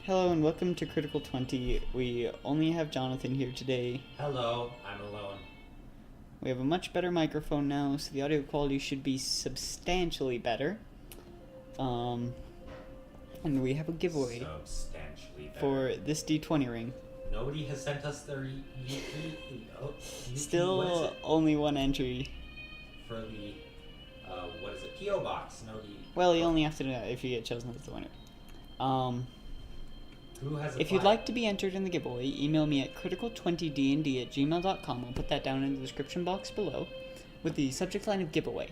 Hello and welcome to Critical 20. We only have Jonathan here today. Hello, I'm alone. We have a much better microphone now, so the audio quality should be substantially better. And we have a giveaway Substantially better. for this D20 ring. Nobody has sent us their Still only one entry. for the what is it? PO box. Nobody. Well, you only have to do that if you get chosen as the winner. Who has If you'd like to be entered in the giveaway, email me at critical20dnd@gmail.com. I'll put that down in the description box below with the subject line of giveaway.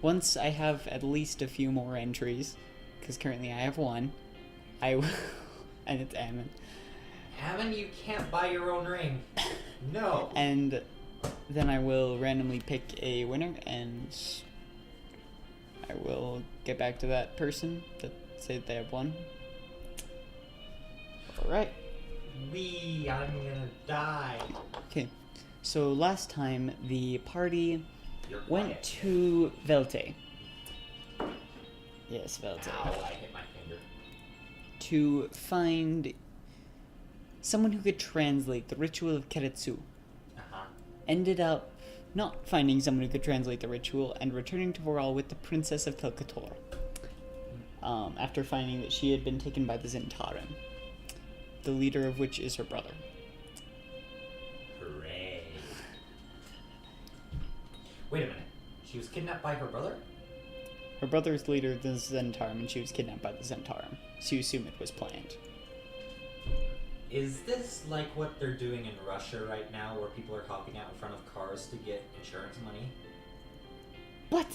Once I have at least a few more entries, because currently I have one, I will, and it's Ammon. Ammon, you can't buy your own ring. No. And then I will randomly pick a winner, and I will get back to that person that said they have won. Alright. I'm gonna die. Okay. So last time the party You're went quiet. to Velte. Yes, Velte. Ow, I hit my finger. To find someone who could translate the ritual of Keretsu. Ended up not finding someone who could translate the ritual and returning to Voral with the Princess of Telkator. After finding that she had been taken by the Zentarim, the leader of which is her brother. Hooray. Wait a minute. She was kidnapped by her brother? Her brother's leader of the Zentarim, and she was kidnapped by the Zentarim, so you assume it was planned. Is this like what they're doing in Russia right now, where people are hopping out in front of cars to get insurance money? What?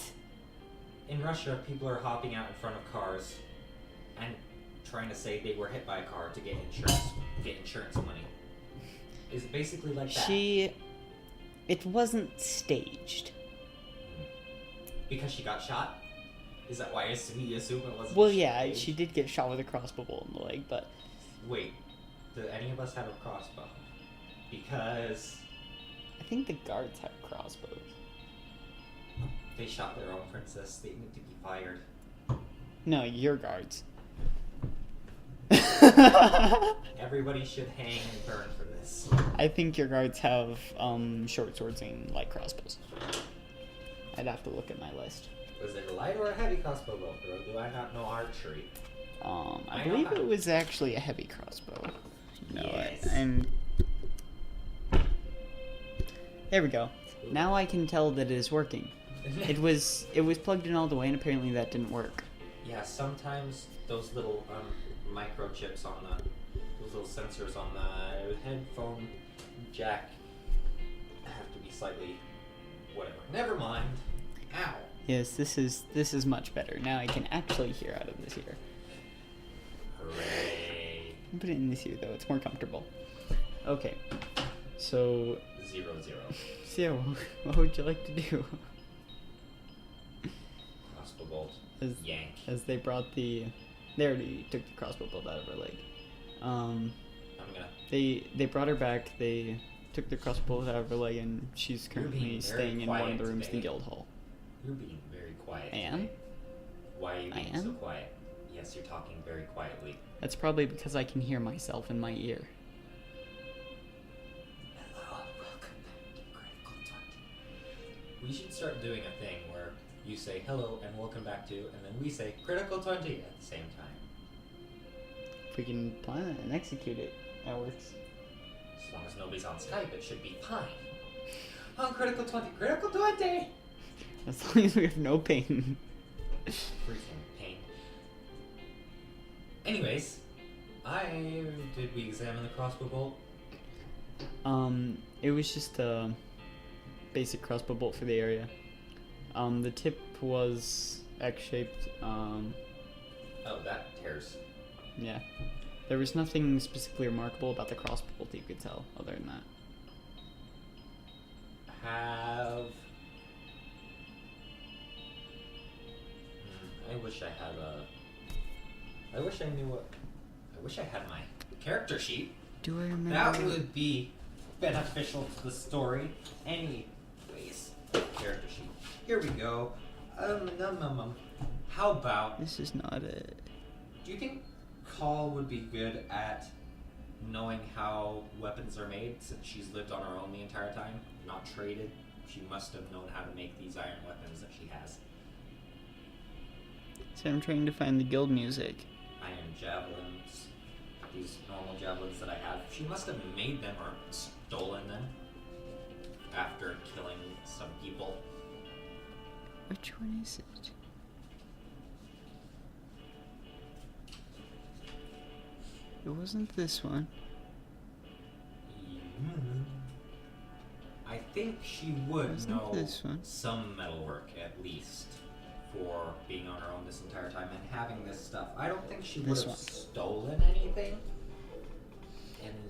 In In Russia, people are hopping out in front of cars and trying to say they were hit by a car to get insurance money. Is it basically like that? It wasn't staged. Because she got shot? Is that why we assume it wasn't Well, yeah, staged? she did get shot with a crossbow bolt in the leg, but... Wait, do any of us have a crossbow? Because I think the guards have crossbows. they shot their own princess, they need to be fired. No, your guards. Everybody should hang and burn for this. I think your guards have short swords and light crossbows. I'd have to look at my list. Was it a light or a heavy crossbow bolt, or do I not know archery? I believe it was actually a heavy crossbow. No, Yes. and there we go. Now I can tell that it is working. It was plugged in all the way, and apparently that didn't work. Yeah, sometimes those little microchips on those little sensors on the headphone jack have to be slightly whatever. Never mind. Ow. Yes, this is much better. Now I can actually hear out of this ear. Hooray. I'll put it in this ear though; it's more comfortable. Okay, so 0-0. yeah, what would you like to do? Crossbow bolt. As, Yank. as they already took the crossbow bolt out of her leg. I'm gonna. They brought her back. They took the crossbow bolt out of her leg, and she's You're being currently very staying in one of quiet the rooms in the today. guild hall. You're being very quiet. I am? today. Why are you I being so am? quiet? Yes, you're talking very quietly. That's probably because I can hear myself in my ear. Hello, welcome back to Critical 20. We should start doing a thing where you say hello and welcome back to, and then we say Critical 20 at the same time. If we can plan it and execute it, that works. As long as nobody's on Skype, it should be fine. On Critical 20, Critical 20! As long as we have no pain. Freaking pain. Anyways, did we examine the crossbow bolt? It was just a basic crossbow bolt for the area. The tip was X-shaped. Oh, that tears. Yeah. There was nothing specifically remarkable about the crossbow bolt that you could tell, other than that. I wish I had I wish I knew what. I wish I had my character sheet. Do I remember? That would be beneficial to the story. Anyways, character sheet. Here we go. How about? This is not it. Do you think Call would be good at knowing how weapons are made since she's lived on her own the entire time, not traded. She must have known how to make these iron weapons that she has. So I'm trying to find the guild music. Iron javelins, these normal javelins that I have. She must have made them or stolen them after killing some people. Which one is it? It wasn't this one. I think she would Wasn't know this one? some metalwork at least for being on her own this entire time and having this stuff. I don't think she would This have one. stolen anything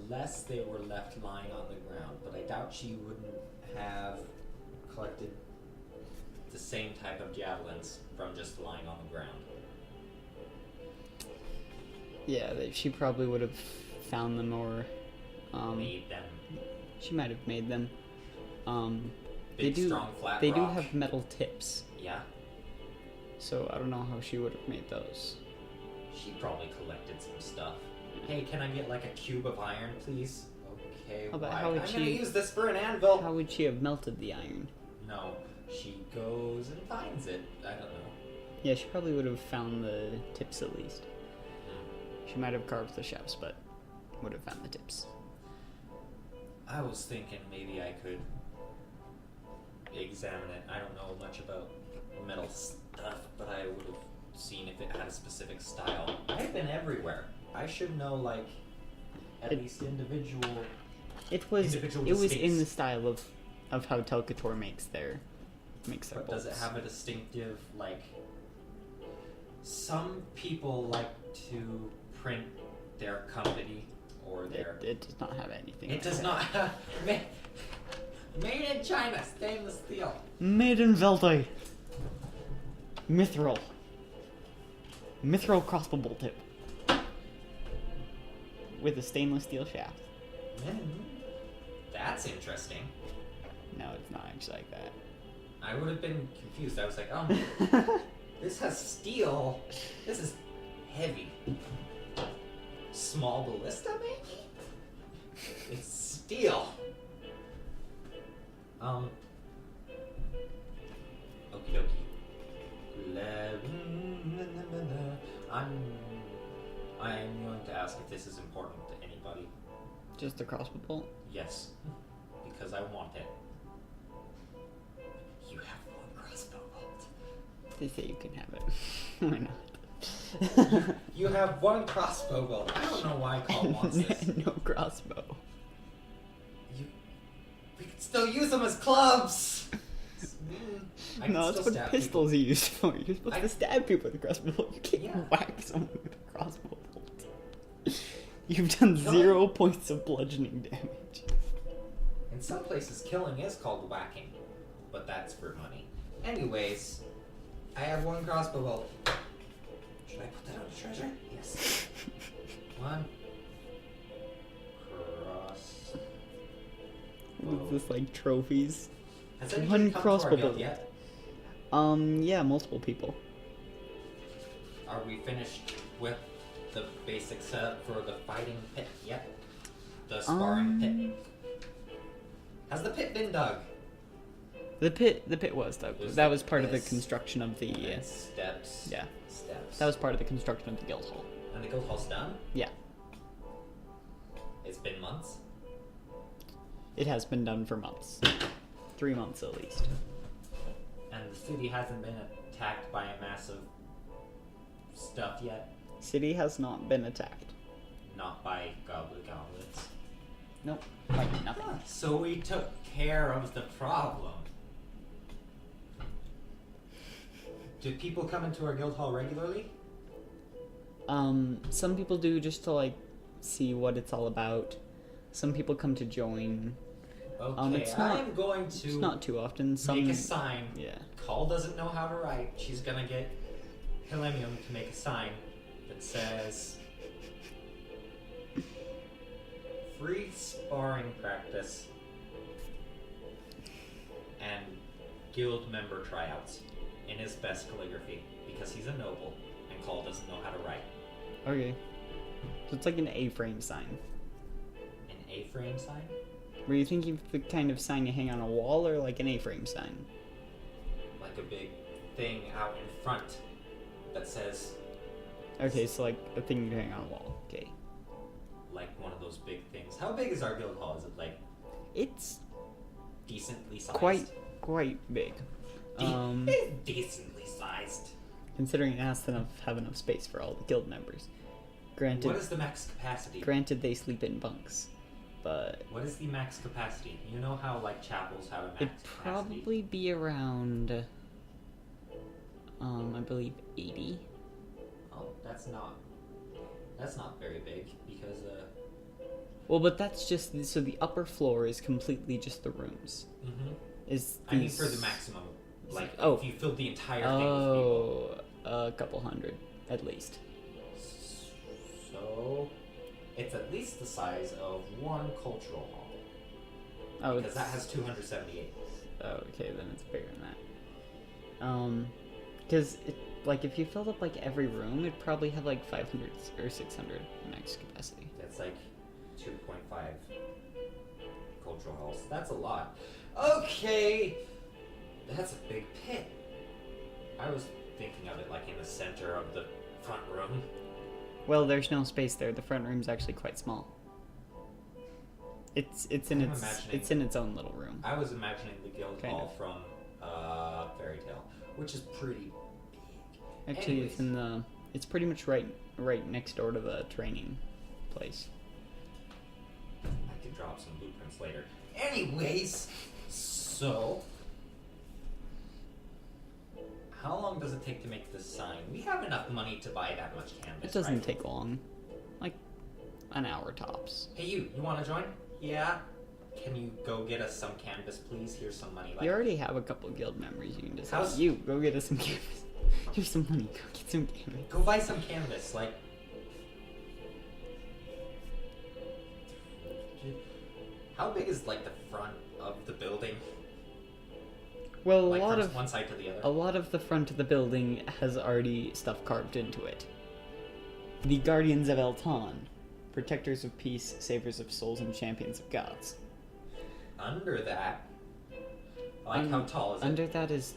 unless they were left lying on the ground. But I doubt she wouldn't have collected the same type of javelins from just lying on the ground. Yeah, she probably would have found them or Made them. she might have made them. Big, strong, flat They do rock. have metal tips, Yeah, so I don't know how she would have made those. she probably collected some stuff. Hey, can I get like a cube of iron, please? Okay, How about why? how would I'm she- gonna use this for an anvil. How would she have melted the iron? No, she goes and finds it. I don't know. Yeah, she probably would have found the tips at least. She might have carved the shafts, but would have found the tips. I was thinking maybe I could examine it. I don't know much about metal stuff, but I would have seen if it had a specific style. I've been everywhere. I should know, like, at least individual. It was Individual in the distincts. style of how Telkator makes their But bolts. does it have a distinctive, like... Some people like to print their company or their... It does not have anything. It like does that. not have... Made in China, stainless steel. Made in Velte. Mithril. Mithril crossbow bolt tip. With a stainless steel shaft. That's interesting. No, it's not actually like that. I would have been confused. I was like, oh, this has steel. This is heavy. Small ballista, maybe? It's steel. Okie dokie. I'm going to ask if this is important to anybody. Just the crossbow bolt? Yes, because I want it. You have one crossbow bolt. They say you can have it. Why not? You have one crossbow bolt. I don't know why Call wants this. No crossbow. We can still use them as clubs. I can No, that's still what stab pistols are used for. You're supposed I- to stab people with a crossbow bolt. You can't Yeah. whack someone with a crossbow bolt. You've done Killing- 0 points of bludgeoning damage. people. In some places, killing is called whacking, but that's for money. Anyways, I have one crossbow bolt. Should I put that on the treasure? Yes. One cross. What is this, like, trophies? Has anybody One come to our crossbow guild bolt. yet? Yeah, multiple people. Are we finished with the basic setup for the fighting pit yet? The sparring pit. Has the pit been dug? The pit was dug. There's That like was part of the this, construction of the, And steps. yeah. Steps. That was part of the construction of the guild hall. And the guild hall's done? Yeah. It's been months? It has been done for months. 3 months at least. And the city hasn't been attacked by a massive stuff yet? City has not been attacked. Not by goblins? Nope. Like nothing. So we took care of the problem. Do people come into our guild hall regularly? Some people do just to like see what it's all about. Some people come to join. Okay, it's not- I'm going It's to not too often. Some make a sign. Yeah. Call doesn't know how to write. She's gonna get Hilemium to make a sign that says free sparring practice and guild member tryouts in his best calligraphy because he's a noble and Call doesn't know how to write. Okay. So it's like an A-frame sign. An A-frame sign? Were you thinking of the kind of sign you hang on a wall, or like an A-frame sign? Like a big thing out in front that says... Okay, so like a thing you hang on a wall. Okay. Like one of those big things. How big is our guild hall? Is it like It's decently sized? quite big. It's decently sized. Considering it has to have enough space for all the guild members. Granted, What is the max capacity? Granted, they sleep in bunks, but What is the max capacity? You know how like chapels have a max it'd capacity? probably be around, I believe 80. Oh, that's not very big because Well, but that's just so the upper floor is completely just the rooms. mhm. Is I mean these- for the maximum. Like Oh. if you filled the entire thing with people. a couple hundred at least. So it's at least the size of one cultural hall. Oh, Because that has 278. Oh, okay, then it's bigger than that. Because like if you filled up like every room, it'd probably have like 500 or 600 max capacity. That's like 2.5 cultural halls. That's a lot. Okay, that's a big pit. I was thinking of it like in the center of the front room. Well, there's no space there. The front room's actually quite small. It's in I'm its imagining- it's in its own little room. I was imagining the guild Kind hall of. from Fairy Tale, which is pretty big. Actually, it's in the it's pretty much right next door to the training place. I could drop some blueprints later. Anyways, so how long does it take to make this sign? We have enough money to buy that much canvas. It doesn't right? take long, like an hour tops. Hey, you want to join? Yeah. Can you go get us some canvas, please? Here's some money. You already have a couple guild members. You can just How's- you go get us some canvas. Here's some money. Go get some canvas. Go buy some canvas. Like, how big is like the front of the building? Well, Like from one side to the other. a lot of the front of the building has already stuff carved into it. The Guardians of Elton, protectors of peace, savers of souls, and champions of gods. Under that, like how tall is it? Under that is,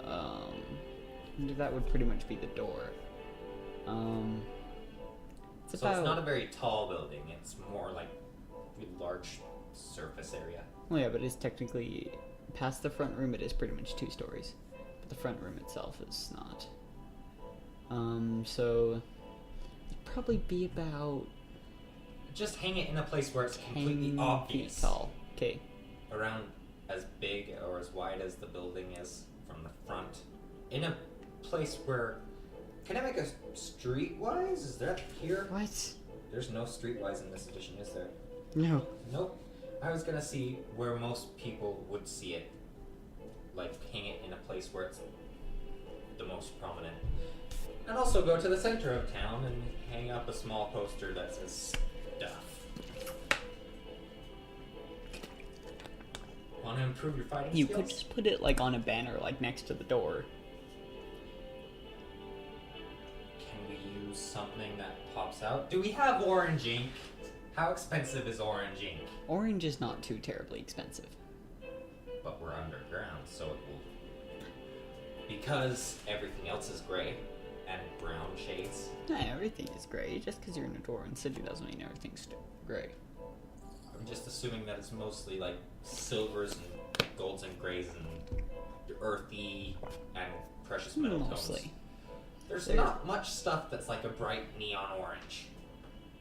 under that would pretty much be the door. It's So about. it's not a very tall building. It's more like a large surface area. Well, yeah, but it's technically past the front room. It is pretty much 2 stories, but the front room itself is not. So it'd probably be about Just hang it in a place where it's 10 completely feet obvious. tall. Okay. Around as big or as wide as the building is from the front. In a place where... Can I make a streetwise? Is that here? What? There's no streetwise in this edition, is there? No. Nope. I was gonna see where most people would see it. Like, hang it in a place where it's the most prominent. And also go to the center of town and hang up a small poster that says stuff. Want to improve your fighting You skills? could just put it like on a banner, like next to the door. Can we use something that pops out? Do we have orange ink? How expensive is orange ink? Orange is not too terribly expensive. But we're underground, so it will... Because everything else is gray and brown shades. Nah, everything is gray. Just because you're in a Doran city doesn't mean everything's gray. I'm just assuming that it's mostly like silvers and golds and grays and earthy and precious metal tones. Mostly. There's There- not much stuff that's like a bright neon orange.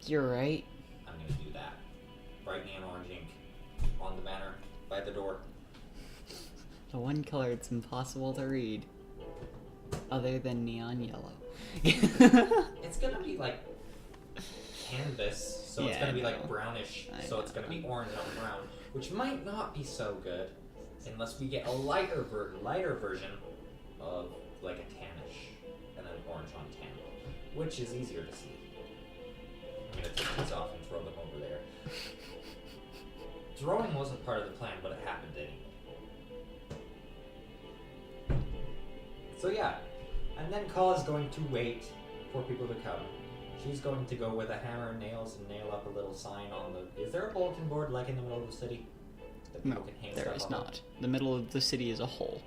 You're right. I'm gonna do that. Bright neon orange ink on the banner by the door. The one color it's impossible to read. Other than neon yellow. It's gonna be like canvas, so it's Yeah, gonna I be like know. brownish, I so it's gonna be know. orange on brown, which might not be so good unless we get a lighter version of like a tannish and then orange on tan, which is easier to see. I'm gonna take these off and throw them over there. Throwing wasn't part of the plan, but it happened anyway. So yeah, and then Call is going to wait for people to come. She's going to go with a hammer and nails and nail up a little sign on the... Is there a bulletin board like in the middle of the city? That people No, can hang there stuff is up not. The middle of the city is a hole.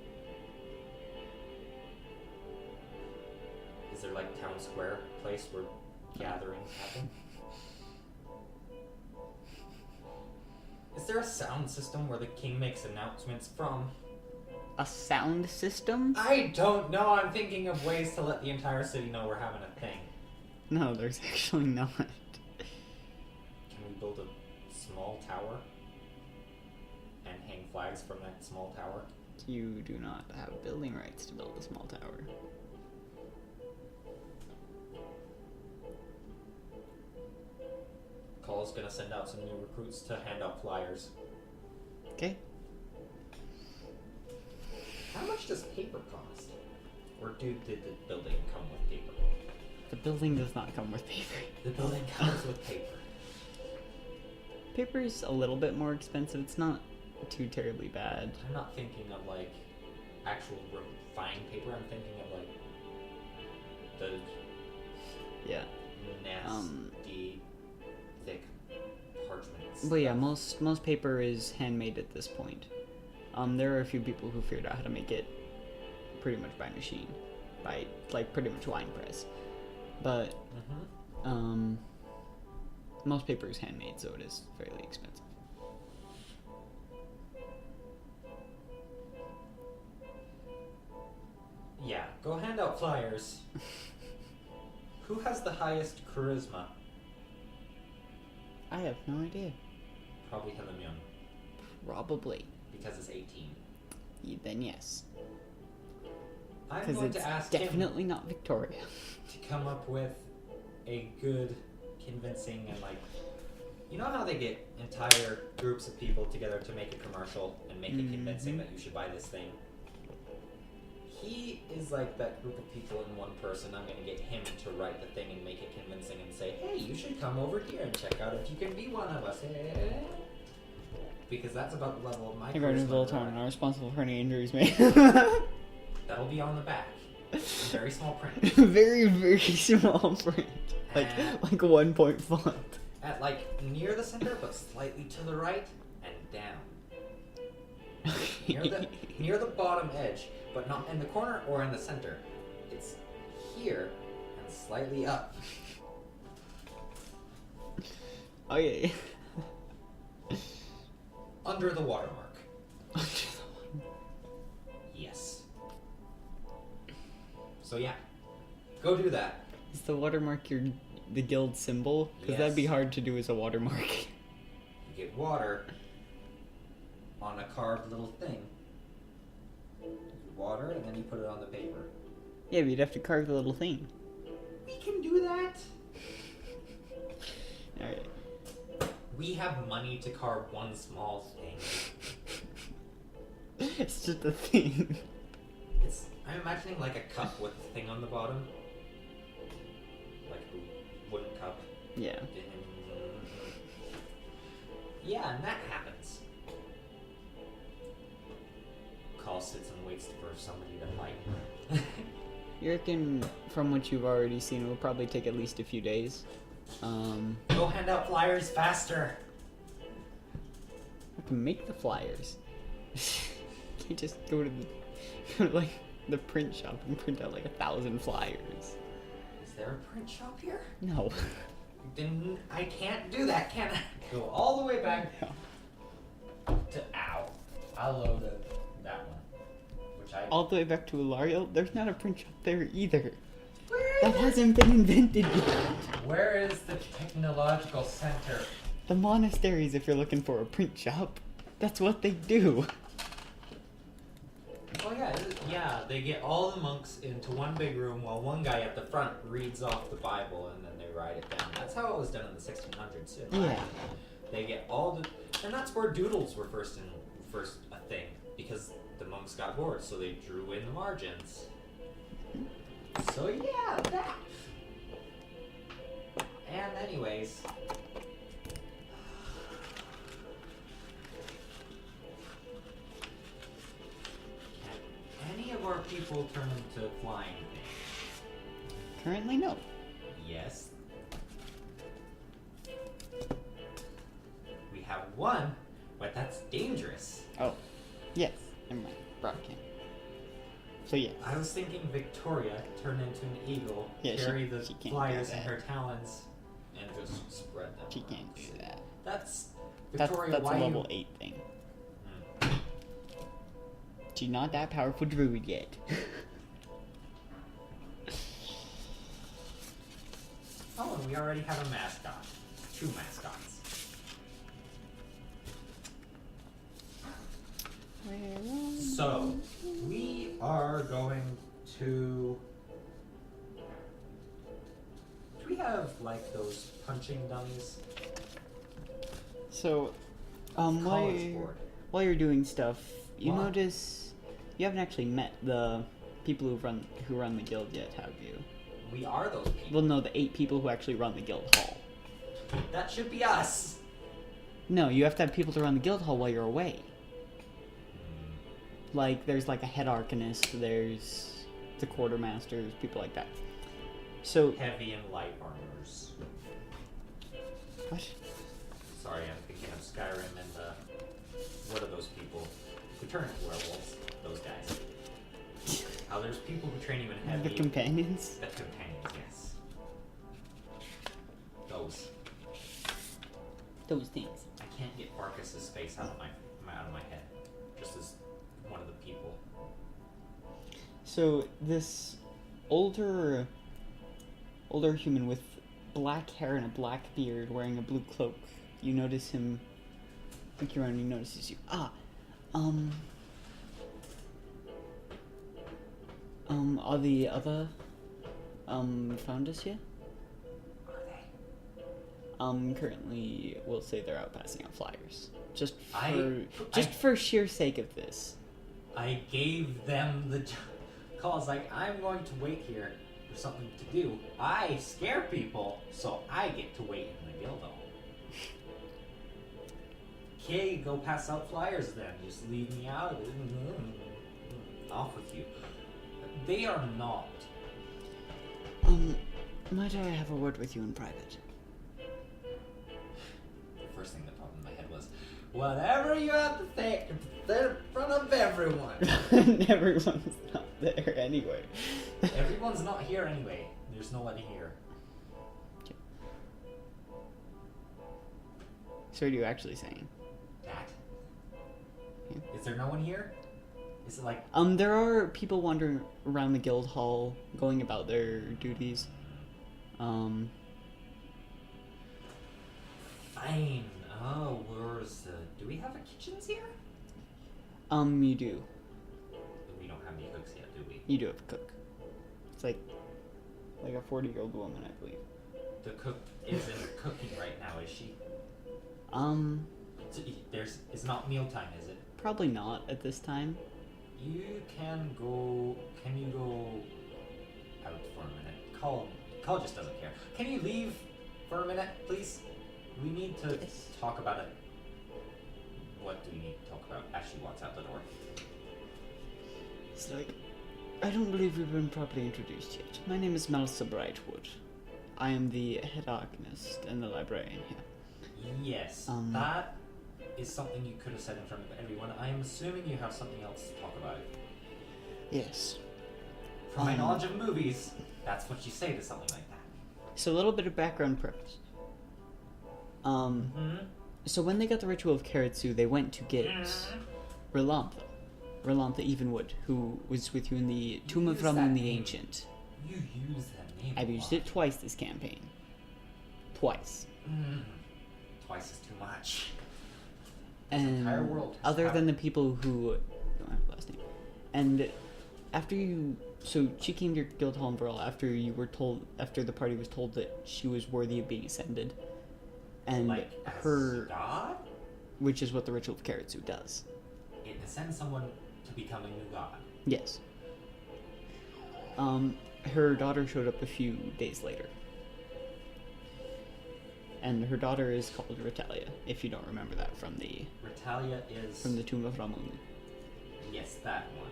Is there like town square place where gatherings happen? Is there a sound system where the king makes announcements from? A sound system? I don't know. I'm thinking of ways to let the entire city know we're having a thing. No, there's actually not. Can we build a small tower and hang flags from that small tower? You do not have building rights to build a small tower. Call's gonna send out some new recruits to hand out flyers. Okay. How much does paper cost? Or did the building come with paper? The building does not come with paper. The building comes with paper. Paper is a little bit more expensive. It's not too terribly bad. I'm not thinking of like actual refined paper. I'm thinking of like the Yeah. nasty thick parchments. But yeah, most paper is handmade at this point. There are a few people who figured out how to make it pretty much by machine, by like pretty much line press. But most paper is handmade, so it is fairly expensive. Yeah, go hand out flyers. Who has the highest charisma? I have no idea. Probably Hyun, Probably. because it's 18. Then yes. I'm Because going it's to ask definitely not Victoria. him to come up with a good, convincing, and like, you know how they get entire groups of people together to make a commercial and make it convincing that you should buy this thing? He is like that group of people in one person. I'm going to get him to write the thing and make it convincing and say, hey, you should come over here and check out if you can be one of us. Because that's about the level of my Hey, Gardner's charisma. Little Town, not responsible for any injuries made. That'll be on the back. In very small print. Very, very small print. Like 1 point font. At like near the center, but slightly to the right and down. Near the bottom edge, but not in the corner or in the center. It's here and slightly up. Okay. Under the watermark. Yes. So yeah, go do that. Is the watermark the guild symbol? Because that'd be Yes. hard to do as a watermark. You get water on a carved little thing. You water and then you put it on the paper. Yeah, but you'd have to carve the little thing. We can do that. Alright. We have money to carve one small thing. It's just a thing. I'm imagining like a cup with a thing on the bottom. Like a wooden cup. Yeah. Yeah, and that happens. Call sits and waits for somebody to fight. You reckon, from what you've already seen, it will probably take at least a few days. Go hand out flyers faster. I can make the flyers. Can't just go to the print shop and print out like 1,000 flyers. Is there a print shop here? No. Then I can't do that, can I? Go all the way back No. to I'll load that one. Which I All the way back to Ilario, there's not a print shop there either. Where That hasn't been invented yet. Where is the technological center? The monasteries, if you're looking for a print shop, that's what they do. Oh yeah, they get all the monks into one big room while one guy at the front reads off the Bible and then they write it down. That's how it was done in the 1600s. Yeah. They get all the, and that's where doodles were first a thing because the monks got bored, so they drew in the margins. So yeah, that. And anyways. Can any of our people turn into flying things? Currently, no. Yes. have one, but that's dangerous. Oh, yes. Never mind. Broadcast. So yeah. I was thinking Victoria turn into an eagle, Yeah, carry she can't flyers do in that. her talons, and just spread them. She can't do that. That's Victoria. That's why a level you... 8 thing. She's not that powerful druid yet. Oh, and we already have a mascot. 2 mascots. So, we are going to... Do we have, like, those punching dummies? So, College board. while you're doing stuff, you What? notice you haven't actually met the people who run the guild yet, have you? We are those people. Well, no, the 8 people who actually run the guild hall. That should be us. No, you have to have people to run the guild hall while you're away. Like, there's like a head arcanist, there's the quartermasters, people like that. So, Heavy and light armors. what? Sorry, I'm thinking of Skyrim and, what are those people who turn into werewolves? Those guys. Oh, there's people who train you in heavy. The companions? The companions, yes. Those. Those things. I can't get Marcus's face out of my head. Just as one of the people. So, this older human with black hair and a black beard wearing a blue cloak, you notice him, look around and he notices you. Are the other, found us yet? Are they? Currently, we'll say they're out passing out flyers. Just I- for sheer sake of this. I gave them the calls like, I'm going to wait here for something to do. I scare people, so I get to wait in the guild hall. Okay, go pass out flyers then. Just leave me out of it. Off with you. They are not. Might I have a word with you in private? The first thing that popped in my head was, whatever you have to say, they're in front of everyone. Everyone's not there anyway. Everyone's not here anyway. There's nobody here. So what are you actually saying? That. Yeah. Is there no one here? Is it like... There are people wandering around the guild hall, going about their duties. Fine. Oh, where's the... Do we have a kitchens here? You do. We don't have any cooks yet, do we? You do have a cook. It's like a 40-year-old woman, I believe. The cook isn't cooking right now, is she? It's not mealtime, is it? Probably not at this time. You can go... Can you go out for a minute? Call just doesn't care. Can you leave for a minute, please? We need to Yes. talk about it. What do we need to talk about as she walks out the door? It's like, I don't believe we've been properly introduced yet. My name is Melissa Brightwood. I am the head arcanist and the librarian here. Yes, that is something you could have said in front of everyone. I am assuming you have something else to talk about. Yes. From my knowledge of movies, that's what you say to something like that. So a little bit of background preface. So when they got the ritual of Karatsu, they went to get Rolantha Evenwood, who was with you in the Tomb of Use Ramun that the name. Ancient. You use that name. I've a used lot. it twice this campaign. Twice. Twice is too much. And entire world has other power. than the people who don't have a last name. And after you, so she came to your guild hall in Varel after the party was told that she was worthy of being ascended, and Like as her, god? which is what the ritual of Karatsu does. It ascends someone to become a new god. Yes. Her daughter showed up a few days later. And her daughter is called Ritalia, if you don't remember that from the Ritalia is... Tomb of Ramun. Yes, that one.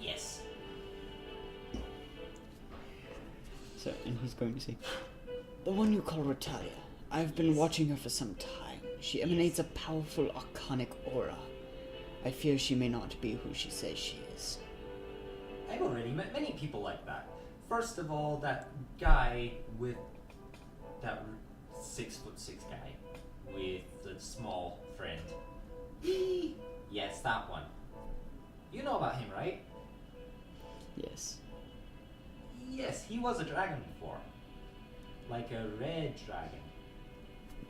Yes. So, and he's going to say, the one you call Ritalia, I've been watching her for some time. She emanates a powerful arcanic aura. I fear she may not be who she says she is. I've already met many people like that. First of all, that guy with that 6'6" guy with the small friend. Yes, that one. You know about him, right? Yes. Yes, he was a dragon before. Like a red dragon.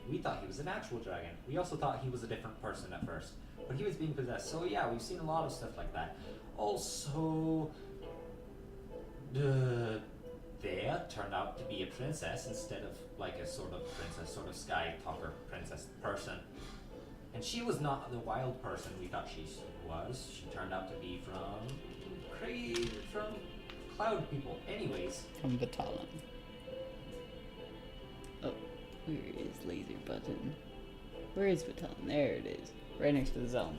We thought he was an actual dragon. We also thought he was a different person at first. But he was being possessed. So yeah, we've seen a lot of stuff like that. Also, Thea turned out to be a princess instead of like a sort of princess, sort of sky talker princess person. And she was not the wild person we thought she was. She turned out to be from cloud people. Anyways. From Batalon. Oh, where is laser button? Where is Batalon? There it is. Right next to the Zelma.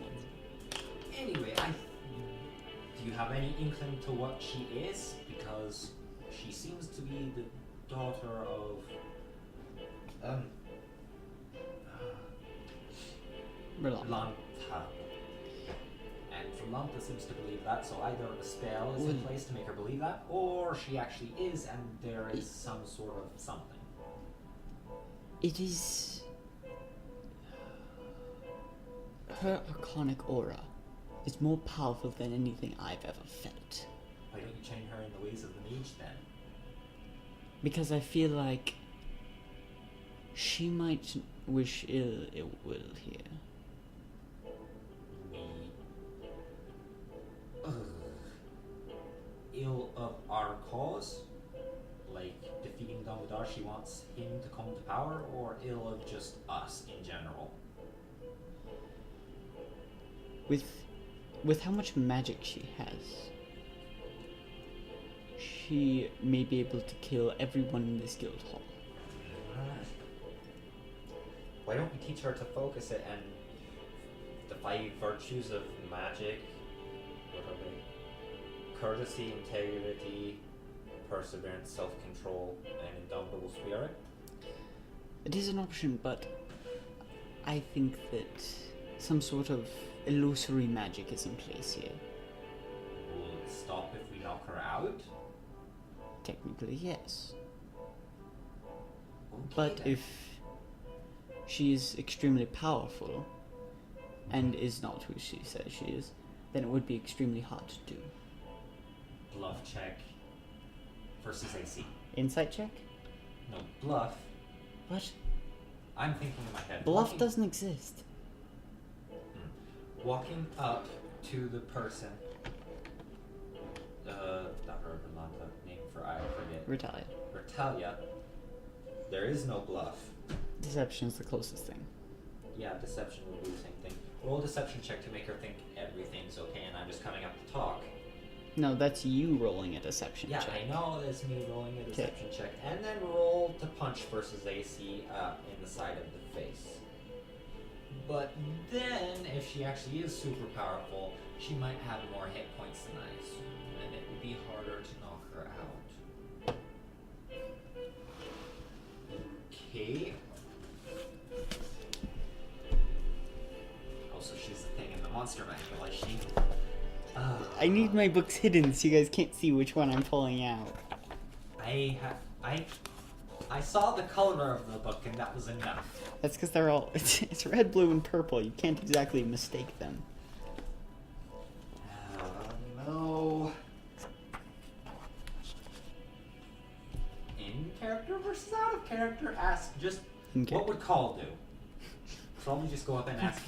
Anyway, do you have any inkling to what she is? Because she seems to be the daughter of Rolanta. And Rolanta seems to believe that, so either a spell is in place to make her believe that, or she actually is, and there is some sort of something. It is... Her arcanic aura is more powerful than anything I've ever felt. Why don't you train her in the ways of the mage then? Because I feel like she might wish ill will here. Ill of our cause? Like defeating Dumbledore, she wants him to come to power, or ill of just us in general? With how much magic she has, she may be able to kill everyone in this guild hall. Why don't we teach her to focus it and the 5 virtues of magic? What are they? Courtesy, integrity, perseverance, self-control, and indomitable spirit? It is an option, but I think that some sort of illusory magic is in place here. Will it stop if we knock her out? Technically, yes. Okay, But then. if she is extremely powerful and is not who she says she is, then it would be extremely hard to do. Bluff check versus AC. Insight check? No, bluff. What? I'm thinking in my head. Bluff doesn't exist. Walking up to the person, not Rolanta, name for I forget. Retalia. There is no bluff. Deception is the closest thing. Yeah, deception would do the same thing. Roll a deception check to make her think everything's okay and I'm just coming up to talk. No, that's you rolling a deception check. Yeah, I know that's me rolling a deception check. And then roll to punch versus AC in the side of the face. But then, if she actually is super powerful, she might have more hit points than I assume, and it would be harder to knock her out. Okay. Also, she's the thing in the monster manual, is she? I need my books hidden so you guys can't see which one I'm pulling out. I saw the color of the book and that was enough. That's because they're all... It's red, blue, and purple. You can't exactly mistake them. No. In character versus out of character, ask just what would Call do? Probably just go up and ask,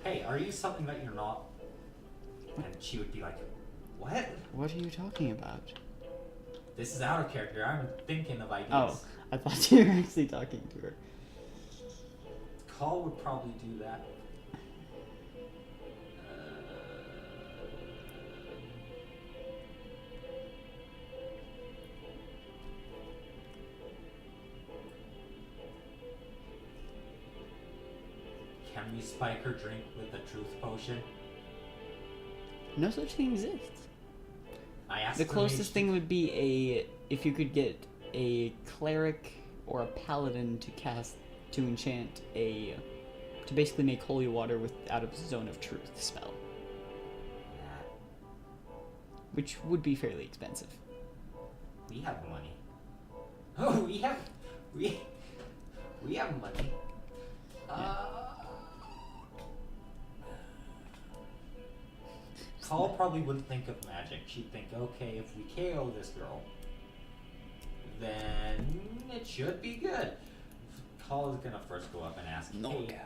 hey, are you something that you're not? And she would be like, what? What are you talking about? This is out of character. I'm thinking of ideas. Oh, I thought you were actually talking to her. Call would probably do that. Can we spike her drink with a truth potion? No such thing exists. I asked The closest thing would be if you could get a cleric or a paladin to enchant to basically make holy water out of zone of truth spell, which would be fairly expensive. We have money. Oh, we have money. Call probably wouldn't think of magic. She'd think, okay, if we KO this girl, then it should be good. Call is gonna first go up and ask, hey,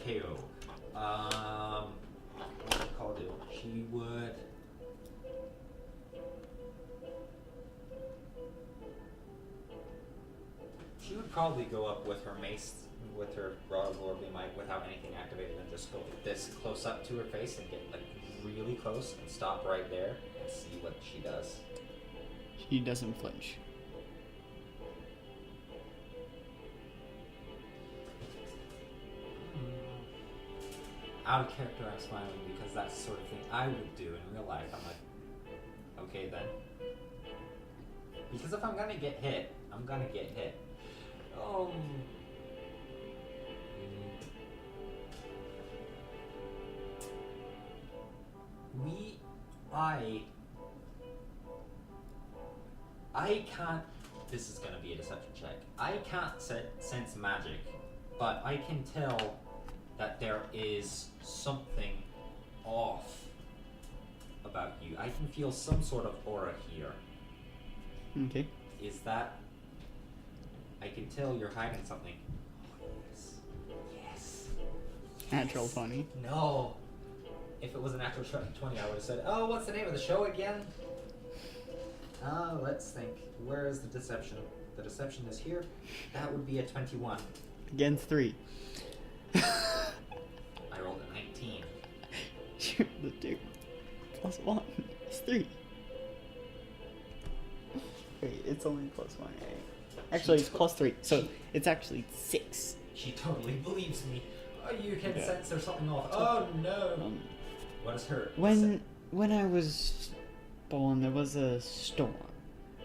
KO. What would Call do? She would. She would probably go up with her mace, with her rod of lordly might, without anything activated, and just go this close up to her face and get like really close and stop right there and see what she does. She doesn't flinch. Out of character, I'm smiling because that's the sort of thing I would do in real life. I'm like, okay then. Because if I'm gonna get hit, I'm gonna get hit. I can't, this is gonna be a deception check. I can't sense magic, but I can tell that there is something off about you. I can feel some sort of aura here. Okay. Is that... I can tell you're hiding something. Oh, yes. Yes. Natural 20. No. If it was a natural 20, I would have said, oh, what's the name of the show again? Let's think. Where is the deception? The deception is here. That would be a 21. Against 3. I rolled a 19. Shoot the 2. Plus 1. It's 3. Wait, it's only plus 1, right? Actually, it's plus 3, so it's actually 6. She totally believes me. Oh, you can sense there's something off. Oh, no. What is her? When I was born, there was a storm.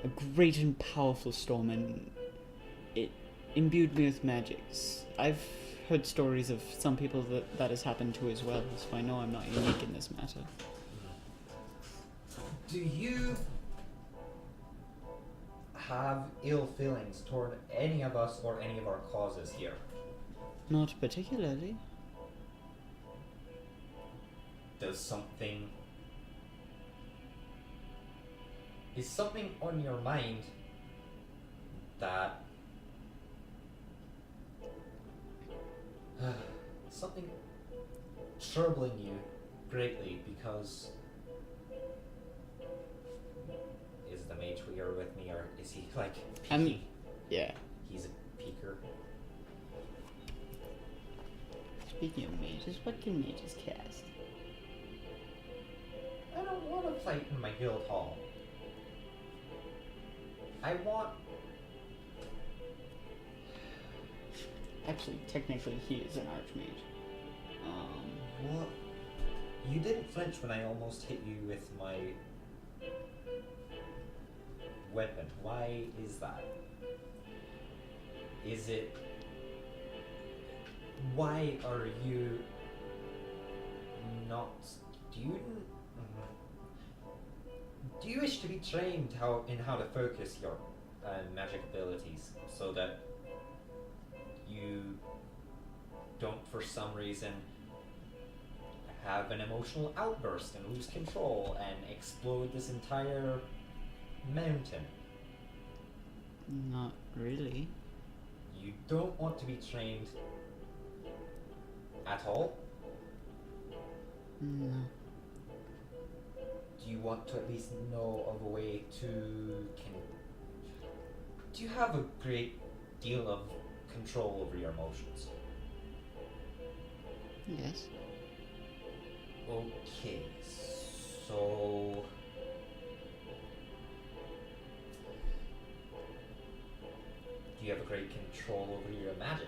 A great and powerful storm, and it imbued me with magics. I've heard stories of some people that has happened to as well, so I know I'm not unique in this matter. Do you have ill feelings toward any of us or any of our causes here? Not particularly. Is something on your mind that something troubling you greatly? Because is the mage here with me, or is he like peeking? Yeah. He's a peeker. Speaking of mages, what can mages cast? I don't want to fight in my guild hall. I want... Actually, technically, he is an archmage. What? You didn't flinch when I almost hit you with my weapon. Why is that? Is it... Why are you not... Do you wish to be trained in how to focus your magic abilities so that you don't, for some reason, have an emotional outburst and lose control and explode this entire mountain? Not really. You don't want to be trained at all? No. Do you want to at least know of a way to... Do you have a great deal of control over your emotions? Yes. Okay, so... Do you have a great control over your magic?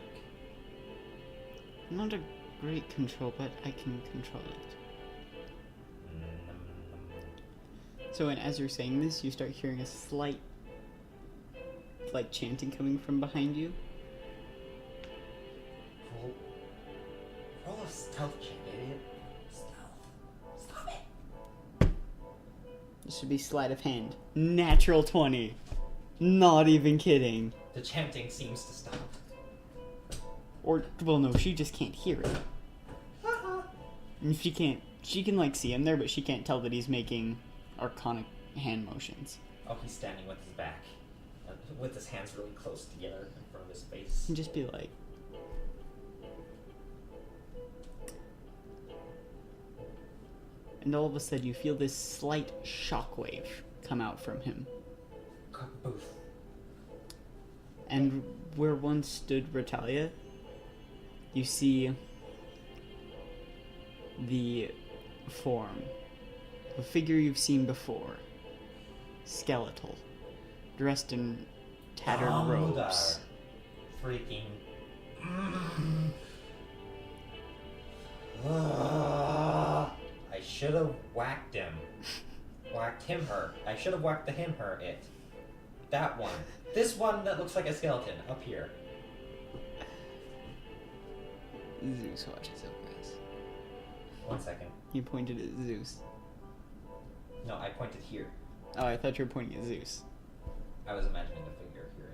Not a great control, but I can control it. So, and as you're saying this, you start hearing a slight like chanting coming from behind you. Roll a stealth check, idiot. Stealth. Stop it. This should be sleight of hand. Natural 20. Not even kidding. The chanting seems to stop. Or, well, no, she just can't hear it. And she can like see him there, but she can't tell that he's making arcanic hand motions. Oh, he's standing with his back, with his hands really close together in front of his face. And just be like, and all of a sudden you feel this slight shockwave come out from him. Boof. And where once stood Ratalia, you see the form, a figure you've seen before, skeletal, dressed in tattered robes. Freaking. I should have whacked him. Whacked him, her. I should have whacked the him, her, it. That one. This one that looks like a skeleton, up here. Zeus watches over us. 1 second. You pointed at Zeus. No, I pointed here. Oh, I thought you were pointing at Zeus. I was imagining a figure here.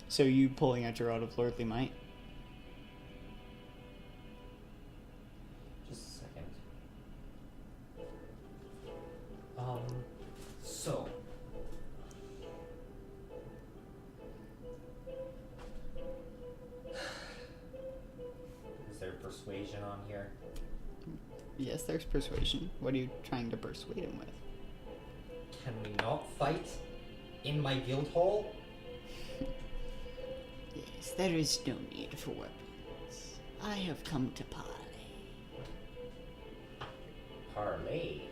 So you pulling out your Rod of Lordly Might? Just a second. So. Is there persuasion on here? Yes, there's persuasion. What are you trying to persuade him with? Can we not fight in my guild hall? Yes, there is no need for weapons. I have come to parley. Parley?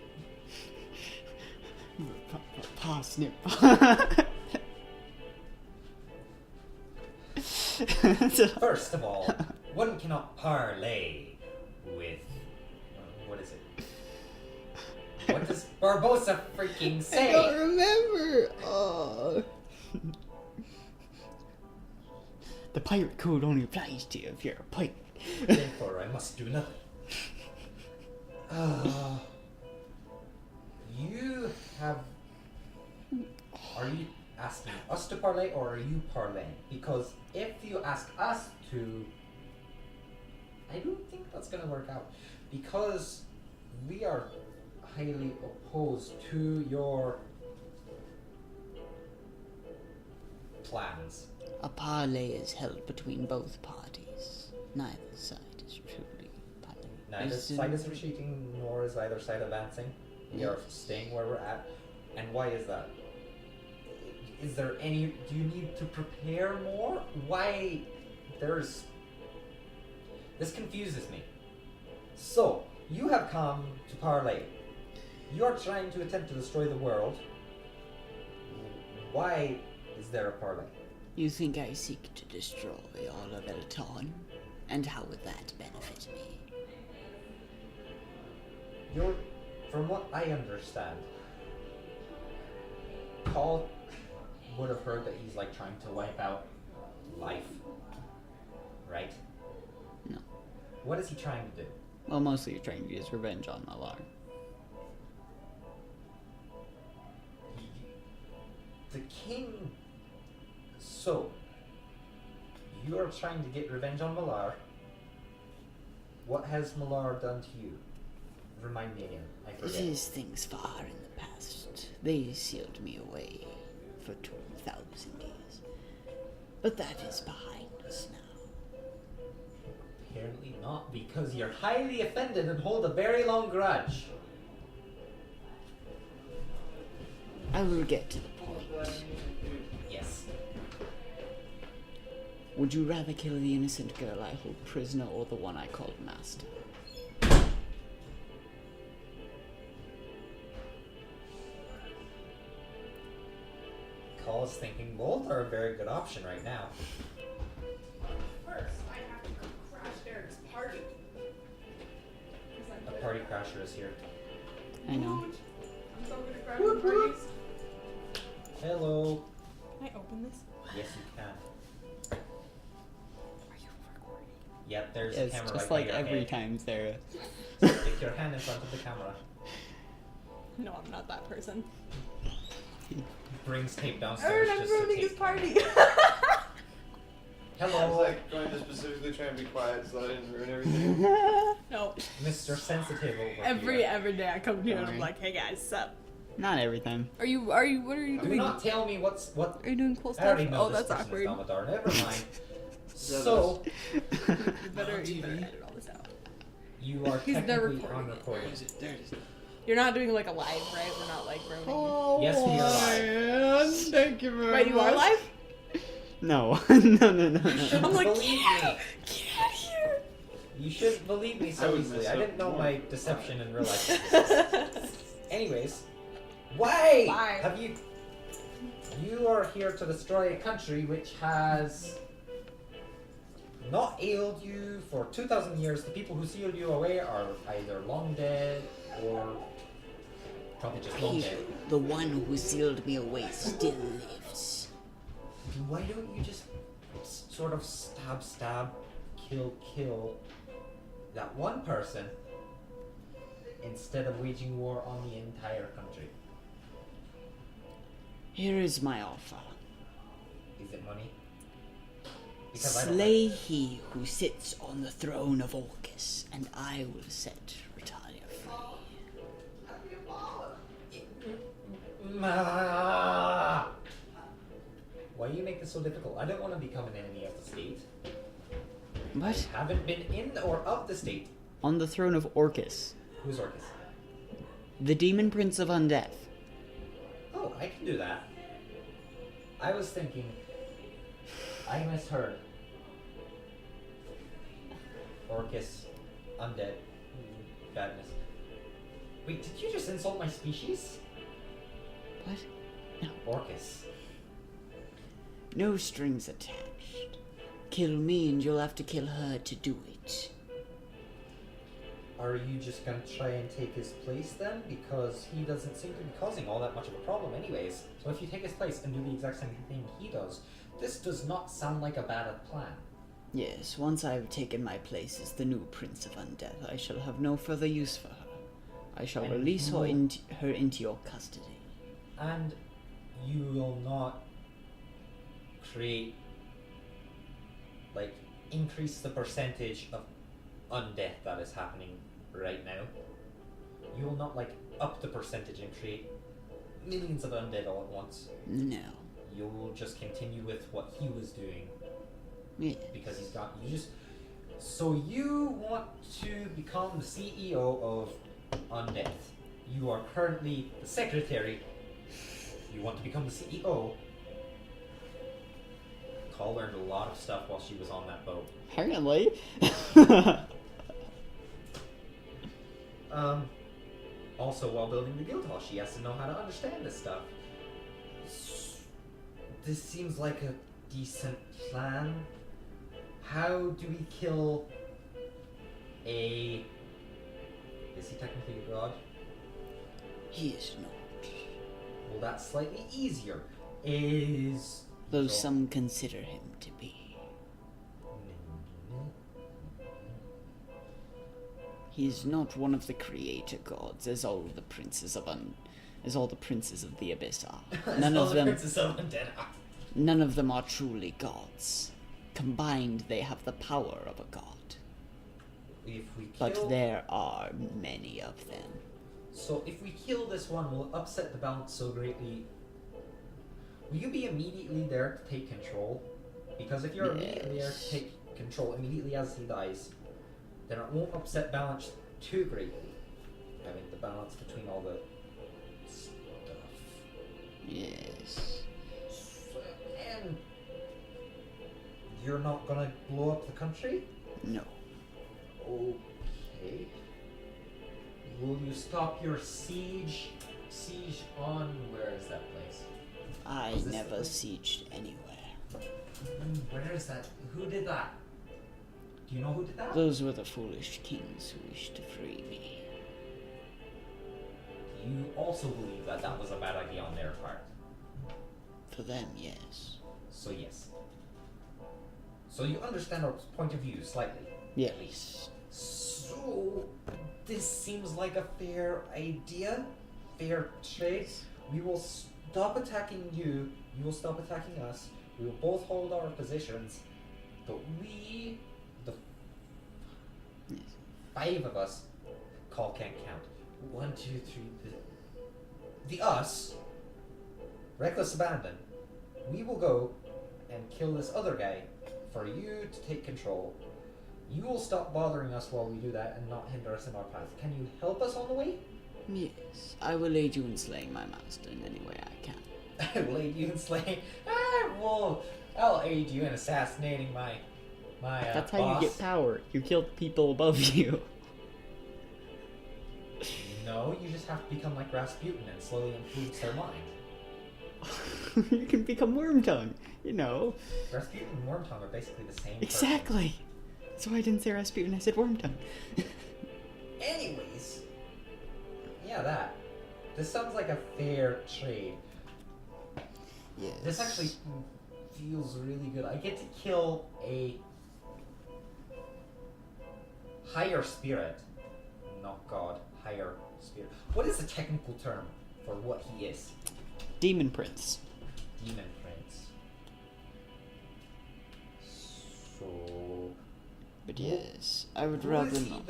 Parsnip. First of all, one cannot parley with... what is it? What does Barbosa freaking say? I don't remember. Oh. The pirate code only applies to you if you're a pirate. Therefore, I must do nothing. You have... Are you asking us to parlay or are you parlaying? Because if you ask us to... I don't think that's going to work out. Because we are highly opposed to your plans. A parley is held between both parties. Neither side is truly parley. Neither side is retreating, nor is either side advancing. We are staying where we're at. And why is that? Is there any... Do you need to prepare more? Why? There's... This confuses me. So, you have come to parley. You are trying to attempt to destroy the world. Why is there a parley? You think I seek to destroy all of Elton? And how would that benefit me? You're... From what I understand, Paul would have heard that he's like trying to wipe out life, right? No. What is he trying to do? Well, mostly you're trying to use revenge on Malar. The king... So, you are trying to get revenge on Malar. What has Malar done to you? Remind me again. I forget. It is things far in the past. They sealed me away for 2,000 years. But that is behind us now. Apparently not, because you're highly offended and hold a very long grudge. I will get to the point. Yes. Would you rather kill the innocent girl I hold prisoner or the one I called master? Call is thinking both are a very good option right now. First, I have to go crash Eric's party. is here. I know. I'm so good at grabbing parties. Hello. Can I open this? Yes, you can. Are you recording? Yep, there's Yes, a camera just right like by your every head. time, Sarah. Stick your hand in front of the camera. No, I'm not that person. Brings tape Aaron, downstairs. I'm just to ruining tape this party. I was Hello, like going to specifically try and be quiet so I didn't ruin everything. No. Mr. Sensitive over Every here. day I come here and I'm Sorry. like, hey guys, sup? Not every time. What are you Do doing? not tell me what. Are you doing cool I stuff? already know Oh, this that's person awkward. is Domadar. Never mind. that So, You better edit all this out. you are He's never technically recording on it. recording. There it is. You're not doing like a live, right? We're not like ruining. Oh, Yes, we are live. Thank you very Wait, you are live? No. No. I'm like, Believe get me. out of here. You shouldn't believe me I so would easily. mess I up didn't know more. my deception in real life. Anyways, why Why? have you? You are here to destroy a country which has not ailed you for 2,000 years. The people who sealed you away are either long dead or probably just long dead. The one who sealed me away still lives. Why don't you just sort of stab, kill that one person instead of waging war on the entire country? Here is my offer. Is it money? Because I don't Slay he who sits on the throne of Orcus, and I will set Ritalia free. Ah! Why do you make this so difficult? I don't want to become an enemy of the state. What? I haven't been in or of the state. On the throne of Orcus, Who's Orcus? the demon prince of undeath. Oh, I can do that. I was thinking. I misheard. Orcus, undead, badness. Wait, did you just insult my species? What? No. Orcus. No strings attached. Kill me and you'll have to kill her to do it. Are you just gonna try and take his place then? Because he doesn't seem to be causing all that much of a problem anyways. So if you take his place and do the exact same thing he does, this does not sound like a bad plan. Yes, once I have taken my place as the new Prince of Undeath, I shall have no further use for her. I shall And release you her, will- her into your custody. And you will not create, like, increase the percentage of undeath that is happening right now. You will not, like, up the percentage and create millions of undead all at once. No. You will just continue with what he was doing Yeah. because he's got you just. So you want to become the CEO of Undeath. You are currently the secretary. You want to become the CEO. Call learned a lot of stuff while she was on that boat. Apparently. Also, while building the guild hall, she has to know how to understand this stuff. This seems like a decent plan. How do we kill a... Is he technically a god? He is not. Well, that's slightly easier. Is... Though so- some consider him to be. He is not one of the creator gods, as all the princes of the abyss are. None All of the them. princes of Undead are. None of them are truly gods. Combined, they have the power of a god. If we kill... But there are many of them. So if we kill this one, will it upset the balance so greatly? Will you be immediately there to take control? Because if you're immediately there to take control immediately as he dies, then it won't upset balance too greatly. Having the balance between all the stuff. Yes. And you're not gonna blow up the country? No. Okay. Will you stop your siege on... Where is that place? I Is this never the place? sieged anywhere. Where is that? Who did that? Do you know who did that? Those were the foolish kings who wished to free me. you also believe that that was a bad idea on their part. For them, yes. So yes. So you understand our point of view slightly. Yes. So this seems like a fair idea, fair trade. We will stop attacking you. You will stop attacking us. We will both hold our positions, but we, the Yes. 5 of us, call can't count. 1, 2, 3. The us, reckless abandon. We will go and kill this other guy for you to take control. You will stop bothering us while we do that and not hinder us in our path. Can you help us on the way? Yes. I will aid you in slaying my master in any way I can. I will aid you in slaying. I'll aid you in assassinating my That's how boss. you get power. You kill the people above you. No, you just have to become like Rasputin and slowly influence their mind. You can become Wormtongue, you know. Rasputin and Wormtongue are basically the same. Exactly. That's why I didn't say Rasputin, I said Wormtongue. Anyways, yeah, that. This sounds like a fair trade. Yes. This actually feels really good. I get to kill a higher spirit. Not god, higher spirit. What is the technical term for what he is? Demon Prince. Demon Prince. So... But yes, I would who rather is he not.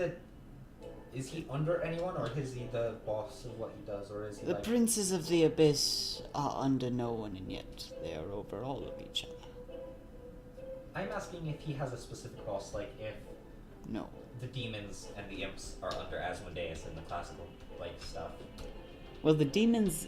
Is he under anyone, or is he the boss of what he does, or is he The like... princes of the abyss are under no one, and yet they are over all of each other. I'm asking if he has a specific boss, like if No. the demons and the imps are under Asmodeus in the classical like stuff. Well, the demons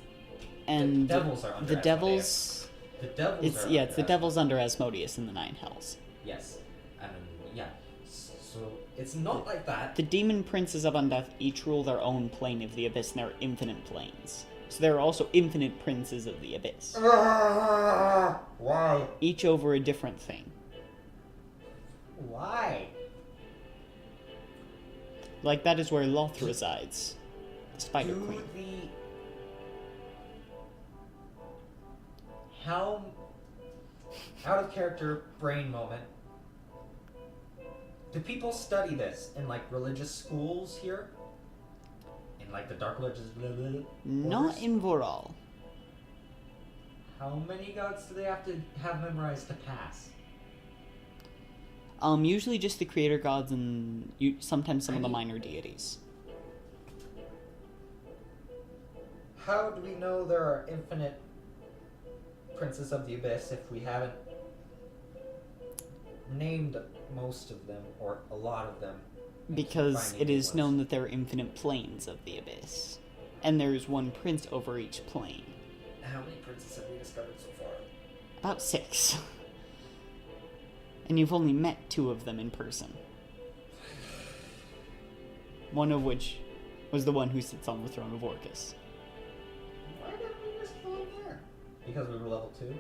and The devils are under the devils. The devils It's are yeah, under it's the devils under Asmodeus in the Nine Hells. Yes. And yeah. So it's not like that. The demon princes of Undeath each rule their own plane of the abyss, and there are infinite planes. So there are also infinite princes of the abyss, Why? each over a different thing. Why? Like that is where Loth resides, the Spider Do Queen. How out of character brain moment. Do people study this in like religious schools here? In like the Dark Lords? Not in Voral. How many gods do they have to have memorized to pass? Usually just the creator gods and sometimes some of the minor deities. How do we know there are infinite princes of the abyss if we haven't named most of them or a lot of them? Because Finding it new is ones. known that there are infinite planes of the abyss. And there is one prince over each plane. How many princes have we discovered so far? About 6. And you've only met 2 of them in person. One of which was the one who sits on the throne of Orcus. Why didn't we just kill him there? Because we were level 2?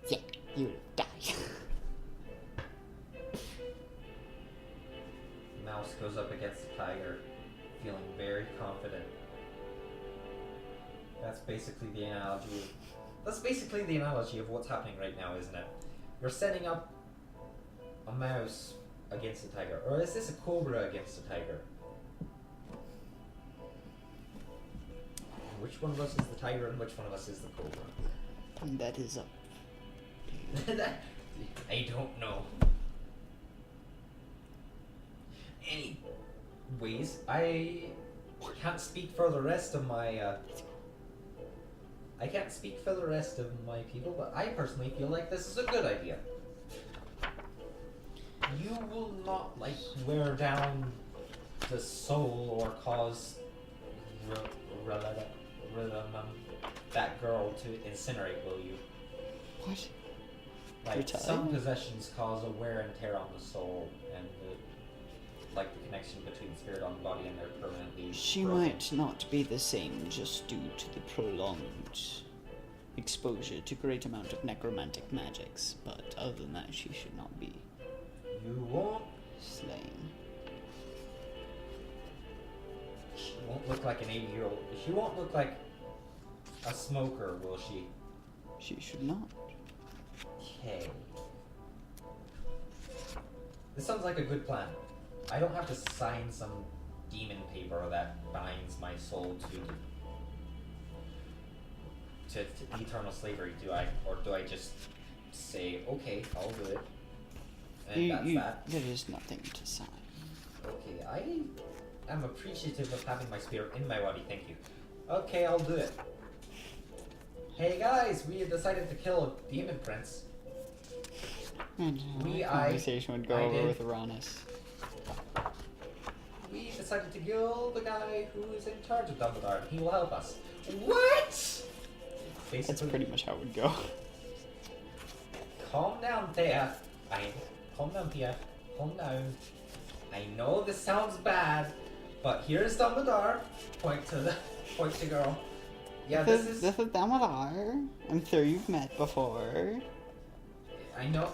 Yeah, you would die. Mouse goes up against the tiger, feeling very confident. That's basically the analogy. That's basically the analogy of what's happening right now, isn't it? You're setting up a mouse against a tiger, or is this a cobra against a tiger? Which one of us is the tiger and which one of us is the cobra? And that is up. I don't know. Anyways, I can't speak for the rest of my I can't speak for the rest of my people, but I personally feel like this is a good idea. You will not like wear down the soul or cause that girl to incinerate, will you? What? Like You're some telling me? possessions cause a wear and tear on the soul, and the connection between the spirit and the body, and they're permanently. She broken. might not be the same just due to the prolonged exposure to great amount of necromantic magics, but other than that, she should not be You won't. slain. She won't look like an 80-year-old. She won't look like a smoker, will she? She should not. Okay. This sounds like a good plan. I don't have to sign some demon paper that binds my soul to eternal slavery, do I? Or do I just say, okay, I'll do it? And that's that. There is nothing to sign. Okay, I am appreciative of having my spirit in my body, thank you. Okay, I'll do it. Hey guys, we have decided to kill a demon prince. And conversation would go over with Uranus. We decided to kill the guy who is in charge of Dumbledore. He will help us. What? That's Basically, pretty much how it would go. calm down, Thea. Calm down, Thea. Calm down. I know this sounds bad, but here's Dumbledore. Point to girl. Yeah, this is Dumbledore. I'm sure you've met before. I know.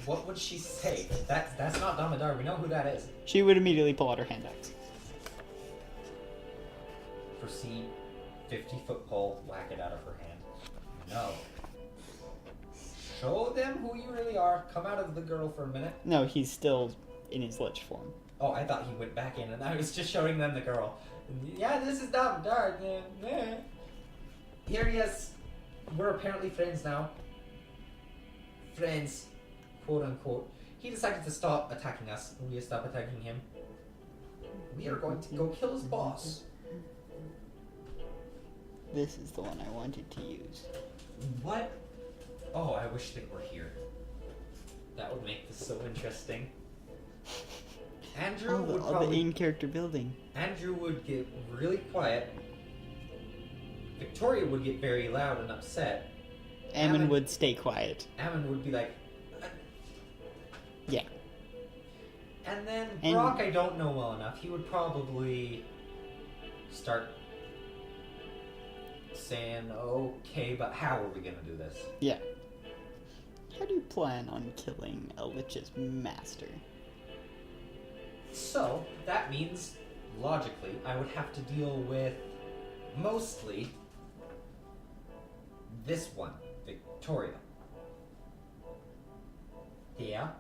What would she say? That's not Dumbledore. We know who that is. She would immediately pull out her hand axe. Proceed. 50-foot pole. Whack it out of her hand. No. Show them who you really are. Come out of the girl for a minute. No, he's still in his lich form. Oh, I thought he went back in, and I was just showing them the girl. Yeah, this is Dumbledore. Here he is. We're apparently friends now. Friends, quote unquote. He decided to stop attacking us, and we stop attacking him. We are going to go kill his boss. This is the one I wanted to use. What? Oh, I wish they were here. That would make this so interesting. Andrew would all the probably... in-character building. Andrew would get really quiet. Victoria would get very loud and upset. Ammon would stay quiet. Ammon would be like... Yeah. And then Brock, I don't know well enough. He would probably start saying, okay, but how are we going to do this? Yeah. How do you plan on killing a lich's master? So, that means, logically, I would have to deal with, mostly, this one, Victoria. Yeah?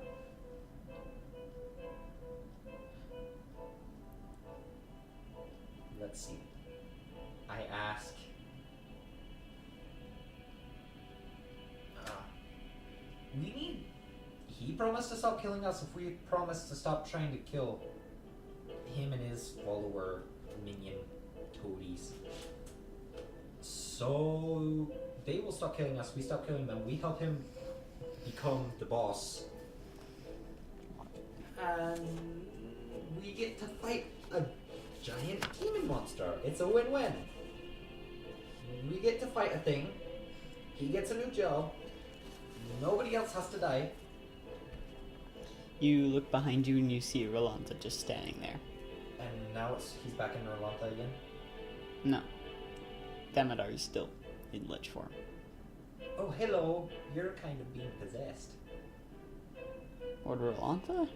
Let's see. I ask... we need... He promised to stop killing us if we promised to stop trying to kill him and his follower minion toadies. So they will stop killing us, we stop killing them, we help him become the boss. And we get to fight a giant demon monster. It's a win-win. We get to fight a thing, he gets a new job, nobody else has to die. You look behind you and you see Rolanda just standing there. And now he's back in Rolanta again? No. Damodar is still in lich form. Oh, hello. You're kind of being possessed. What, Rolanda?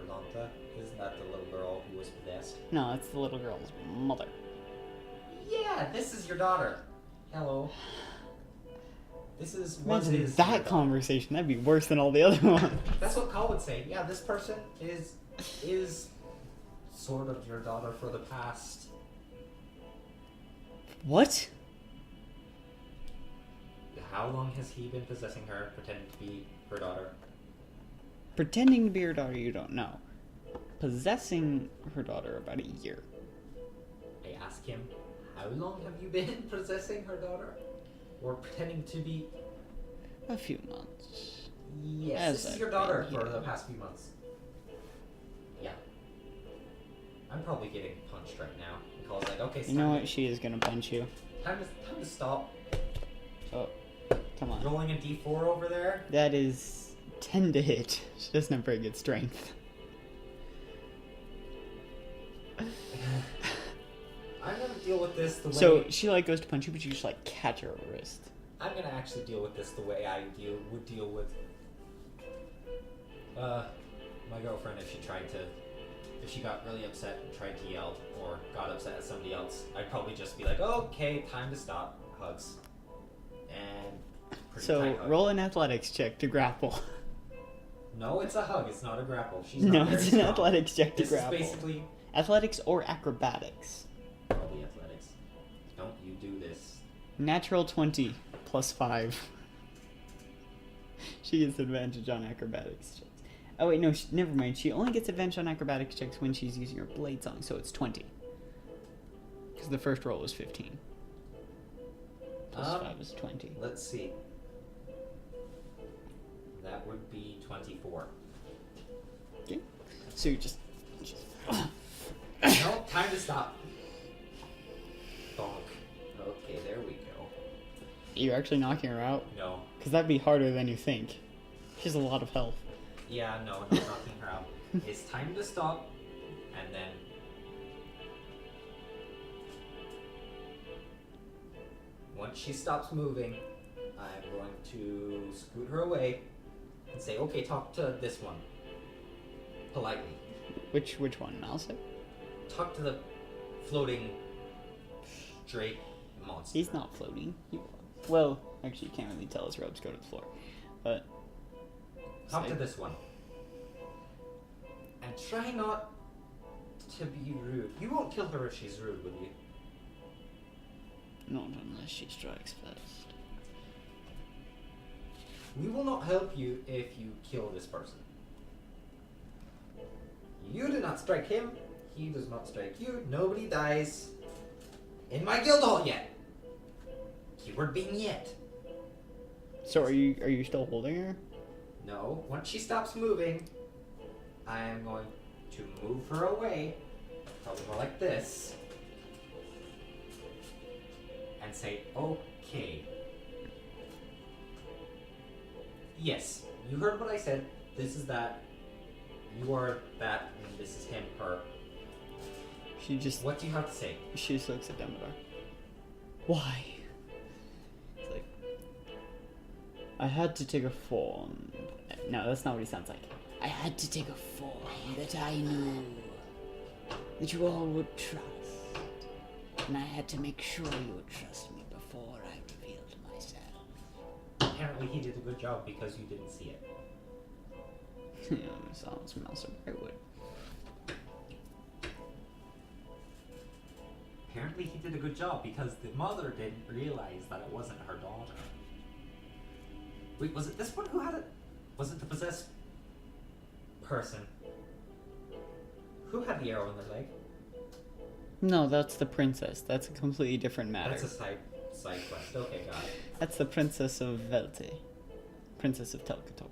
Rolanta? Isn't that the little girl who was possessed? No, it's the little girl's mother. Yeah, this is your daughter. Hello. This is what Imagine is that conversation. That'd be worse than all the other ones. That's what Carl would say. Yeah, this person is sort of your daughter for the past. What? How long has he been possessing her, pretending to be her daughter? Pretending to be her daughter, you don't know. Possessing her daughter about a year. I ask him, how long have you been possessing her daughter? Or pretending to be... A few months. Yes, As this is I've your daughter been for here. the past few months. Yeah. I'm probably getting punched right now. Nicole's like, okay, You know what? She is gonna punch you. Time to stop. Oh, come on. Rolling a d4 over there. That is 10 to hit. She doesn't have very good strength. I'm gonna deal with this the way... So she like goes to punch you, but you just like catch her wrist. I'm gonna actually deal with this the way I would deal with... my girlfriend if she tried to if she got really upset and tried to yell or got upset at somebody else, I'd probably just be like, okay, time to stop. Hugs. And pretty So tight hug. roll an athletics check to grapple. No, it's a hug. It's not a grapple. She's No, not very it's an strong. athletics check to This grapple. is basically Athletics or acrobatics. probably athletics. Don't you do this. Natural 20 plus 5. She gets advantage on acrobatics checks. Oh wait, no, never mind. She only gets advantage on acrobatics checks when she's using her blade song, so it's 20. Because the first roll was 15. Plus 5 is 20. Let's see. That would be 24. Okay. So you just No, time to stop. Bonk. Okay, there we go. You're actually knocking her out? No. Because that'd be harder than you think. She has a lot of health. Yeah, no, not knocking her out. It's time to stop, and then... Once she stops moving, I'm going to scoot her away and say, okay, talk to this one. Politely. Which one, Mouse? Talk to the floating straight monster. He's not floating. Well, actually, you can't really tell his robes go to the floor. But Talk to this one. And try not to be rude. You won't kill her if she's rude, will you? not unless she strikes first. We will not help you if you kill this person. You do not strike him. He does not strike you. Nobody dies in my guild hall yet. Keyword being yet. So are you still holding her? No. Once she stops moving, I am going to move her away. Probably more like this. And say, okay. Yes, you heard what I said. This is that. You are that, and this is him, her. What do you have to say? She just looks at Demodar. Why? It's like, I had to take a form. No, that's not what he sounds like. I had to take a form that I knew that you all would trust. And I had to make sure you would trust me before I revealed myself. Apparently he did a good job because you didn't see it. Sounds Mouse I would. Apparently he did a good job because the mother didn't realize that it wasn't her daughter. Wait, was it this one who had it? Was it the possessed person? Who had the arrow in their leg? No, that's the princess. That's a completely different matter. That's a side quest. Okay, got it. That's the princess of Velte. Princess of Telkator.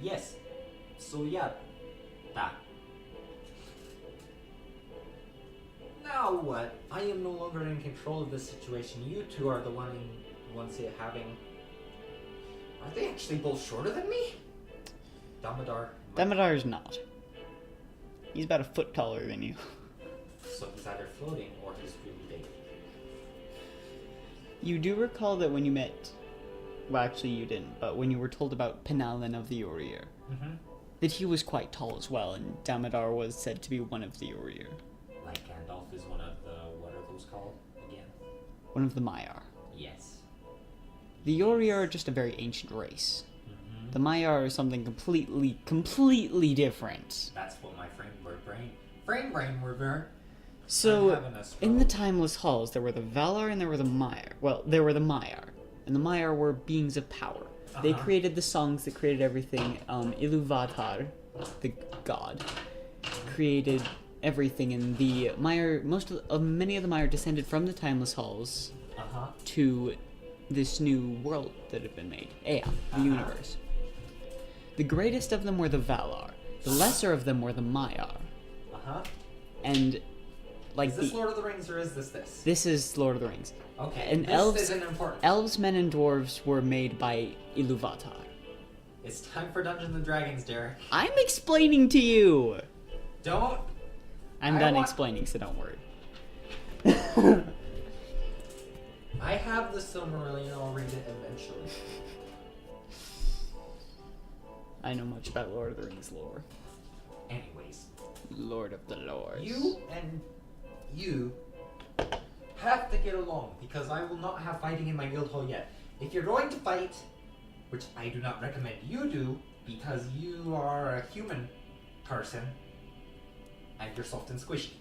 Yes. So yeah, that. Now what? I am no longer in control of this situation. You two are the ones having. Are they actually both shorter than me? Damodar's not. He's about a foot taller than you. So he's either floating or he's really big. You do recall that when you met... Well, actually you didn't, but when you were told about Penalin of the Urier, that he was quite tall as well, and Damodar was said to be one of the Urier. Like Gandalf is one of the... What are those called again? One of the Maiar. Yes. The Urier are just a very ancient race. The Maiar are something completely different. That's what my brain were. So, in the Timeless Halls, there were the Valar and there were the Maiar. Well, there were the Maiar. And the Maiar were beings of power. They created the songs that created everything. Iluvatar, the god, created everything. And the Maiar, many of the Maiar descended from the Timeless Halls to this new world that had been made. Ea, the universe. The greatest of them were the Valar. The lesser of them were the Maiar. And like is this Lord of the Rings or is this? This is Lord of the Rings. Okay. And this isn't important. Elves, men, and dwarves were made by Iluvatar. It's time for Dungeons and Dragons, Derek. I'm explaining to you. Don't. I'm done explaining, so don't worry. I have the Silmarillion. I'll read it eventually. I know much about Lord of the Rings lore. Anyways, Lord of the Lords. you and you have to get along because I will not have fighting in my guild hall yet. If you're going to fight, which I do not recommend you do because you are a human person and you're soft and squishy.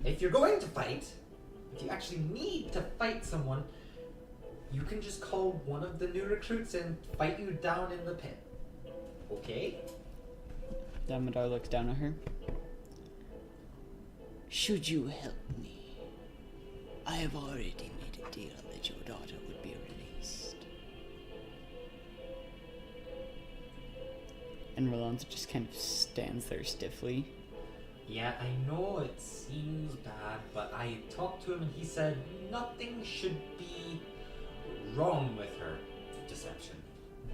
If you're going to fight, if you actually need to fight someone, you can just call one of the new recruits and fight you down in the pit. Okay? Damodar looks down at her. Should you help me, I have already made a deal that your daughter would be released. And Rolanda just kind of stands there stiffly. Yeah, I know it seems bad, but I talked to him and he said nothing should be wrong with her. Deception.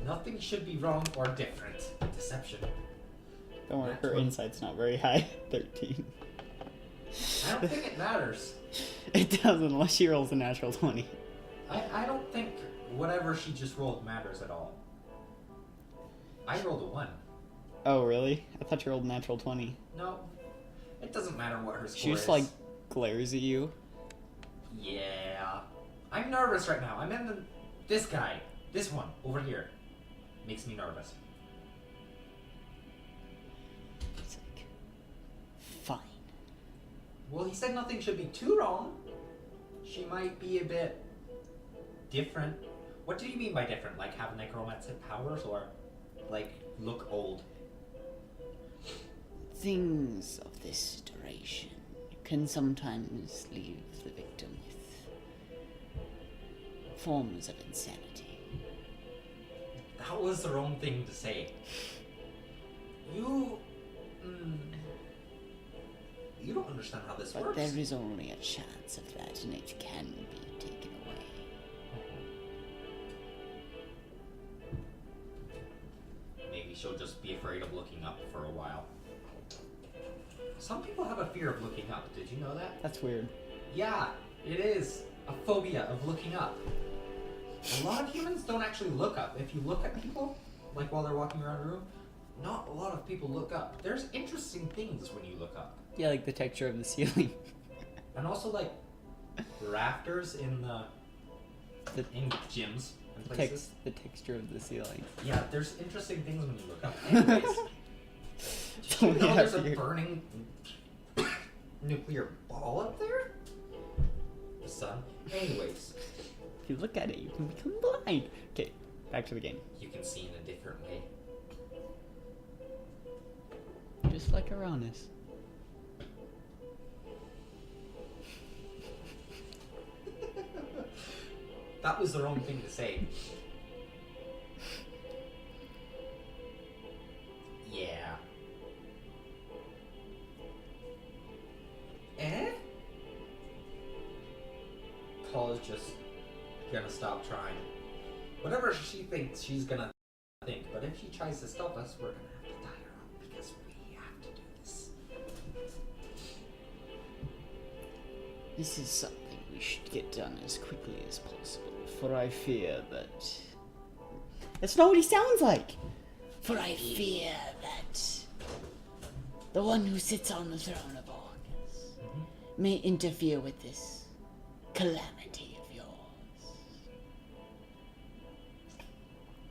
Nothing should be wrong or different. Deception. Don't worry, That's her what- insight's not very high. 13. I don't think it matters. It doesn't unless she rolls a natural 20. I don't think whatever she just rolled matters at all. I rolled a 1. Oh, really? I thought you rolled a natural 20. No. It doesn't matter what her score She just, is. like, glares at you. Yeah. I'm nervous right now. I'm in the... This guy. This one. Over here. Makes me nervous. It's like, fine. Well, he said nothing should be too wrong. She might be a bit... different. What do you mean by different? Like have necromantic powers or... like, look old? Things of this duration can sometimes leave the victim with forms of insanity. That was the wrong thing to say. You... you don't understand how this But works. there is only a chance of that, and it can be taken away. Maybe she'll just be afraid of looking up for a while. Some people have a fear of looking up. Did you know that? That's weird. Yeah, it is. A phobia of looking up. A lot of humans don't actually look up. If you look at people, like while they're walking around a room, not a lot of people look up. There's interesting things when you look up. Yeah, like the texture of the ceiling. And also like rafters in The in gyms and places. the texture of the ceiling. Yeah, there's interesting things when you look up. Anyways, did you know there's a burning nuclear ball up there? The sun. Anyways, If you look at it, you can become blind. Okay, back to the game. you can see in a different way. Just like Uranus. That was the wrong thing to say. Yeah. Eh? Call is just gonna stop trying. Whatever she thinks, she's gonna think. But if she tries to stop us, we're gonna have to tie her up because we have to do this. This is something we should get done as quickly as possible, for I fear that... That's not what he sounds like! For I fear that the one who sits on the throne of Orcus may interfere with this calamity of yours.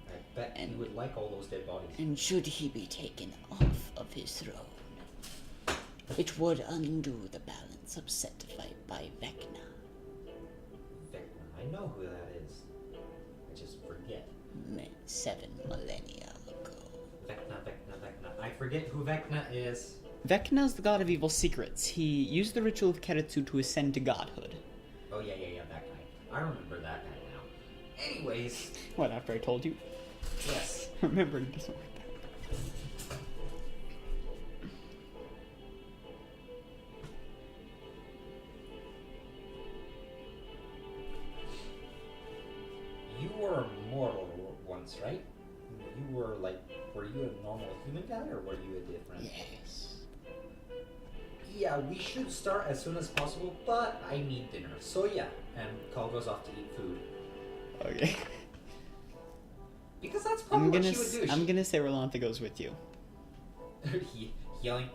I bet he would like all those dead bodies. And should he be taken off of his throne, it would undo the balance upset by Vecna. Vecna, I know who that is. I just forget. 7 millennia ago. Vecna. I forget who Vecna is. Vecna is the god of evil secrets. He used the ritual of Keretsu to ascend to godhood. Oh, yeah, that guy. I remember that guy now. Anyways, What, after I told you? yes. Remembering doesn't work that. You were mortal once, right? You were like, were you a normal human guy or were you a different? Yes. yeah, we should start as soon as possible, but I need dinner. So yeah, and Call goes off to eat food. Okay. Because that's probably what she would do. I'm gonna say Rolantha goes with you. yelling,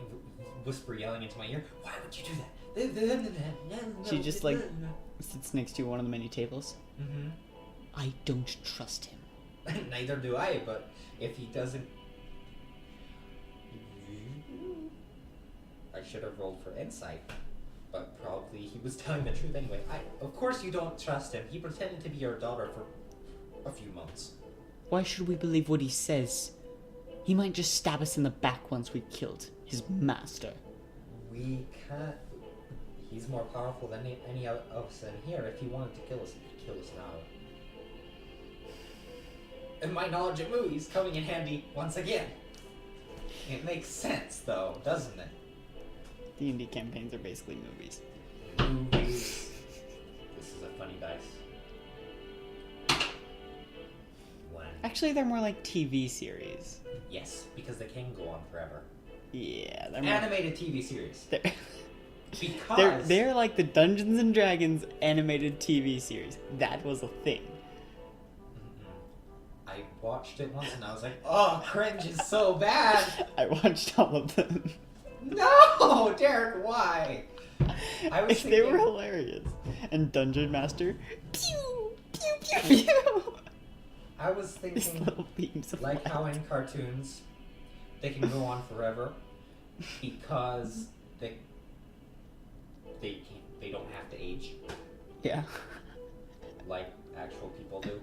yelling into my ear, why would you do that? She just like sits next to one of the many tables. Mm-hmm. I don't trust him. Neither do I, but if he doesn't... I should have rolled for insight, but probably he was telling the truth anyway. Of course you don't trust him. He pretended to be your daughter for a few months. Why should we believe what he says? He might just stab us in the back once we killed his master. We can't... He's more powerful than any of us in here. If he wanted to kill us, he'd kill us now. And my knowledge of movies coming in handy once again. It makes sense, though, doesn't it? D&D campaigns are basically movies. Movies. This is a funny dice. One. Actually, they're more like TV series. Yes, because they can go on forever. Yeah, they're more... Animated TV series. They're... Because... They're like the Dungeons and Dragons animated TV series. That was a thing. I watched it once and I was like, oh, cringe is so bad. I watched all of them. No, Derek, why? I was They were thinking- hilarious. And Dungeon Master, pew, pew, pew, pew. I was These thinking, little beams of like light. how in cartoons, they can go on forever because they don't have to age Yeah. like actual people do.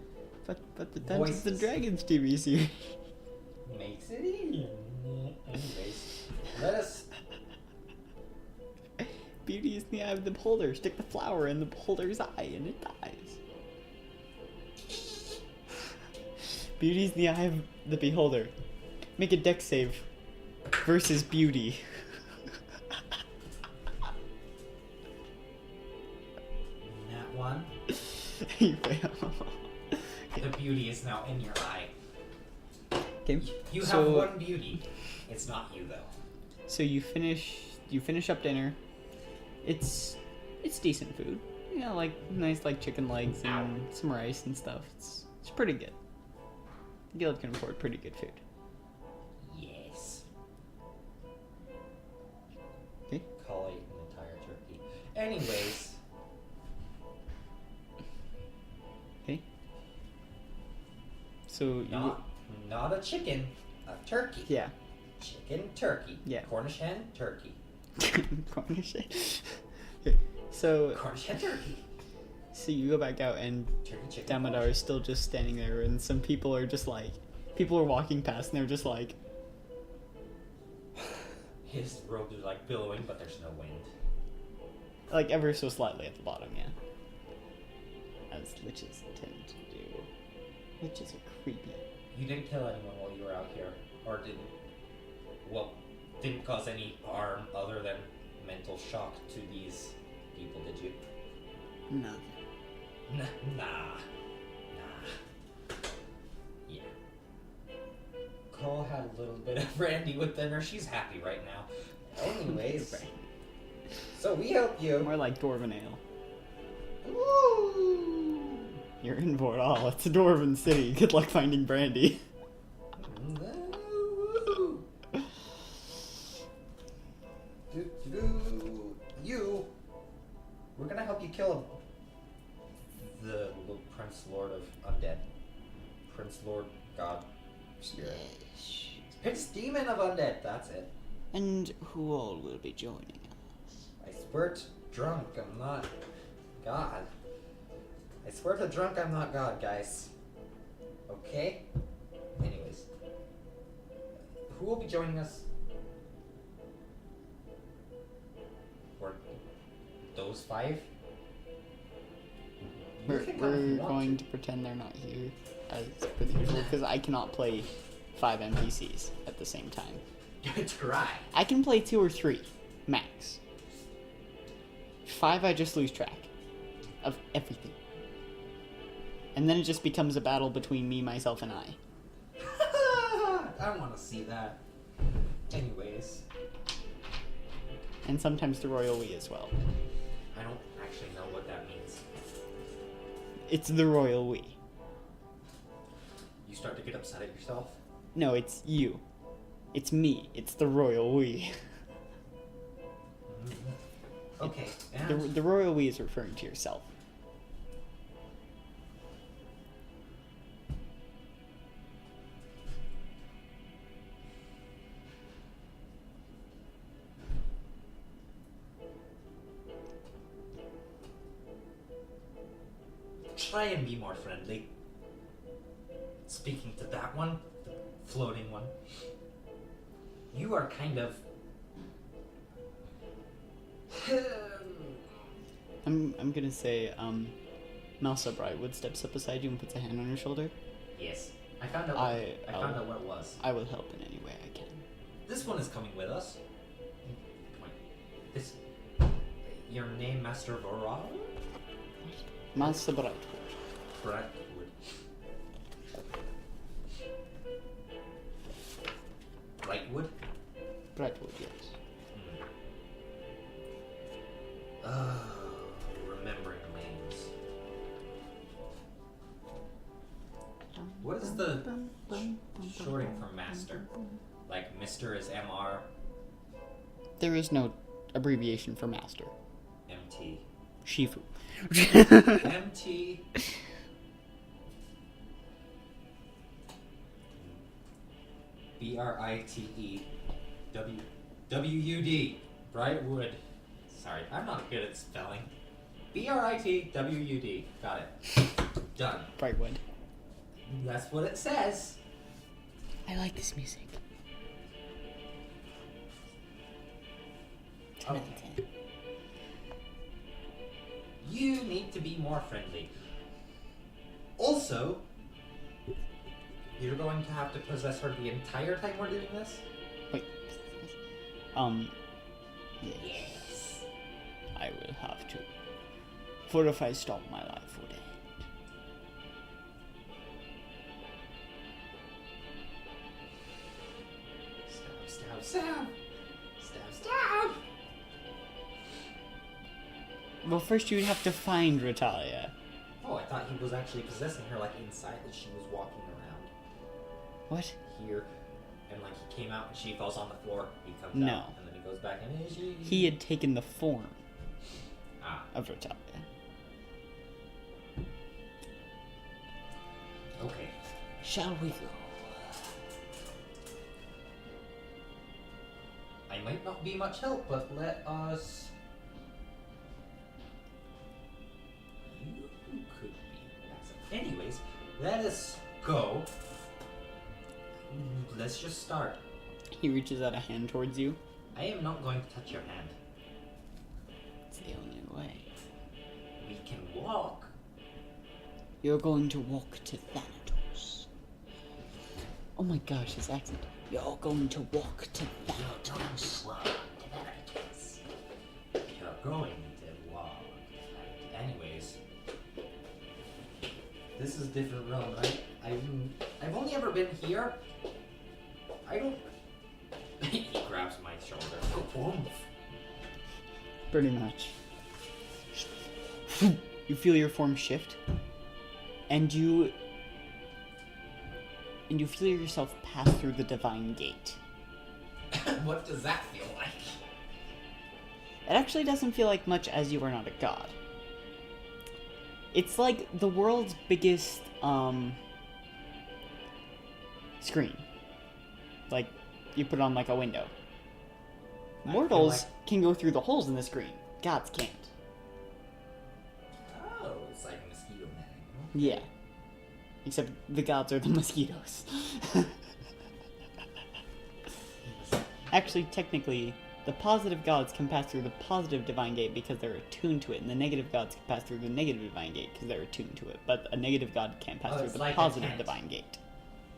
But the Dungeons and Voices. Dragons TV series. Makes it easier. Anyways, let us... Beauty is in the eye of the beholder. Stick the flower in the beholder's eye and it dies. Beauty's in the eye of the beholder. Make a dex save versus beauty. That one. You fail. The beauty is now in your eye. Okay. You have So- one beauty. It's not you though. So you finish up dinner. It's decent food. You know, like nice like chicken legs and some rice and stuff. It's pretty good. The guild can afford pretty good food. Yes. Okay. Call it an entire turkey. Anyways, Okay. So not a chicken, a turkey. yeah. Chicken, turkey. Yeah. Cornish hen, turkey. Cornish. Okay. So Cornish hen, turkey. you go back out and Turkey, chicken. Damodar is still just standing there, and some people are just like, people are walking past and they're just like, His robes are like billowing, but there's no wind. like ever so slightly at the bottom, yeah. As liches tend to do. Liches are creepy. You didn't kill anyone while you were out here, or didn't cause any harm other than mental shock to these people, did you? Nothing. Nah. Yeah. Cole had a little bit of brandy with dinner. She's happy right now. Anyways, so we help you. More like Dwarven Ale. Woo! You're in Bordal. It's a Dwarven city. Good luck finding brandy. Woo! We're gonna help you kill the little Prince Lord of Undead. Prince Lord God Spirit. Prince Demon of Undead, that's it. And who all will be joining us? I swear to drunk, I'm not God. I swear to drunk, I'm not God, guys. Okay? Anyways. Who will be joining us? For those five? You We're can come if you want going to pretend they're not here, as per the usual, because I cannot play 5 NPCs at the same time. Try. I can play 2 or 3, max. 5, I just lose track of everything. And then it just becomes a battle between me, myself, and I. I want to see that. Anyways. And sometimes the royal we as well. I don't actually know what that means. It's the royal we. You start to get upset at yourself? No, it's you. It's me. It's the royal we. Okay, and The royal we is referring to yourself. try and be more friendly. Speaking to that one, the floating one, you are kind of... I'm gonna say, Mouse Brightwood steps up beside you and puts a hand on your shoulder. Yes, I found out. I found out what it was. I will help in any way I can. This one is coming with us. Come on. This... Your name, Master Voral? Mouse Brightwood. Brightwood. Brightwood? Brightwood, yes. Remembering names. What is the shorting for master? Like Mr. is MR, There is no abbreviation for master. MT. Shifu. MT. BRITE. WUD. Brightwood. Sorry, I'm not good at spelling. BRITWUD. Got it. Done. Brightwood. That's what it says. I like this music. Okay. You need to be more friendly. Also, you're going to have to possess her the entire time we're doing this? Wait. Yes. I will have to. For if I stop, my life would end. Stab, stab, stab. Stab, stab. Well, first you'd have to find Ratalia. Oh, I thought he was actually possessing her like inside as she was walking around. What? Here. And like he came out and she falls on the floor. He comes No. out and then he goes back and she... He had taken the form Ah, of Ratalia. okay. Shall we go? I might not be much help, but let us... You could be. Anyways, let us go. Let's just start. He reaches out a hand towards you. I am not going to touch your hand. It's the only way. We can walk. You're going to walk to Thanatos. Oh my gosh, his accent. You're going to walk to Thanatos. You're going to walk. Anyways, this is different realm, right? I've only ever been here. I don't. He grabs my shoulder. Pretty much. You feel your form shift, and you feel yourself pass through the divine gate. What does that feel like? It actually doesn't feel like much, as you are not a god. It's like the world's biggest screen. Like you put it on like a window. I Mortals feel can go through the holes in the screen. Gods can't. Oh, it's like a mosquito netting. Yeah. Except the gods are the mosquitoes. Actually, technically, the positive gods can pass through the positive divine gate because they're attuned to it, and the negative gods can pass through the negative divine gate because they're attuned to it. But a negative god can't pass through it's the like a positive tent. divine gate.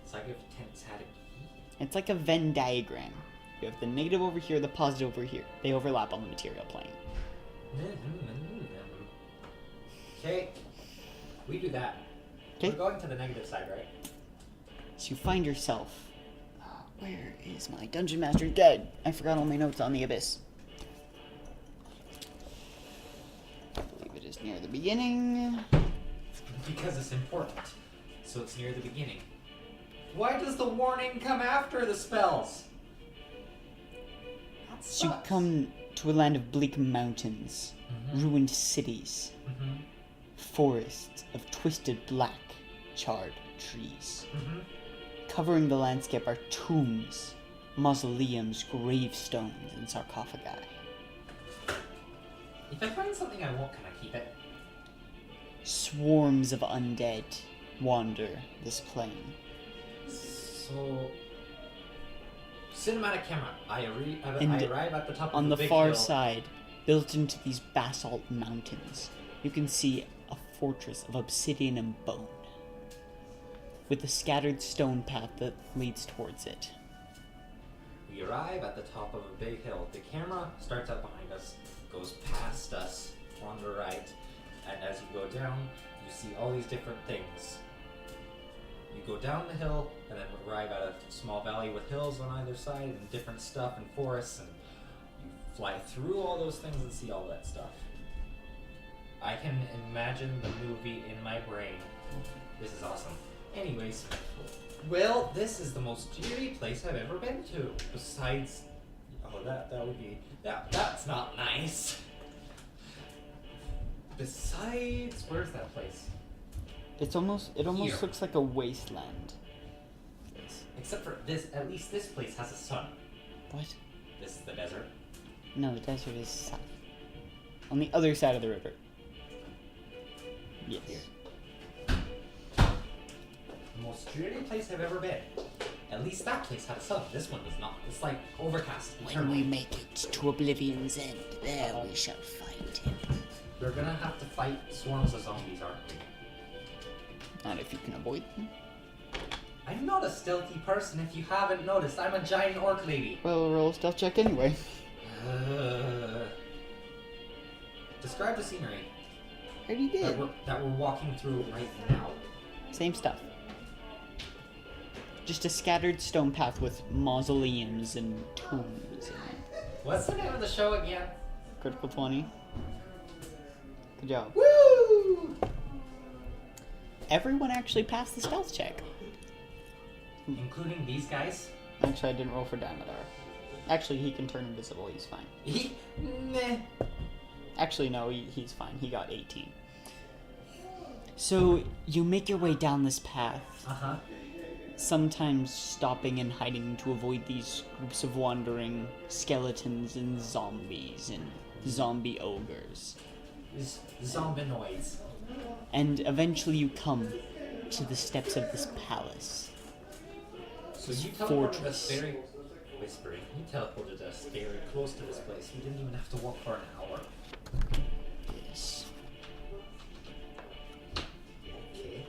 It's like if tents had a key. It's like a Venn diagram. You have the negative over here, the positive over here. They overlap on the material plane. Okay, we do that. 'Kay. We're going to the negative side, right? So you find yourself... where is my Dungeon Master's Guide? I forgot all my notes on the Abyss. Just near the beginning. Because it's important. So it's near the beginning. Why does the warning come after the spells? That So you sucks. come to a land of bleak mountains, ruined cities, forests of twisted black, charred trees. Covering the landscape are tombs, mausoleums, gravestones, and sarcophagi. If I find something I want, can I keep it? Swarms of undead wander this plain. So, cinematic camera. I And arrive at the top On of the the big far hill. side, built into these basalt mountains, you can see a fortress of obsidian and bone, with a scattered stone path that leads towards it. We arrive at the top of a big hill. The camera starts up behind us, goes past us on the right, and as you go down, you see all these different things. You go down the hill, and then arrive at a small valley with hills on either side, and different stuff, and forests, and you fly through all those things and see all that stuff. I can imagine the movie in my brain. This is awesome. Anyways, well, this is the most eerie place I've ever been to. Besides, oh, that would be that's not nice. Besides, where's that place? It almost Here. looks like a wasteland. Except for this, at least this place has a sun. What? This is the desert. No, the desert is south. On the other side of the river. Yes. Here. The most dreary place I've ever been. At least that place had a sun. This one does not. It's like overcast. When we make it to Oblivion's end, there we shall find him. We're gonna have to fight swarms of zombies, aren't we? Not if you can avoid them. I'm not a stealthy person if you haven't noticed. I'm a giant orc lady. Well, roll a stealth check anyway. Describe the scenery Already did. that we're walking through right now. Same stuff. Just a scattered stone path with mausoleums and tombs. And What's the name of the show again? critical 20. Good job. Woo! Everyone actually passed the stealth check. Including these guys? Actually, I didn't roll for Damodar. Actually, he can turn invisible. He's fine. Meh. Actually, no, he's fine. He got 18. So, you make your way down this path, Uh-huh. sometimes stopping and hiding to avoid these groups of wandering skeletons and zombies and zombie ogres. Zombinoids. And eventually you come to the steps of this palace. So you teleported Fortress. us very... Whispering. You teleported us very close to this place. We didn't even have to walk for an hour. Yes. Okay.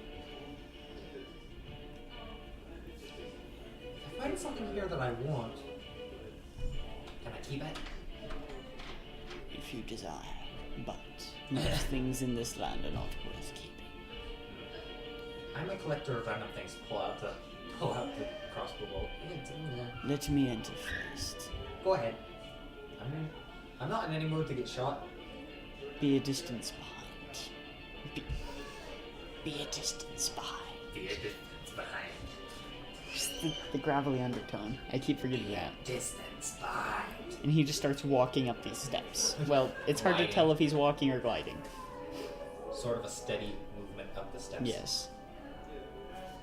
If I find something here that I want, can I keep it? If you desire. But most things in this land are not worth keeping. I'm a collector of random things. Pull out the crossbow bolt. Let me enter first. Go ahead. I'm not in any mood to get shot. Be a distance behind. Be a distance behind. Be a distance behind. Just the gravelly undertone. I keep forgetting that. Distance behind. And he just starts walking up these steps. Well, it's hard to Gliding. tell if he's walking or gliding. Sort of a steady movement up the steps. Yes.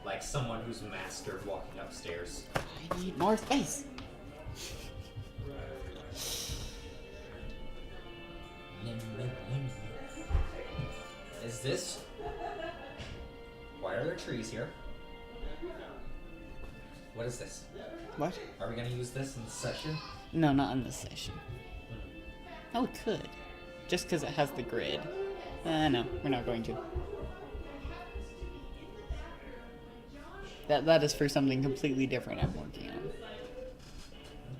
Like someone who's mastered walking upstairs. I need more space. Is this... Why are there trees here? What is this? What? Are we gonna use this in the session? No, not in this session. Oh, we could. Just because it has the grid. No, we're not going to. That is for something completely different I'm working on.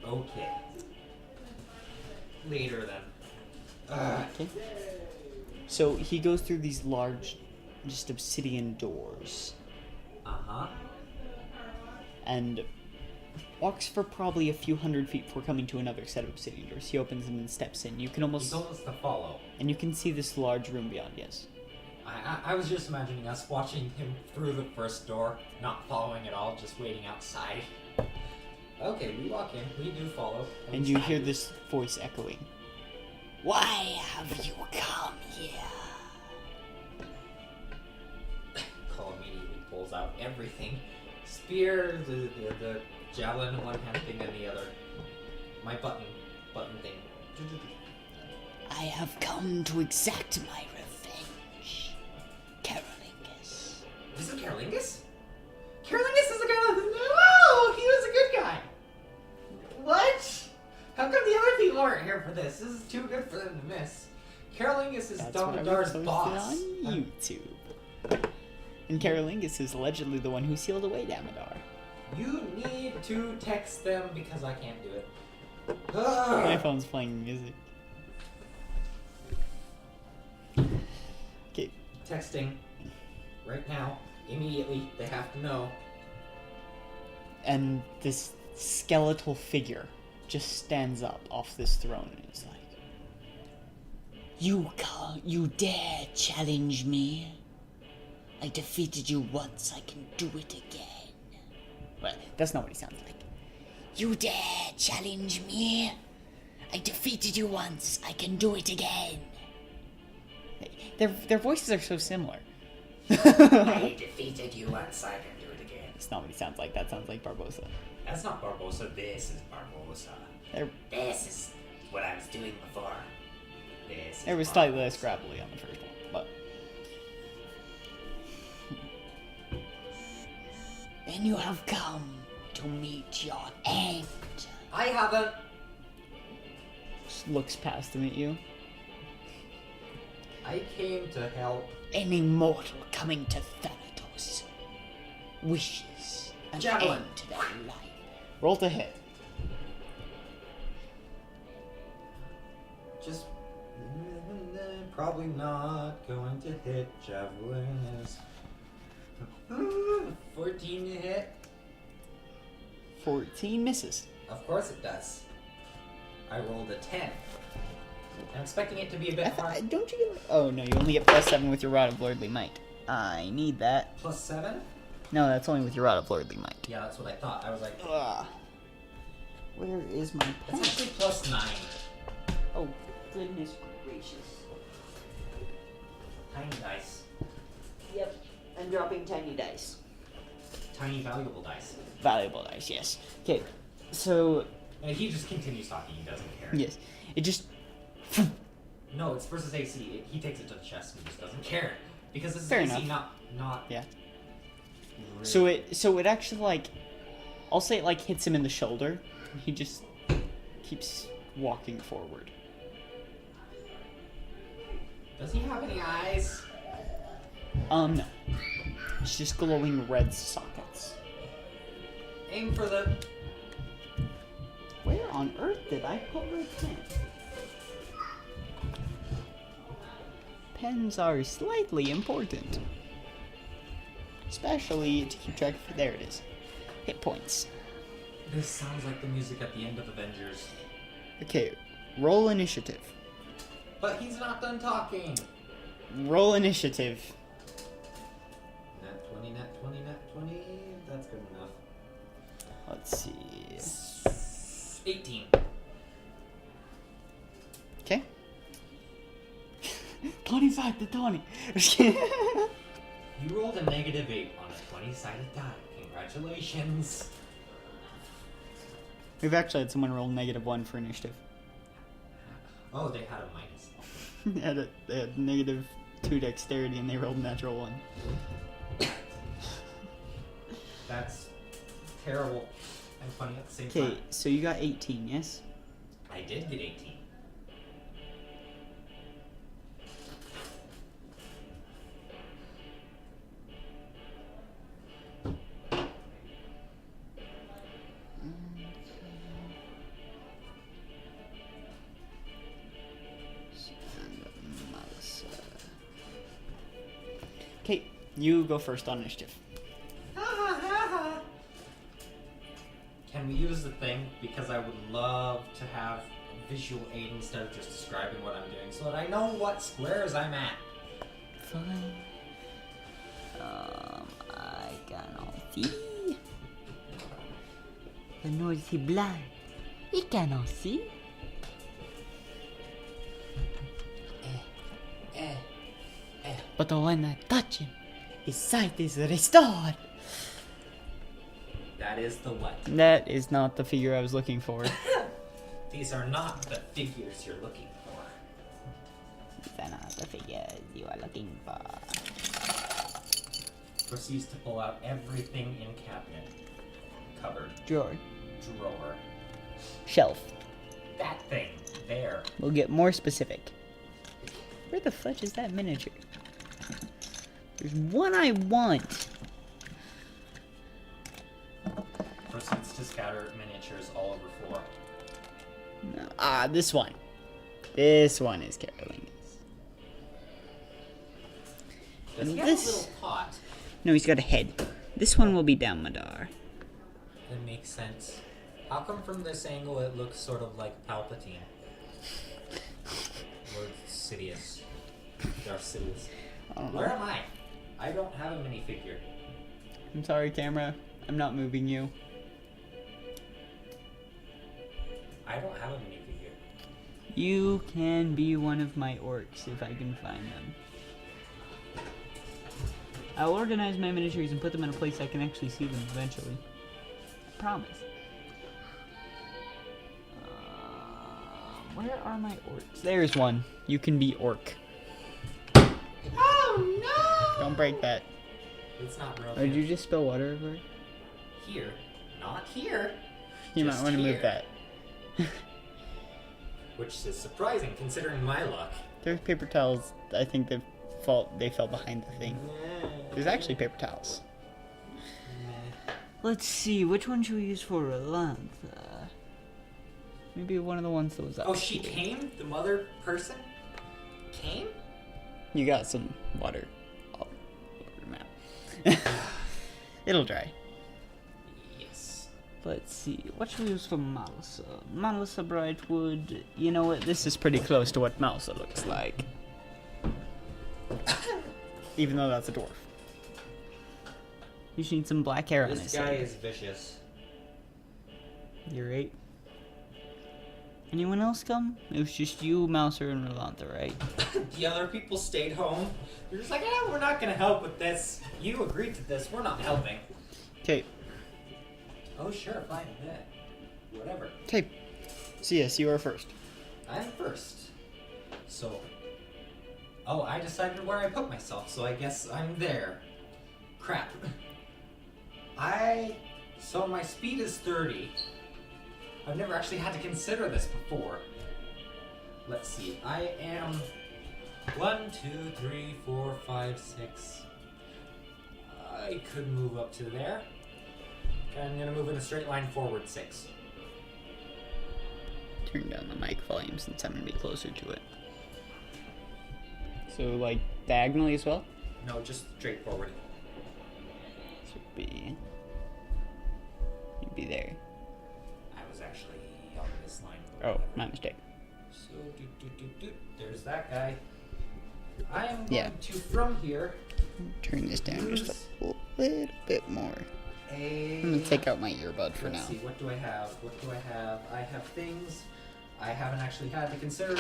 Okay. Later then. Okay. So he goes through these large, just obsidian doors, Uh-huh. and walks for probably a few hundred feet before coming to another set of obsidian doors. He opens them and steps in. You can He almost... told us to follow. And you can see this large room beyond, yes. I was just imagining us watching him through the first door, not following at all, just waiting outside. Okay, we walk in, we do follow. And you hear this voice echoing. Why have you come here? Cole immediately pulls out everything. Spear, the javelin in one hand, thing in the other. My button thing. I have come to exact my revenge. Carolingus. This is Carolingus? Carolingus is a guy. No, he was a good guy. What? How come the other people aren't here for this? This is too good for them to miss. Carolingus is That's why we Dominadar's posted boss. it on YouTube. And Carolingus is allegedly the one who sealed away Damodar. You need to text them because I can't do it. My phone's playing music. Okay. Texting. Right now. Immediately. They have to know. And this skeletal figure just stands up off this throne and is like, You dare challenge me? I defeated you once, I can do it again. Well, that's not what he sounds like. You dare challenge me? I defeated you once, I can do it again. Their voices are so similar. I defeated you once, I can do it again. That's not what he sounds like, that sounds like Barbosa. That's not Barbosa, this is Barbosa. They're This is what I was doing before. This is It was slightly less gravelly on the first one, but... Then you have come to meet your end. I haven't. Just looks past him at you. I came to help. Any mortal coming to Thanatos wishes an Javelin. end to their life. Roll to hit. Just probably not going to hit. Javelin is 14 to hit. 14 misses. Of course it does. I rolled a 10. I'm expecting it to be a bit hard. Don't you get... Oh, no, you only get +7 with your Rod of Lordly Might. I need that. Plus 7? No, that's only with your Rod of Lordly Might. Yeah, that's what I thought. I was like, Ugh. Where is my it's point? actually plus 9. Oh, goodness gracious. Tiny dice. Yep, I'm dropping tiny dice. Tiny valuable dice. Valuable dice, yes. Okay, so... And he just continues talking. He doesn't care. Yes, it just... No, it's versus AC. He takes it to the chest and just doesn't care. Because this is Fair AC, enough. not... Yeah. Really. So it actually, like... I'll say it, like, hits him in the shoulder. He just keeps walking forward. Does he have any eyes? No. It's just glowing red sockets. Aim for the... Where on earth did I put my pen? Pens are slightly important. Especially to keep track of... There it is. Hit points. This sounds like the music at the end of Avengers. Okay, roll initiative. But he's not done talking. Roll initiative. Nat 20, nat 20, nat 20. That's good enough. Let's see. 18. Okay. 25 to 20. You rolled a -8 on a 20-sided die. Congratulations. We've actually had someone roll -1 for initiative. Oh, they had a minus. They had -2 dexterity and they rolled natural 1. That's terrible and funny at the same Okay, time. so you got 18, yes? I did get 18. Okay, you go first on initiative. Can can we use the thing? Because I would love to have a visual aid instead of just describing what I'm doing so that I know what squares I'm at. Fine. I cannot see. The noisy blind. He cannot see. But when I touch him, his sight is restored. That is the what? That is not the figure I was looking for. These are not the figures you're looking for. These are not the figures you are looking for. Proceeds to pull out everything in cabinet. Cupboard. Drawer. Drawer. Shelf. That thing. There. We'll get more specific. Where the fudge is that miniature? There's one I want. Proceeds to scatter miniatures all over floor. No. Ah, this one. This one is Carolina's. Does he And have this- a little pot? No, he's got a head. This one will be Damodar. That makes sense. How come from this angle it looks sort of like Palpatine? Or Sidious. Darth Sidious. I don't know. Where am I? I don't have a minifigure. I'm sorry, camera. I'm not moving you. I don't have a minifigure. You can be one of my orcs if I can find them. I'll organize my miniatures and put them in a place I can actually see them eventually. I promise. Where are my orcs? There's one. You can be orc. Oh no! Don't break that. It's not broken. Or did you just spill water over it? Here. Not here. You might Just want to here. move that. Which is surprising considering my luck. There's paper towels. I think they fell behind the thing. There's actually paper towels. Let's see, which one should we use for Rolantha? Maybe one of the ones that was up Oh, she here. came? The mother person? Came? You got some water all over your map. It'll dry. Yes. Let's see, what should we use for Malsa? Malsa Brightwood. You know what, this is pretty close to what Malsa looks like. Even though that's a dwarf. You should need some black hair on his This guy head. is vicious. You're right. Anyone else come? It was just you, Mouser, and Rolantha, right? The other people stayed home. They're just like, we're not gonna help with this. You agreed to this, we're not helping. Okay. Oh, sure, fine, yeah. Whatever. Okay. So yes, you are first. I'm first. So. Oh, I decided where I put myself, so I guess I'm there. Crap. So my speed is 30. I've never actually had to consider this before. Let's see. I am 1, 2, 3, 4, 5, 6. I could move up to there. I'm gonna move in a straight line forward 6. Turn down the mic volume since I'm gonna be closer to it. So like diagonally as well? No, just straight forward. This would be. You'd be there. I was actually on this line. Oh, my mistake. So, there's that guy. I am going Yeah. to, from here, Turn this down just a little bit more. I'm gonna take out my earbud for now. Let's see, what do I have? What do I have? I have things I haven't actually had to consider.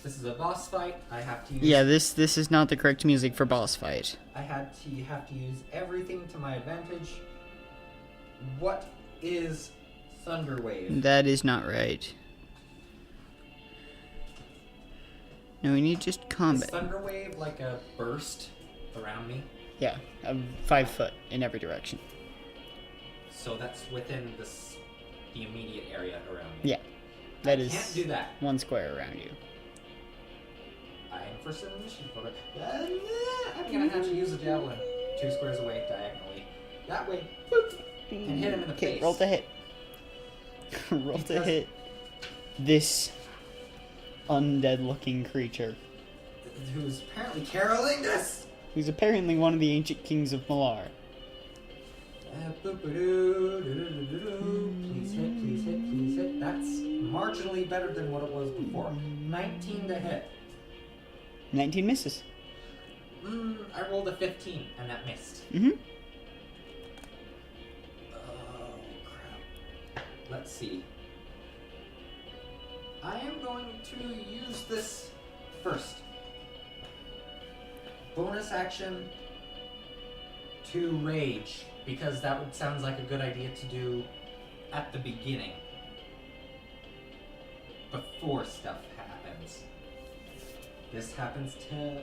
This is a boss fight. I have to use... Yeah, this is not the correct music for boss fight. I have to use everything to my advantage. What is Thunderwave? That is not right. No, we need just Is combat. Thunderwave like a burst around me? Yeah, 5 foot in every direction. So that's within the immediate area around me. Yeah, that I is can't do that. 1 square around you. I am for submission for it. I'm gonna have to use a javelin 2 squares away diagonally. That way, boop, and hit him in the Okay, face. roll to hit. Roll to Because- hit this undead-looking creature, Who's apparently caroling this. who's apparently one of the ancient kings of Malar. Please hit, please hit, please hit. That's marginally better than what it was before. 19 to hit. 19 misses. I rolled a 15 and that missed. Mm-hmm. Oh, crap. Let's see. I am going to use this first. Bonus action to rage, because sounds like a good idea to do at the beginning. Before stuff happens. This happens to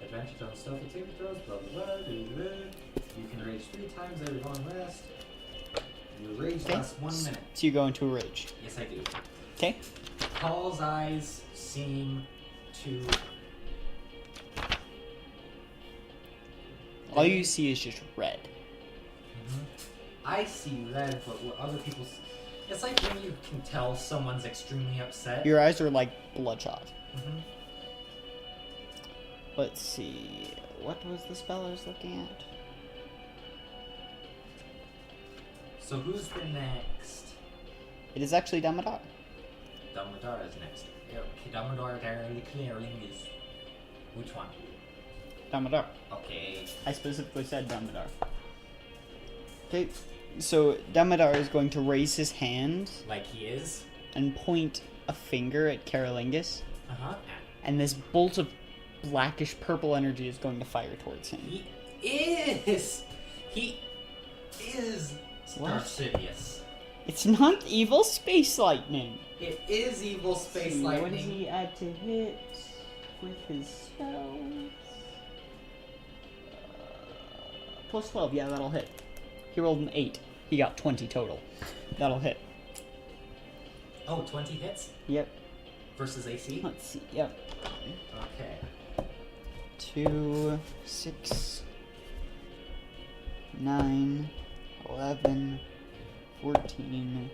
advantage on stealthy saving throws, blah blah blah, You can rage 3 times every long rest. You rage lasts 1 minute. So you go into a rage. Yes, I do. Okay. Paul's eyes seem to... All you see is just red. I see red, but what other people... It's like when you can tell someone's extremely upset. Your eyes are like bloodshot. Mm-hmm. Let's see. What was the spell I was looking at? So who's the next? It is actually Damodar. Damodar is next. Okay, Damodar, Clearlingus. Which one? Damodar. Okay. I specifically said Damodar. Okay, so Damodar is going to raise his hand Like he is? and point a finger at Carolingus, Uh-huh. and this bolt of blackish purple energy is going to fire towards him. He is! He is What? Starcidius. It's not evil space lightning. It is evil space What lightning. does he add to hit with his spells? Plus 12, yeah, that'll hit. He rolled an 8. He got 20 total. That'll hit. Oh, 20 hits? Yep. Versus AC? Let's see. Yep. Okay. 2, 6, 9, 11, 14,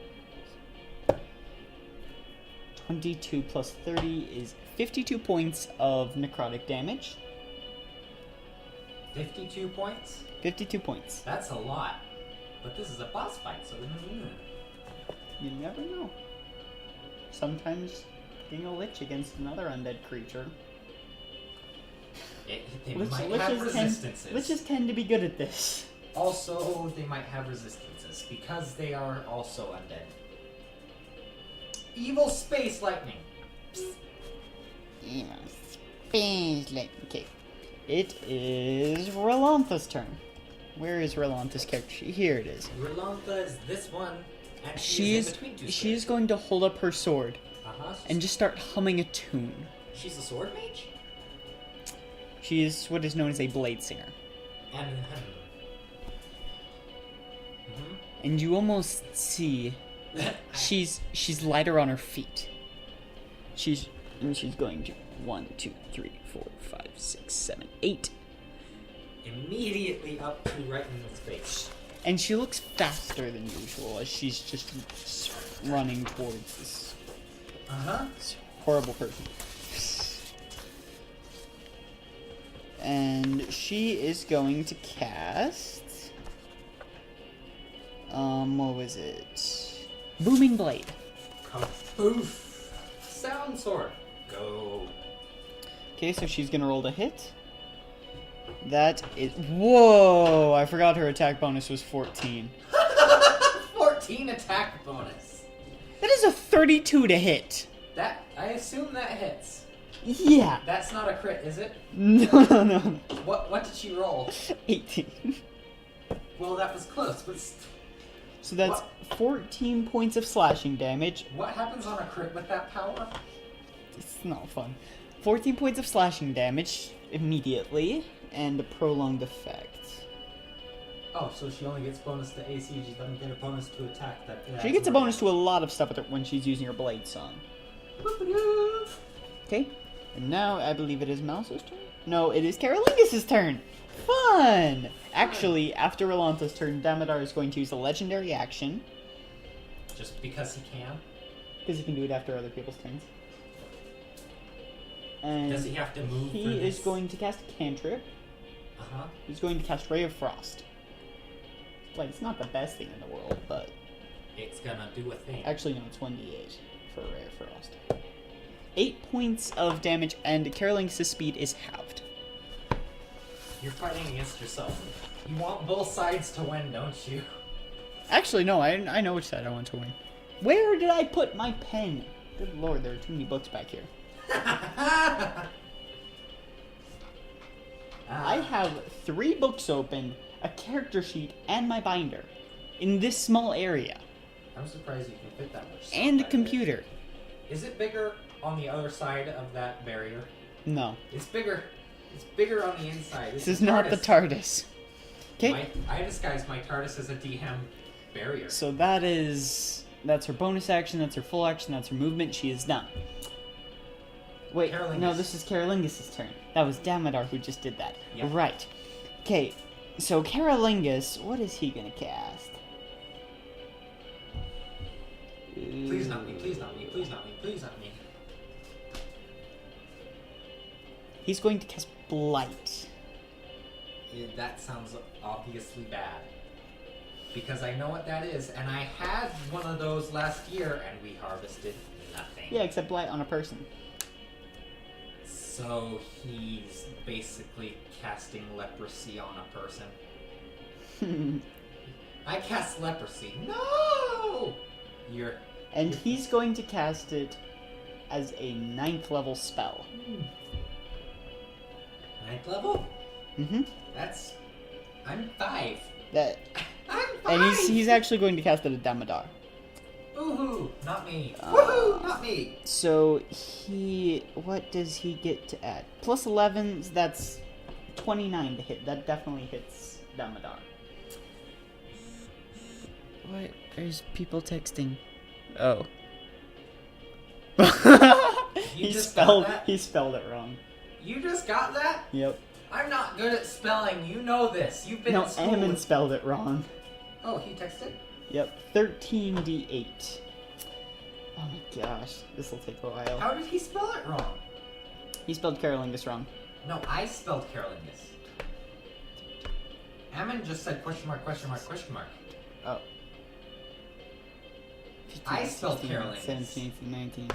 22 plus 30 is 52 points of necrotic damage. 52 points? 52 points. That's a lot. But this is a boss fight, so... You never know. Sometimes being a lich against another undead creature. They might have resistances. Liches tend to be good at this. Also, they might have resistances, because they are also undead. Evil space lightning. Evil space lightning. Okay. It is Rolantha's turn. Where is Rolantha's character sheet? Here it is. Rolantha is this one. And She's in between two she's spaces. going to hold up her sword Uh-huh. and just start humming a tune. She's a sword mage? She is what is known as a blade singer. And... And you almost see she's lighter on her feet. She's going to 1, 2, 3, 4, 5, 6, 7, 8. Immediately up to right in his face. And she looks faster than usual as she's just running towards this Uh-huh. horrible person. And she is going to cast... what was it? Booming Blade. Kaboof. Sound sword. Go. Okay, so she's gonna roll to hit. That is... Whoa! I forgot her attack bonus was 14. 14 attack bonus. That is a 32 to hit. That, I assume that hits. Yeah. That's not a crit, is it? No. What did she roll? 18. Well, that was close, but So that's 14 points of slashing damage. what happens on a crit with that power? It's not fun. 14 points of slashing damage immediately, and a prolonged effect. Oh, so she only gets bonus to AC, she doesn't get a bonus to attack. She gets a bonus to a lot of stuff when she's using her blade song. Okay, and now I believe it is Mouse's turn? No, it is Carolingus' turn! Fun! Actually, after Rolantha's turn, Damodar is going to use a legendary action. Just because he can? Because he can do it after other people's turns. And Does he have to move he for this? is going to cast a cantrip. Uh-huh. He's going to cast Ray of Frost. Like, it's not the best thing in the world, but... It's gonna do a thing. Actually, no, it's 1d8 for Rare Frost. 8 points of damage, and Carolingus' speed is halved. You're fighting against yourself. You want both sides to win, don't you? Actually, no, I know which side I want to win. Where did I put my pen? Good lord, there are too many books back here. I have 3 books open, a character sheet, and my binder. In this small area. I'm surprised you can fit that much stuff And a back there. computer. Is it bigger on the other side of that barrier? No. It's bigger. It's bigger on the inside. This is not the TARDIS. Okay. I disguised my TARDIS as a DM barrier. So that's her bonus action, that's her full action, that's her movement. She is done. Wait, no, Carolingus. this is Carolingus' turn. That was Damodar who just did that. Yep. Right. Okay, so Carolingus, what is he gonna cast? Please not me, please not me, please not me, please not me. He's going to cast Blight. Yeah, that sounds obviously bad. Because I know what that is, and I had one of those last year, and we harvested nothing. Yeah, except Blight on a person. So he's basically casting leprosy on a person. I cast leprosy. No! And he's going to cast it as a 9th level spell. 9th level? Mm-hmm. I'm 5. That. I'm 5! And he's actually going to cast it at Damodar. Woohoo! Not me. Woohoo! Not me. So what does he get to add? Plus 11, that's 29 to hit. That definitely hits Damodar. What? There's people texting. Oh. You just got that? He spelled it wrong. You just got that? Yep. I'm not good at spelling. You know this. You've been No, in school. Ammon spelled it wrong. Oh, he texted? Yep. 13d8. Oh my gosh. This will take a while. How did he spell it wrong? He spelled Carolingus wrong. No, I spelled Carolingus. Ammon just said question mark, question mark, question mark. Oh. I spelled 16, Carolingus. 17, 18, 19.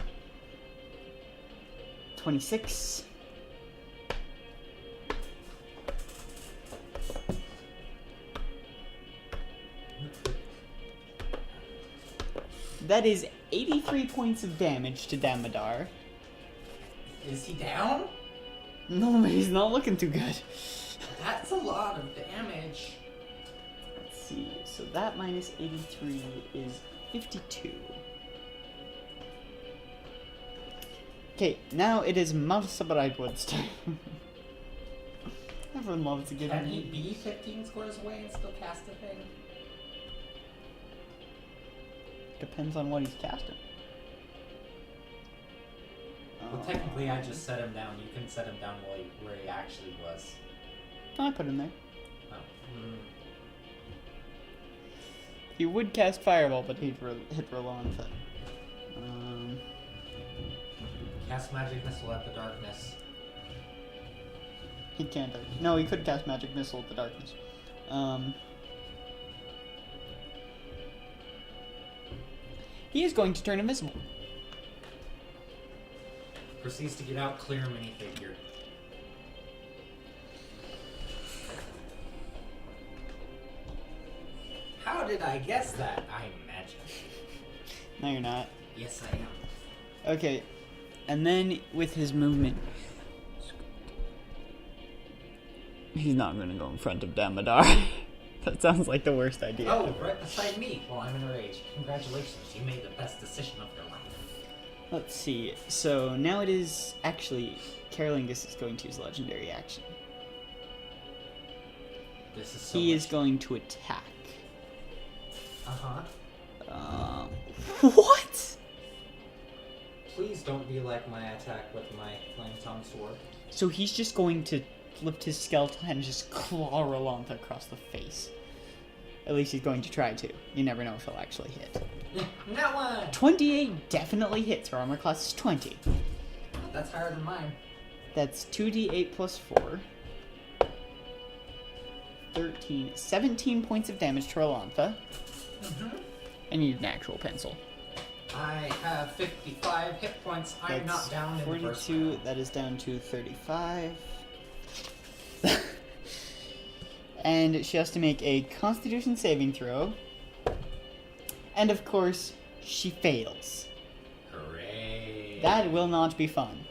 26. That is 83 points of damage to Damodar. Is he down? No, but he's not looking too good. That's a lot of damage. Let's see. So that minus 83 is 52. Okay, now it is Mouse Brightwood's turn. Everyone loves to get Can he be 15 squares away and still cast a thing? Depends on what he's casting. Well, technically, I just set him down. You can set him down where he actually was. I put him there. Oh. He would cast Fireball, but he'd hit Roland. Cast Magic Missile at the darkness. He can't. No, he could cast Magic Missile at the darkness. He is going to turn invisible. Proceeds to get out clear minifigure. How did I guess that? I'm magic. No, you're not. Yes, I am. Okay, and then with his movement, he's not going to go in front of Damodar. That sounds like the worst idea. Oh, ever. right beside me. Well, I'm in a rage. Congratulations, you made the best decision of your life. Let's see. So now it is actually Carolingus is going to use legendary action. This is so He much. is going to attack. Uh-huh. What? Please don't be like my attack with my flame tongue sword. So he's just going to lift his skeleton and just claw Rolantha across the face. At least he's going to try to. You never know if he'll actually hit. That one! 28 definitely hits. Her armor class is 20. That's higher than mine. That's 2d8 plus 4. 13, 17 points of damage to Rolantha. I need an actual pencil. I have 55 hit points. I'm not down in the first 42, round. that is down to 35. And she has to make a Constitution saving throw. And of course, she fails. Hooray. That will not be fun.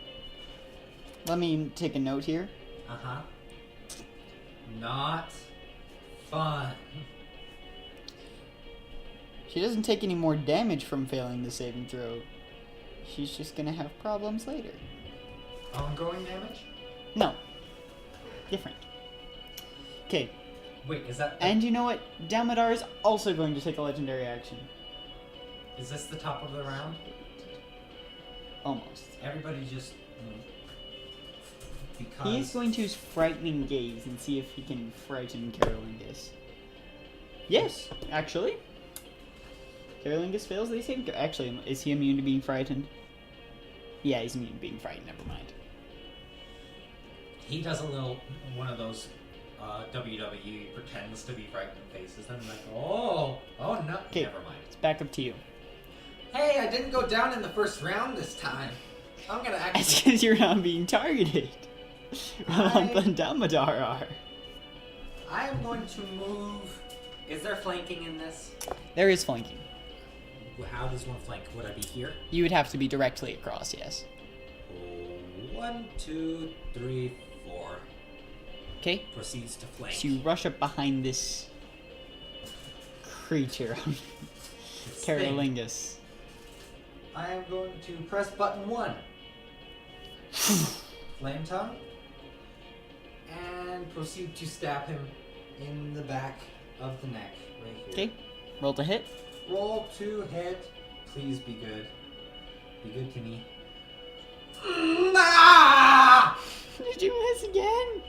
Let me take a note here. Uh-huh. Not fun. She doesn't take any more damage from failing the saving throw. She's just gonna have problems later. Ongoing damage? No. Different. Okay, Wait, is that... and you know what? Damodar is also going to take a legendary action. Is this the top of the round? Almost. Everybody just... Because... He is going to use Frightening Gaze and see if he can frighten Carolingus. Yes, actually. Carolingus fails the saving throw. Actually, is he immune to being frightened? Yeah, he's immune to being frightened. Never mind. He does a little... One of those... WWE pretends to be frightened faces. And I'm like, oh no. Okay, Never mind. it's back up to you. Hey, I didn't go down in the first round this time. I'm gonna That's actually... because you're not being targeted. Rolantha and Damodar are. I am going to move... Is there flanking in this? There is flanking. How does one flank? Would I be here? You would have to be directly across, yes. 1, 2, 3, 4. Okay, Proceeds to flank. so you rush up behind this creature, This thing. Carolingus. I am going to press button 1. Flame tongue. And proceed to stab him in the back of the neck. Right here. Okay, roll to hit. Roll to hit. Please be good. Be good to me. Did you miss again?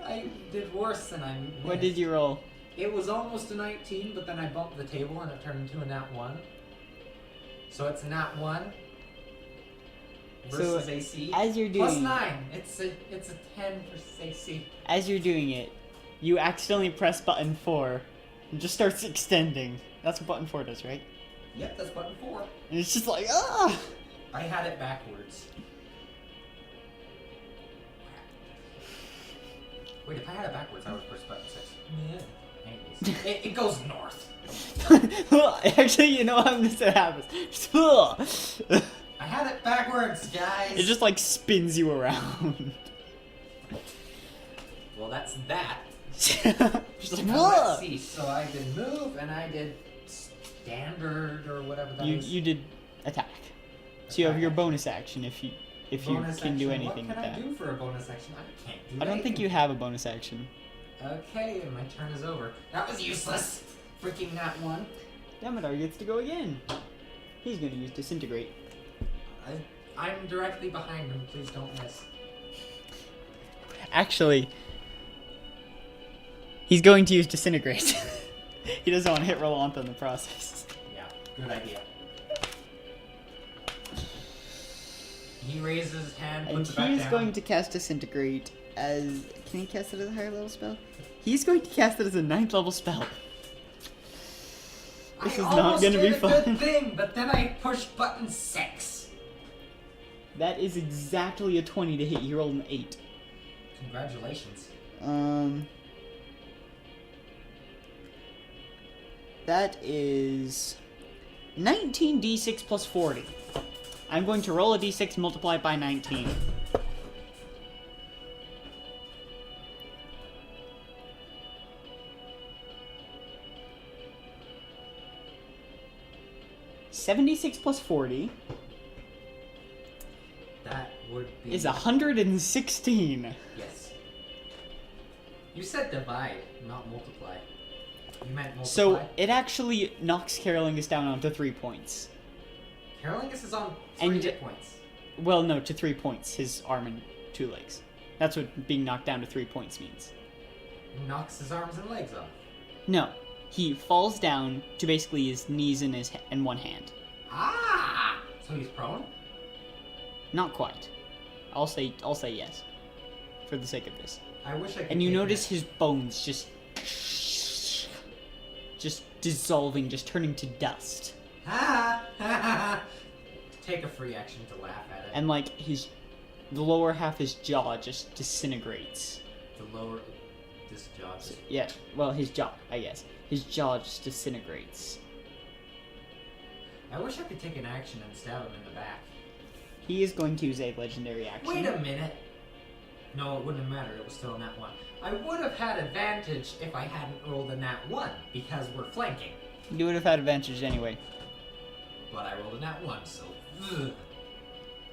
I did worse than I missed. What did you roll? It was almost a 19, but then I bumped the table and it turned into a nat 1. So it's a nat 1 versus So, AC. as you're Plus doing 9. It's a 10 versus AC. As you're doing it, you accidentally press button 4 and just starts extending. That's what button 4 does, right? Yep, that's button 4. And it's just like, ah! I had it backwards. Wait, if I had it backwards, I would press button 6. Yeah. Anyways, it goes north. Actually, you know how this happens. I had it backwards, guys. It just like spins you around. Well, that's that. Just like, Now, "Whoa!" let's see. So I did move and I did standard or whatever that is. You did attack. So you have your Attack. bonus action if you Bonus can do action. anything What with can that. I do for a bonus action? I can't do I don't think anything. you have a bonus action. Okay, my turn is over. That was useless. Freaking nat 1. Damodar gets to go again. He's gonna use disintegrate. I'm directly behind him. Please don't miss. Actually, he's going to use disintegrate. He doesn't want to hit Rolantha in the process. Yeah, good idea. He raises his hand, And puts it back he's down. going to cast disintegrate as... Can he cast it as a higher level spell? He's going to cast it as a 9th level spell. This is not almost gonna be did a fun. good thing, but then I pushed button 6. That is exactly a 20 to hit. You rolled an 8. Congratulations. That is 19d6 plus 40. I'm going to roll a d6, multiply it by 19. $76 plus 40 That would be... is 116. Yes. You said divide, not multiply. You meant multiply? So it actually knocks Carolingus down onto 3 points. Carolingus is on 3 And- hit points. Well, no, to 3 points. His arm and 2 legs. That's what being knocked down to 3 points means. Knocks his arms and legs off. No, he falls down to basically his knees and and one hand. Ah! So he's prone? Not quite. I'll say yes, for the sake of this. I wish I could. And you take notice his bones just dissolving, just turning to dust. Take a free action to laugh at it. And like the lower half of his jaw just disintegrates. The lower, this jaw. Just... Yeah, well, his jaw, I guess. His jaw just disintegrates. I wish I could take an action and stab him in the back. He is going to use a legendary action. Wait a minute. No, it wouldn't have mattered. It was still a nat 1. I would have had advantage if I hadn't rolled a nat 1, because we're flanking. You would have had advantage anyway. But I rolled a nat 1, so... Ugh.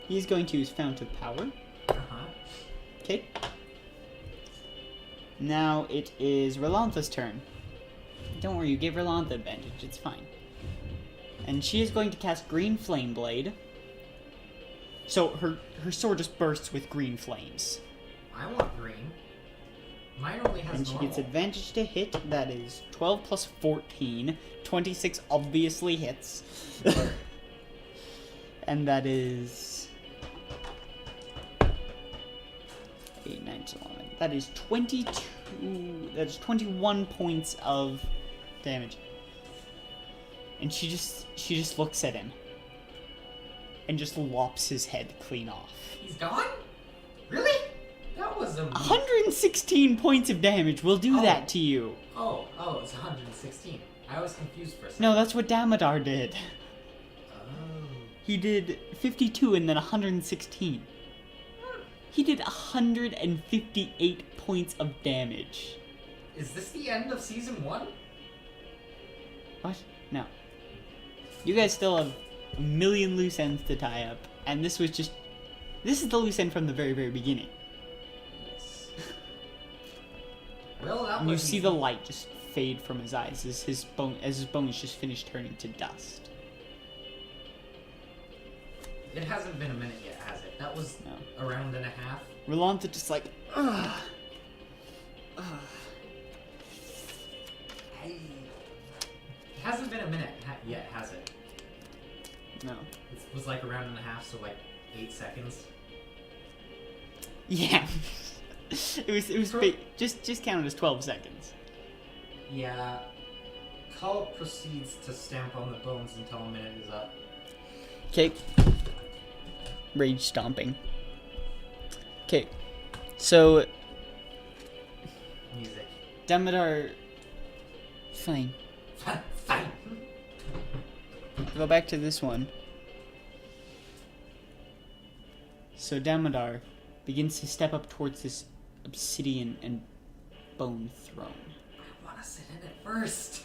He's going to use Fount of Power. Uh-huh. Okay. Now it is Rolantha's turn. Don't worry, you gave Rolantha advantage. It's fine. And she is going to cast Green Flame Blade. So her sword just bursts with green flames. I want green. Mine only has And she normal. gets advantage to hit. That is 12 plus 14. 26 obviously hits. And that is... 8, 9, 10, 11. That is 22... That is 21 points of damage. And she just looks at him. And just lops his head clean off. He's gone? Really? That was a... 116 points of damage will do that to you. Oh, it's 116. I was confused for a second. No, that's what Damodar did. Oh. He did 52 and then 116. He did 158 points of damage. Is this the end of season 1? What? No. You guys still have a million loose ends to tie up, and this is the loose end from the very, very beginning. Yes. Well, that And you was see easy. the light just fade from his eyes as his bones just finish turning to dust. It hasn't been a minute yet, has it? That was No. a round and a half. Rolantha just like, ugh. It hasn't been a minute yet, has it? No. It was like a round and a half, so like 8 seconds. Yeah. it was just count it as 12 seconds. Yeah. Cull proceeds to stamp on the bones until a minute is up. Okay. Rage stomping. Okay. So Music. Damodar. Fine. Fine. Go back to this one. So Damodar begins to step up towards this obsidian and bone throne. I want to sit in it first.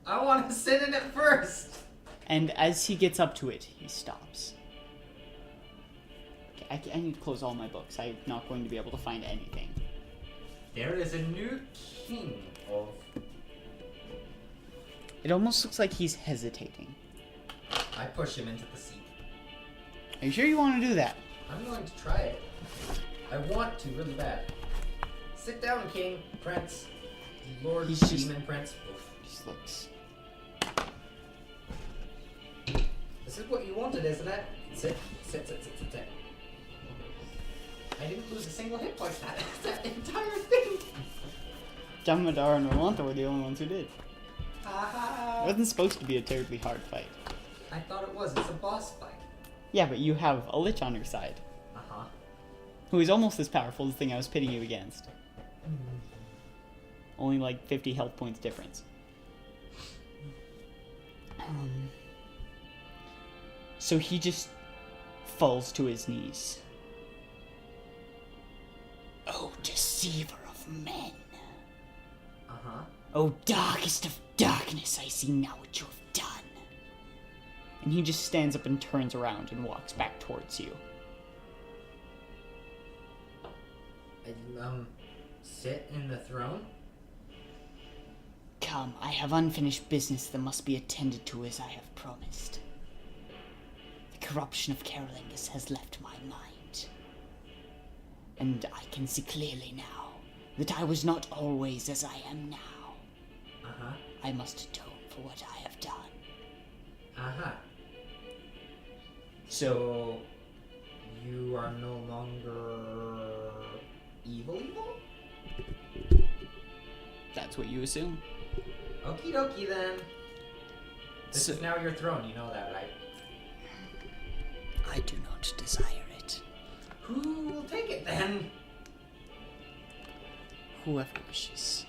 I want to sit in it first. And as he gets up to it, he stops. Okay, I need to close all my books. I'm not going to be able to find anything. There is a new king of... It almost looks like he's hesitating. I push him into the seat. Are you sure you want to do that? I'm going to try it. I want to really bad. Sit down, king, prince, lord, He's just- demon, prince. Oof. Just looks. This is what you wanted, isn't it? Sit. I didn't lose a single hit point that entire thing. Damodar and Rolantha were the only ones who did. It Haha. wasn't supposed to be a terribly hard fight. I thought it was. It's a boss fight. Yeah, but you have a Lich on your side, Uh-huh. who is almost as powerful as the thing I was pitting you against. Only like 50 health points difference. So he just falls to his knees. Oh, deceiver of men. Uh-huh. Oh, darkest of darkness, I see now what you have done. And he just stands up and turns around and walks back towards you. Sit in the throne? Come, I have unfinished business that must be attended to as I have promised. The corruption of Carolingus has left my mind. And I can see clearly now that I was not always as I am now. Uh-huh. I must atone for what I have done. Uh-huh. So, You are no longer evil? That's what you assume. Okie dokie then. This So- is now your throne, you know that, right? I do not desire it. Who will take it then? Whoever wishes.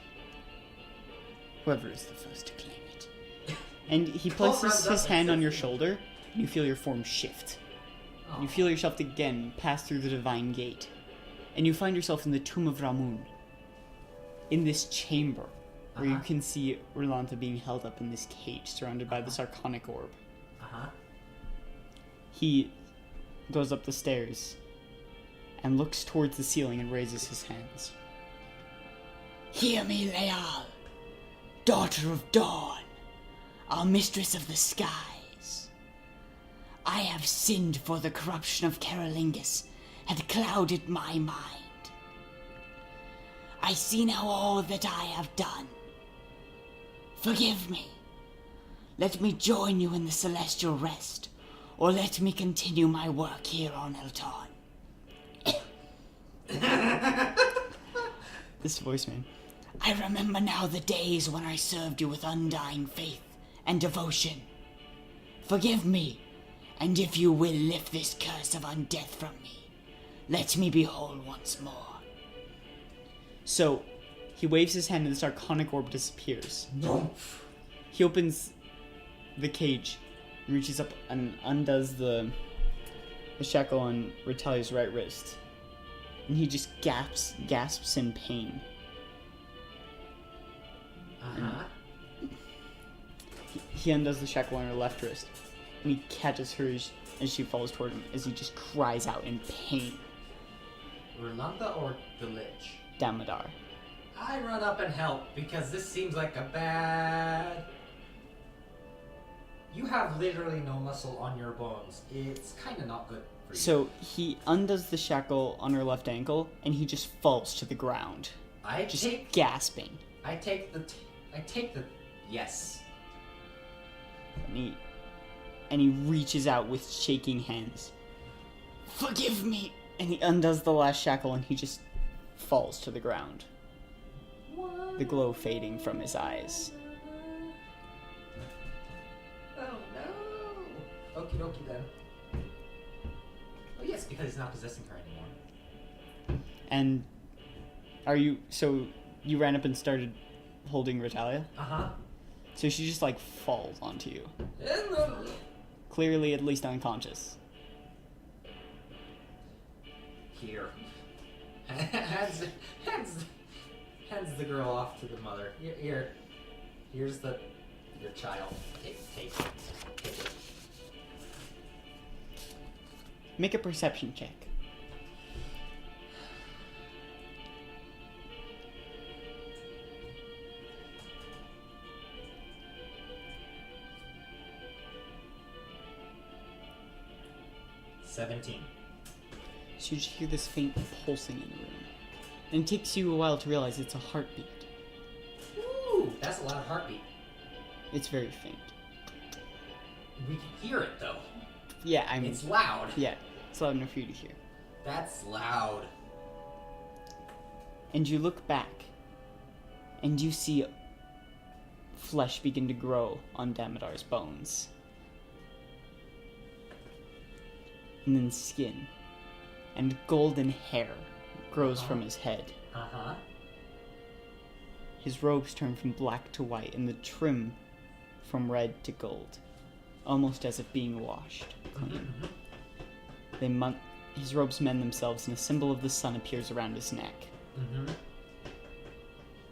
Whoever is the first to claim it. And he places runs up his and hand on says- your shoulder, and you feel your form shift. Oh. You feel yourself again pass through the divine gate, and you find yourself in the tomb of Ramun. In this chamber, where you Uh-huh. can see Orlanta being held up in this cage, surrounded by this arcanic orb. Uh-huh. He goes up the stairs, and looks towards the ceiling and raises his hands. Hear me, Leal, daughter of dawn, our mistress of the skies. I have sinned, for the corruption of Carolingus had clouded my mind. I see now all that I have done. Forgive me. Let me join you in the celestial rest, or let me continue my work here on Elton. This voice, man. I remember now the days when I served you with undying faith and devotion. Forgive me, and if you will lift this curse of undeath from me, let me be whole once more. So, he waves his hand and this arcanic orb disappears. No. He opens the cage, reaches up and undoes the shackle on Retalia's right wrist. And he just gasps in pain. Uh-huh. He undoes the shackle on her left wrist, and he catches her as she falls toward him, as he just cries out in pain. Rolanda or the Lich? Damodar. I run up and help, because this seems like a bad... You have literally no muscle on your bones. It's kind of not good for you. So he undoes the shackle on her left ankle, and he just falls to the ground, I just take... gasping. I take the... Yes. And he reaches out with shaking hands. Forgive me! And he undoes the last shackle, and he just falls to the ground, the glow fading from his eyes. Oh no! Okie dokie then. Oh yes, because he's not possessing her anymore. And so you ran up and started holding Retalia? Uh-huh. So she just like falls onto you. Clearly at least unconscious. Here. hands the girl off to the mother. Here's your child. Take it. Make a perception check. $17. So you just hear this faint pulsing in the room. And it takes you a while to realize it's a heartbeat. Ooh, that's a lot of heartbeat. It's very faint. We can hear it though. Yeah, I mean, It's loud. yeah, it's loud enough for you to hear. That's loud. And you look back, and you see flesh begin to grow on Damodar's bones. And then skin. And golden hair grows from his head. Uh-huh. His robes turn from black to white, and the trim from red to gold, almost as if being washed clean. His robes mend themselves, and a symbol of the sun appears around his neck. Mm-hmm.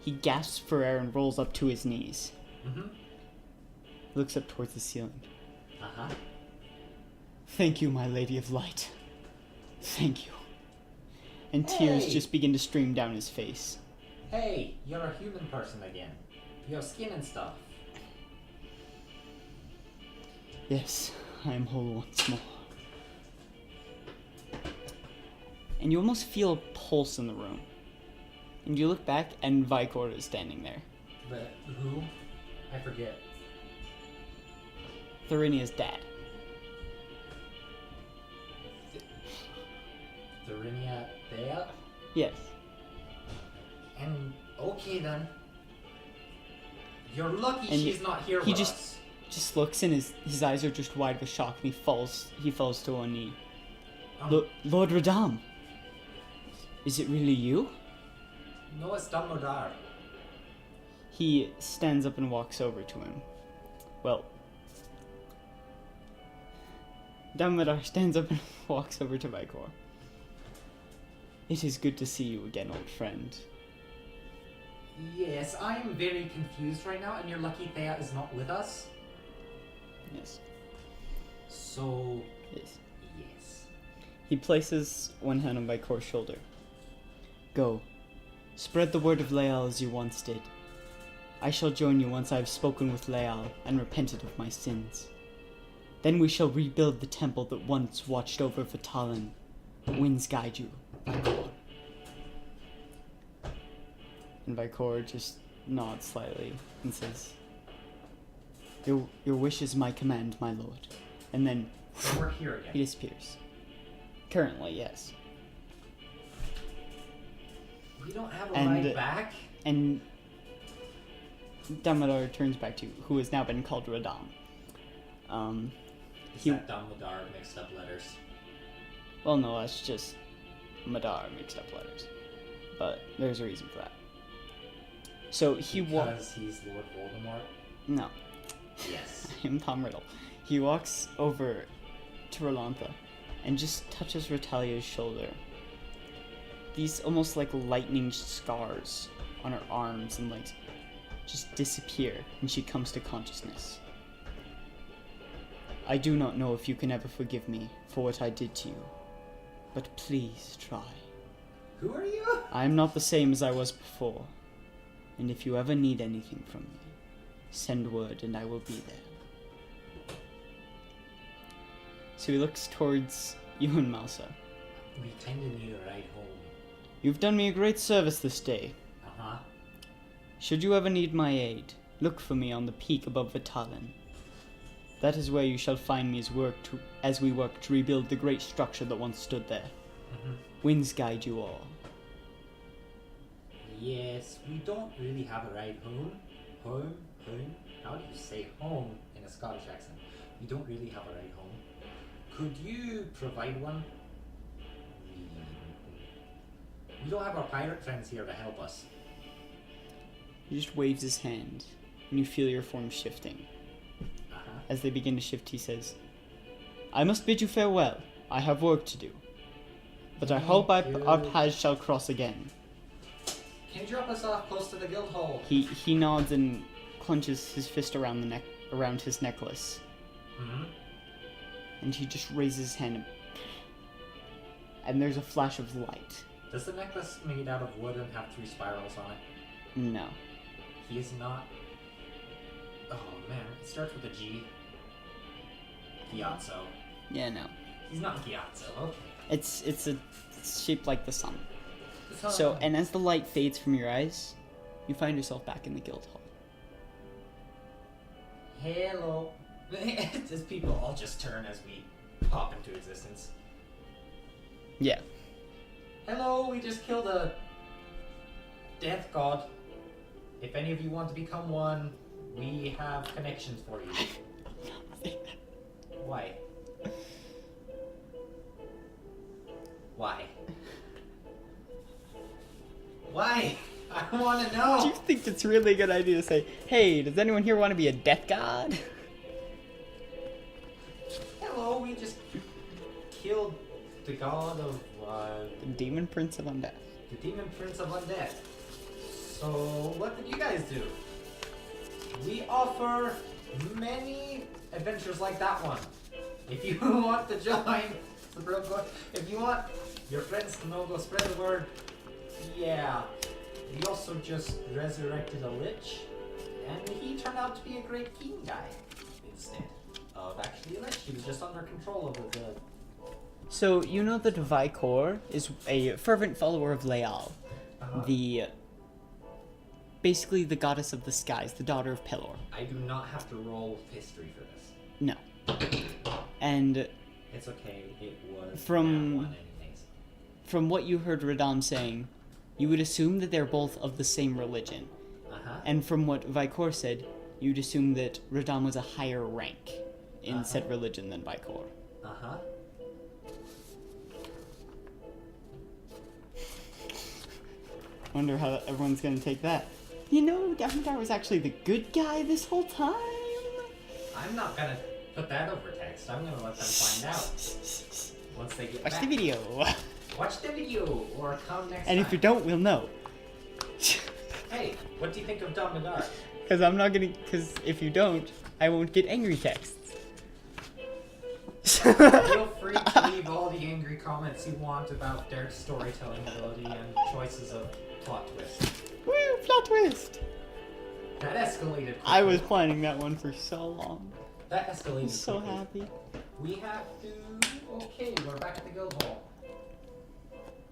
He gasps for air and rolls up to his knees. Mm-hmm. He looks up towards the ceiling. Uh-huh. Thank you, my lady of light. Thank you. And tears Hey! just begin to stream down his face. Hey, you're a human person again. You have skin and stuff. Yes, I am whole once more. And you almost feel a pulse in the room. And you look back, and Vicor is standing there. But who? I forget. Thorinia's dad. Therinia Thea? Yes. And okay then. You're lucky And she's not here he with just- us. Just looks and his eyes are just wide with shock, and he falls to one knee. Lord Radam, is it really you? No, it's Dumbledore. He stands up and walks over to him. Well, Dumbledore stands up and walks over to Vicor. It is good to see you again, old friend. Yes, I'm very confused right now, and you're lucky Thea is not with us. Yes. So, Yes. yes. He places one hand on Vicor's shoulder. Go. Spread the word of Leal as you once did. I shall join you once I have spoken with Leal and repented of my sins. Then we shall rebuild the temple that once watched over Vitalin. Winds guide you, Vicor. And Vicor just nods slightly and says, Your wish is my command, my lord. And then So we're here he again. disappears. Currently, yes. We don't have a And- ride back? And Dumbledore turns back to you, who has now been called Radam. Is he- that Dumbledore mixed up letters? Well, no, that's just Madar mixed up letters. But there's a reason for that. So he Because he's Lord Voldemort? No, Yes. I am Tom Riddle. He walks over to Rolantha and just touches Retalia's shoulder. These almost like lightning scars on her arms and legs just disappear when she comes to consciousness. I do not know if you can ever forgive me for what I did to you, but please try. Who are you? I am not the same as I was before, and if you ever need anything from me, send word and I will be there. So he looks towards you and Mousa. We kinda need a ride home. You've done me a great service this day. Uh-huh. Should you ever need my aid, look for me on the peak above Vitalin. That is where you shall find me as we work to rebuild the great structure that once stood there. Mm-hmm. Winds guide you all. Yes, we don't really have a ride home. Home? How do you say home in a Scottish accent? We don't really have a ride home. Could you provide one? We don't have our pirate friends here to help us. He just waves his hand, and you feel your form shifting. Uh-huh. As they begin to shift, he says, I must bid you farewell. I have work to do. But I hope our paths shall cross again. Can you drop us off close to the guild hall? He nods and clenches his fist around around his necklace, Mm-hmm. and he just raises his hand, and there's a flash of light. Does the necklace made out of wood and have 3 spirals on it? No. He is not... Oh man, it starts with a G. Gyatso. Yeah, no. He's not Gyatso, okay. It's shaped like the sun. So, and as the light fades from your eyes, you find yourself back in the guild hall. Hello. Does people all just turn as we pop into existence? Yeah. Hello, we just killed a death god. If any of you want to become one, we have connections for you. Why? Why? Why? I want to Do know. you think it's really a good idea to say, hey, does anyone here want to be a death god? Hello, we just killed the god of The demon prince of undeath. the demon prince of undeath. So, what did you guys do? We offer many adventures like that one. If you want to join, if you want your friends to know, go spread the word. Yeah. We also just resurrected a lich, and he turned out to be a great king guy instead of actually a lich. He was just under control of the So, you know that Vicor is a fervent follower of Leal, Uh-huh. basically the goddess of the skies, the daughter of Pelor. I do not have to roll history for this. No. And It's okay. It was From- that one anyways. from what you heard Radam saying, you would assume that they're both of the same religion. Uh-huh. And from what Vicor said, you'd assume that Radam was a higher rank in said religion than Vicor. Uh-huh. Wonder how everyone's gonna take that. You know, Damodar was actually the good guy this whole time. I'm not gonna put that over text. I'm gonna let them find out once they get Watch back. the video. Watch the video or come next And time. if you don't, we'll know. Hey, what do you think of Damodar? Because I'm not gonna. Because if you don't, I won't get angry texts. Feel free to leave all the angry comments you want about Derek's storytelling ability and choices of plot twist. Woo! Plot twist. That escalated quickly. I was planning that one for so long. That escalated I'm so quickly. happy. We have to... Okay, we're back at the guild hall.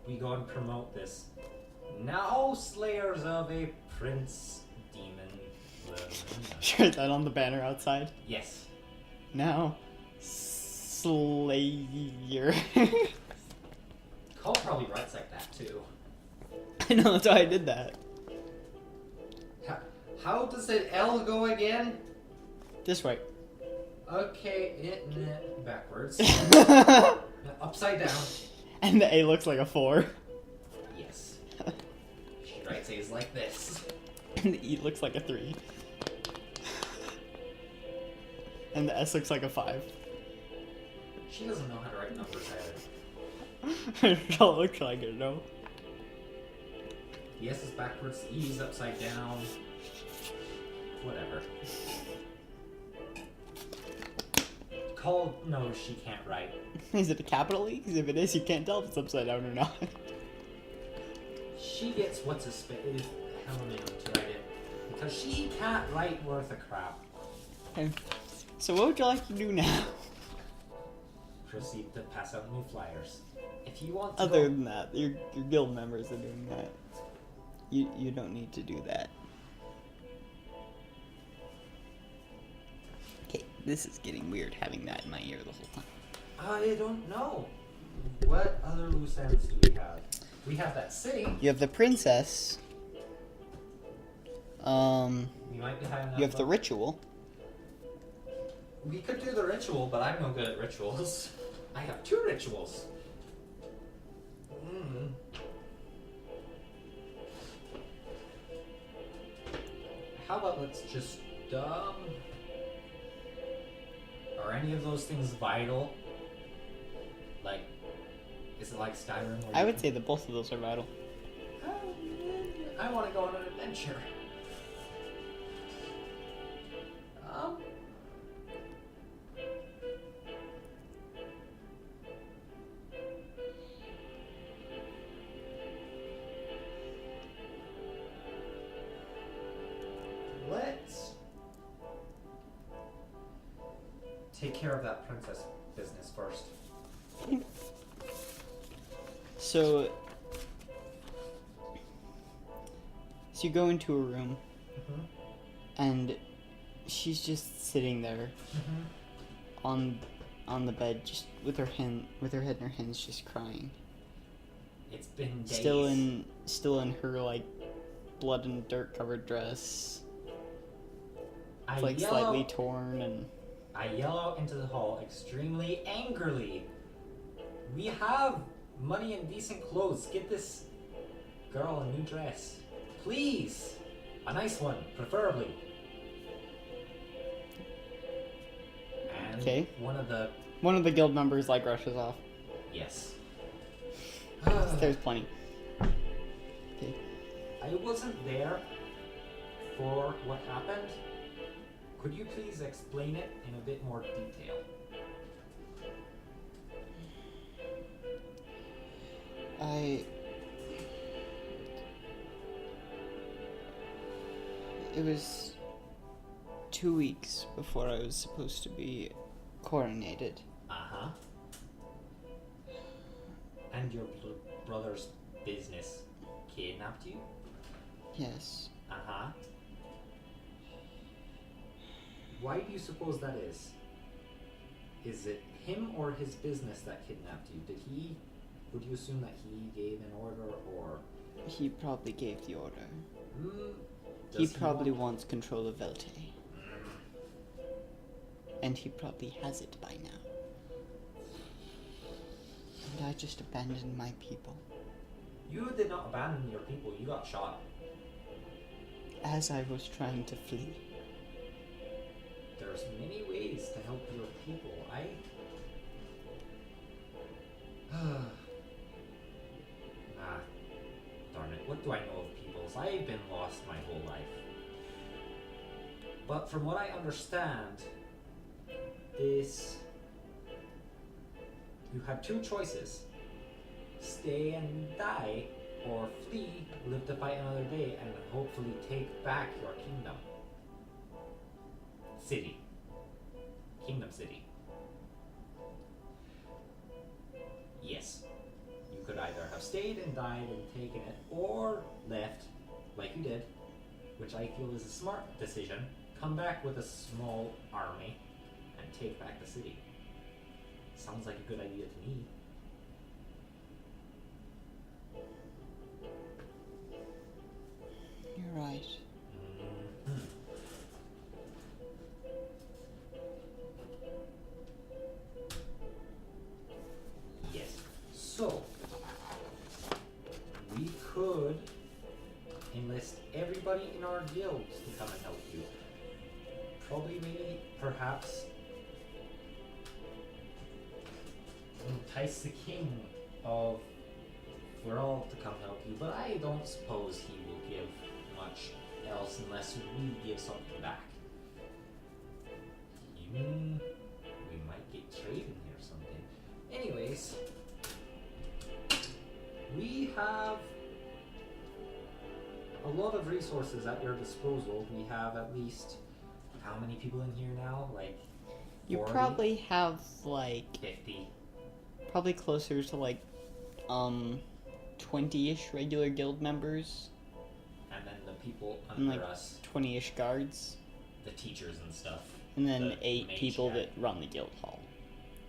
We go and promote this. Now slayers of a prince demon. Sure, is that on the banner outside? Yes. Now, Slayer. Cole probably writes like that too. I know, that's why I did that. How does it L go again? This way. Okay, backwards. Upside down. And the A looks like a 4. Yes. She writes A's like this. And the E looks like a 3. And the S looks like a 5. She doesn't know how to write numbers either. It all looks like it, no? The S is backwards, the E is upside down. Whatever. Cole knows she can't write. Is it a capital E? Because if it is, you can't tell if it's upside down or not. She gets what's a space Helen to write it. Because she can't write worth a crap. Okay. So what would you like to do now? Proceed to pass out new flyers. If you want to Other go... than that, your guild members are doing that. You don't need to do that. Okay, this is getting weird having that in my ear the whole time. I don't know. What other loose ends do we have? We have that city. You have the princess. We might be high enough. You have the ritual. We could do the ritual, but I'm no good at rituals. I have 2 rituals. How about let's just, are any of those things vital? Like, is it like Skyrim? Where I you would can- say that both of those are vital. I want to go on an adventure. Let's take care of that princess business first. So you go into a room, and she's just sitting there on the bed, just with her head in her hands, just crying. It's been days. Still in her like blood and dirt covered dress. It's like slightly torn, and I yell out into the hall extremely angrily. We have money and decent clothes. Get this girl a new dress. Please. A nice one, preferably. And Okay. one of the guild members like rushes off. Yes. There's plenty. Okay. I wasn't there for what happened. Could you please explain it in a bit more detail? It was 2 weeks before I was supposed to be coronated. Uh-huh. And your brother's business kidnapped you? Yes. Uh-huh. Why do you suppose that is? Is it him or his business that kidnapped you? Would you assume that he gave an order, or He probably gave the order. Does He probably want- wants control of Velte. And he probably has it by now. And I just abandoned my people. You did not abandon your people. You got shot. As I was trying to flee. There's many ways to help your people. Darn it. What do I know of peoples? I've been lost my whole life. But from what I understand, you had two choices. Stay and die, or flee, live to fight another day, and hopefully take back your kingdom. City. Kingdom City. Yes. You could either have stayed and died and taken it, or left, like you did, which I feel is a smart decision, come back with a small army, and take back the city. Sounds like a good idea to me. You're right. Mm-hmm. Yes. So, we could enlist everybody in our guilds to come and help you. Probably, maybe, perhaps, entice the king of World to come help you, but I don't suppose he will give much else unless we give something back. We might get trade in here someday. Anyways, we have a lot of resources at your disposal. We have at least, how many people in here now? Like, 40? You probably have like 50. probably closer to like 20-ish regular guild members And then the people and under like us, 20-ish guards, the teachers and stuff. and then The 8 mage people guy. that run the guild hall.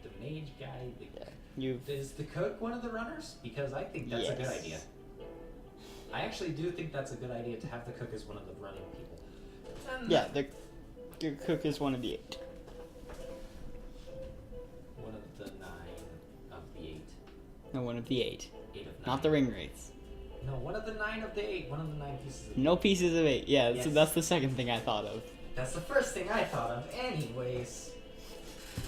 The mage guy. Yeah. You've Is the cook one of the runners? Because I think that's a good Yes. idea. I actually do think that's a good idea to have the cook as one of the running people. And yeah, the cook is one of the 8. one of the 9 of the 8. No, one of the 8. 8 of 9. Not the ring wraiths. No, one of the 9 of the 8. One of the 9 pieces of No pieces of 8. Yeah, so Yes. that's the second thing I thought of. That's the first thing I thought of. Anyways.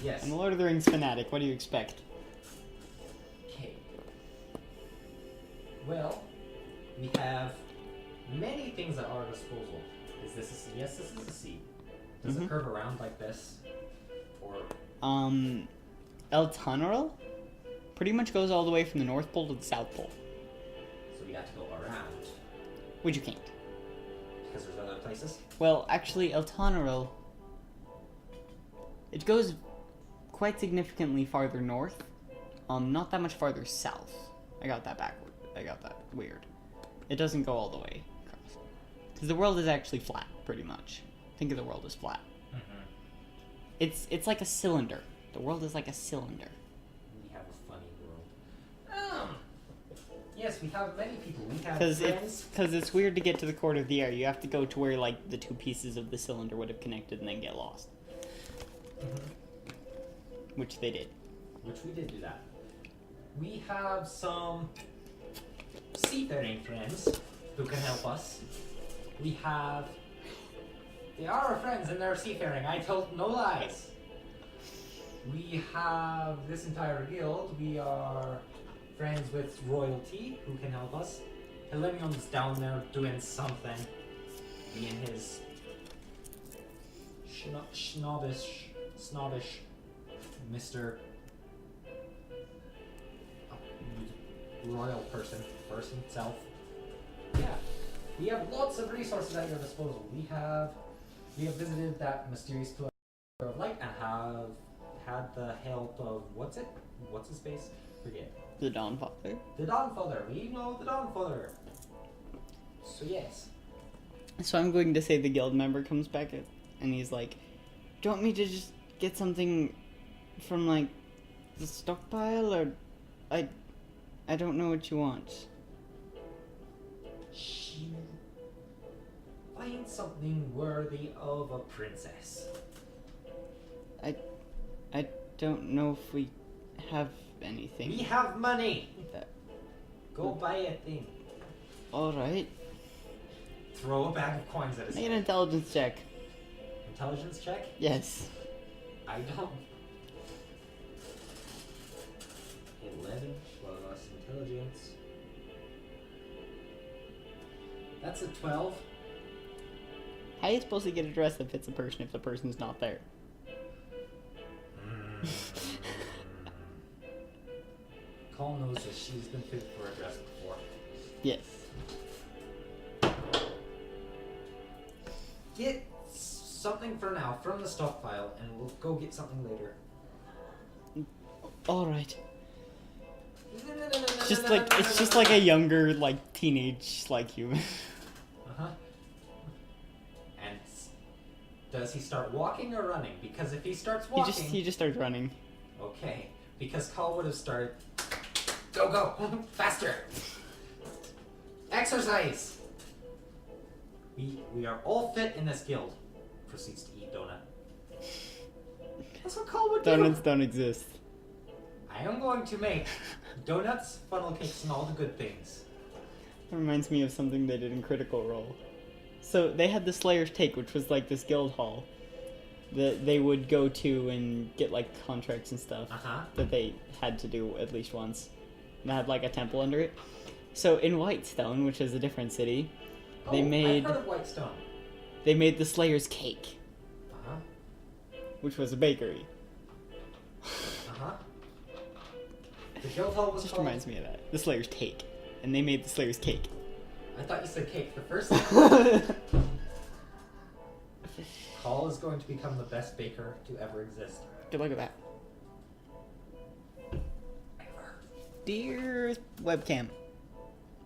Yes. I'm a Lord of the Rings fanatic. What do you expect? Okay. Well, we have many things at our disposal. Is this a sea? Yes, this is a sea. Does it Mhm. curve around like this? Or El Tunnel pretty much goes all the way from the North Pole to the South Pole. so we have to go around Which you can't. because there's other places? Well, actually, El Tunnel, it goes quite significantly farther north. Not that much farther south. I got that backward. I got that weird. It doesn't go all the way across. Because the world is actually flat, pretty much. Think of the world as flat. Mm-hmm. It's like a cylinder. The world is like a cylinder. We have a funny world. Yes, we have many people. We have Because friends. it's weird to get to the core of the air. You have to go to where like the two pieces of the cylinder would have connected and then get lost, which they did. Which we did do that. We have some seafaring friends who can help us. We have... They are our friends and they're seafaring. I told no lies. We have this entire guild. We are friends with royalty who can help us. Helenion's down there doing something. Being his snobbish Mr. Royal person, self. Yeah. We have lots of resources at your disposal. We have visited that mysterious pillar of light and have had the help of what's his face? Forget. The Dawnfather. The Dawnfather. We know the Dawnfather. So yes. So I'm going to say the guild member comes back and he's like, "Do you want me to just get something from like the stockpile, or I don't know what you want." She find something worthy of a princess. I don't know if we have anything. We have money. That- Go buy a thing. All right. Throw a bag of coins at his Make an head. intelligence check. Intelligence check? Yes. I don't. 11 plus intelligence. That's a 12. How are you supposed to get a dress that fits a person if the person's not there? Call knows that she's been fit for a dress before. Yes. Get something for now from the stockpile, and we'll go get something later. All right. It's just like a younger, like teenage, like human. Uh-huh. And does he start walking or running? Because if he starts walking... He just starts running. Okay. Because Call would have started... Go! Faster! Exercise! We are all fit in this guild. Proceeds to eat donut. That's what Call would do. Donuts don't exist. I am going to make donuts, funnel cakes, and all the good things. That reminds me of something they did in Critical Role. So they had the Slayer's Take, which was like this guild hall that they would go to and get like contracts and stuff Uh-huh. that they had to do at least once. And it had like a temple under it. So in Whitestone, which is a different city, they made I've heard of Whitestone. they made the Slayer's Cake, Uh-huh. which was a bakery. Uh-huh. The guild hall was Just called... reminds me of that. The Slayer's Take. And they made the Slayer's Cake. I thought you said cake the first time. Call is going to become the best baker to ever exist. Good luck with that. Ever. Dear webcam,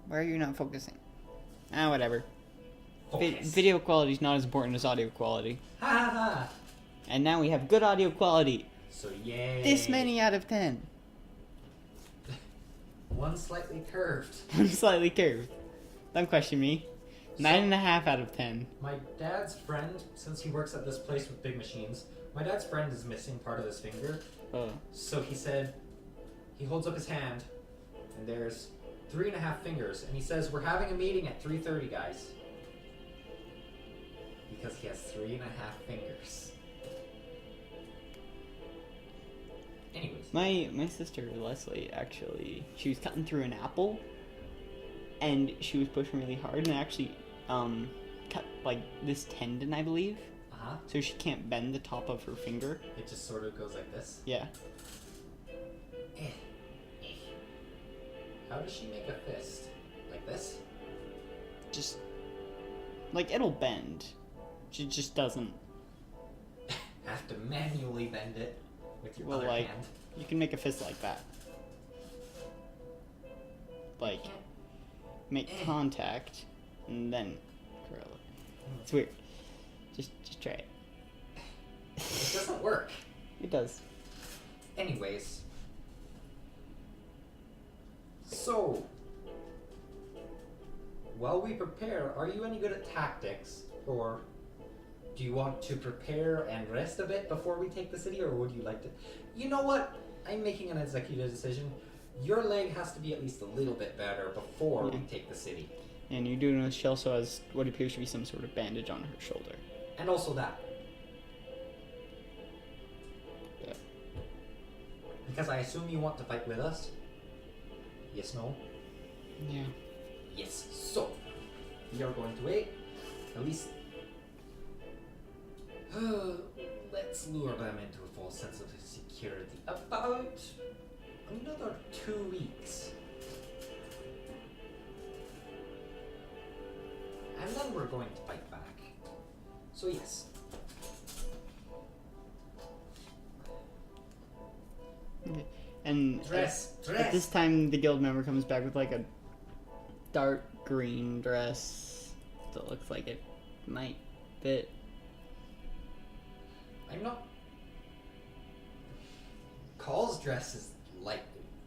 why are you not focusing? Ah, whatever. Focus. Video quality is not as important as audio quality. Ha ha ha! And now we have good audio quality. So yay. This many out of 10. One slightly curved. I'm slightly curved. Don't question me. 9.5 out of 10. My dad's friend, since he works at this place with big machines, my dad's friend is missing part of his finger. Oh. So he said, he holds up his hand, and there's 3.5 fingers, and he says, we're having a meeting at 3:30, guys. Because he has 3.5 fingers. Anyways. My sister Leslie, actually, she was cutting through an apple, and she was pushing really hard, and actually cut like this tendon, I believe. Uh-huh. So she can't bend the top of her finger. It just sort of goes like this. Yeah. How does she make a fist? Like this? Just like it'll bend. She just doesn't. Have to manually bend it with your Well, other like hand. you can make a fist like that. Like make contact and then curl it. It's weird. Just try it. It doesn't work. It does. Anyways. So, while we prepare, are you any good at tactics? Or do you want to prepare and rest a bit before we take the city? Or would you like to... You know what? I'm making an executive decision. Your leg has to be at least a little bit better before we take the city. And you do notice she also has what appears to be some sort of bandage on her shoulder. And also that. Yeah. Because I assume you want to fight with us? Yes, no? Yeah. Yes. So, we are going to wait. At least... let's lure them into a false sense of security. About another 2 weeks. And then we're going to fight back. So yes. Okay. And Dress! at this time, the guild member comes back with like a dark green dress that looks like it might fit. I'm not... Call's dress is light.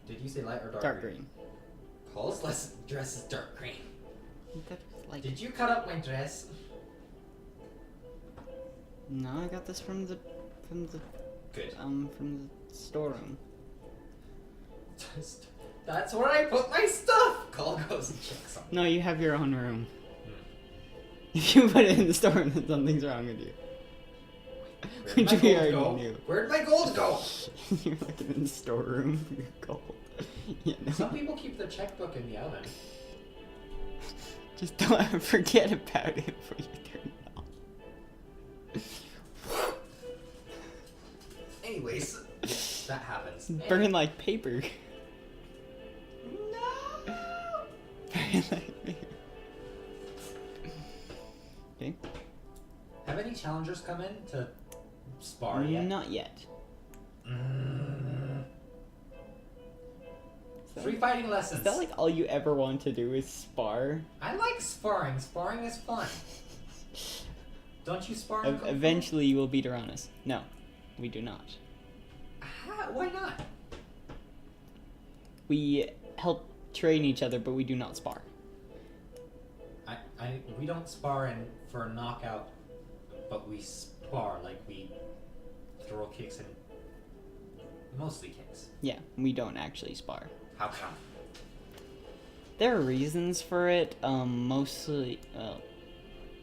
Did you say light or dark? Dark green. Call's dress is dark green. That was like Did you cut up my dress? no, I got this from the Good. from the storeroom. That's where I put my stuff. Call goes and checks on. No, you have your own room. If you put it in the storeroom, then something's wrong with you. Where'd my Which we gold already go? knew. Where'd my gold go? You're looking in the storeroom for your gold. Yeah, no. Some people keep their checkbook in the oven. Just don't ever forget about it before you turn it off. Anyways, that happens. Burn like paper. No. Burn like paper. Okay. Have any challengers come in to spar yet? Not yet. Free fighting lessons. Is that like all you ever want to do is spar? I like sparring. Sparring is fun. Don't you spar? in Kung Fu? Eventually you will beat Uranus. No, we do not. Why not? We help train each other, but we do not spar. We don't spar for a knockout, but we spar like we throw kicks and mostly kicks. Yeah, we don't actually spar. How come? There are reasons for it. Mostly,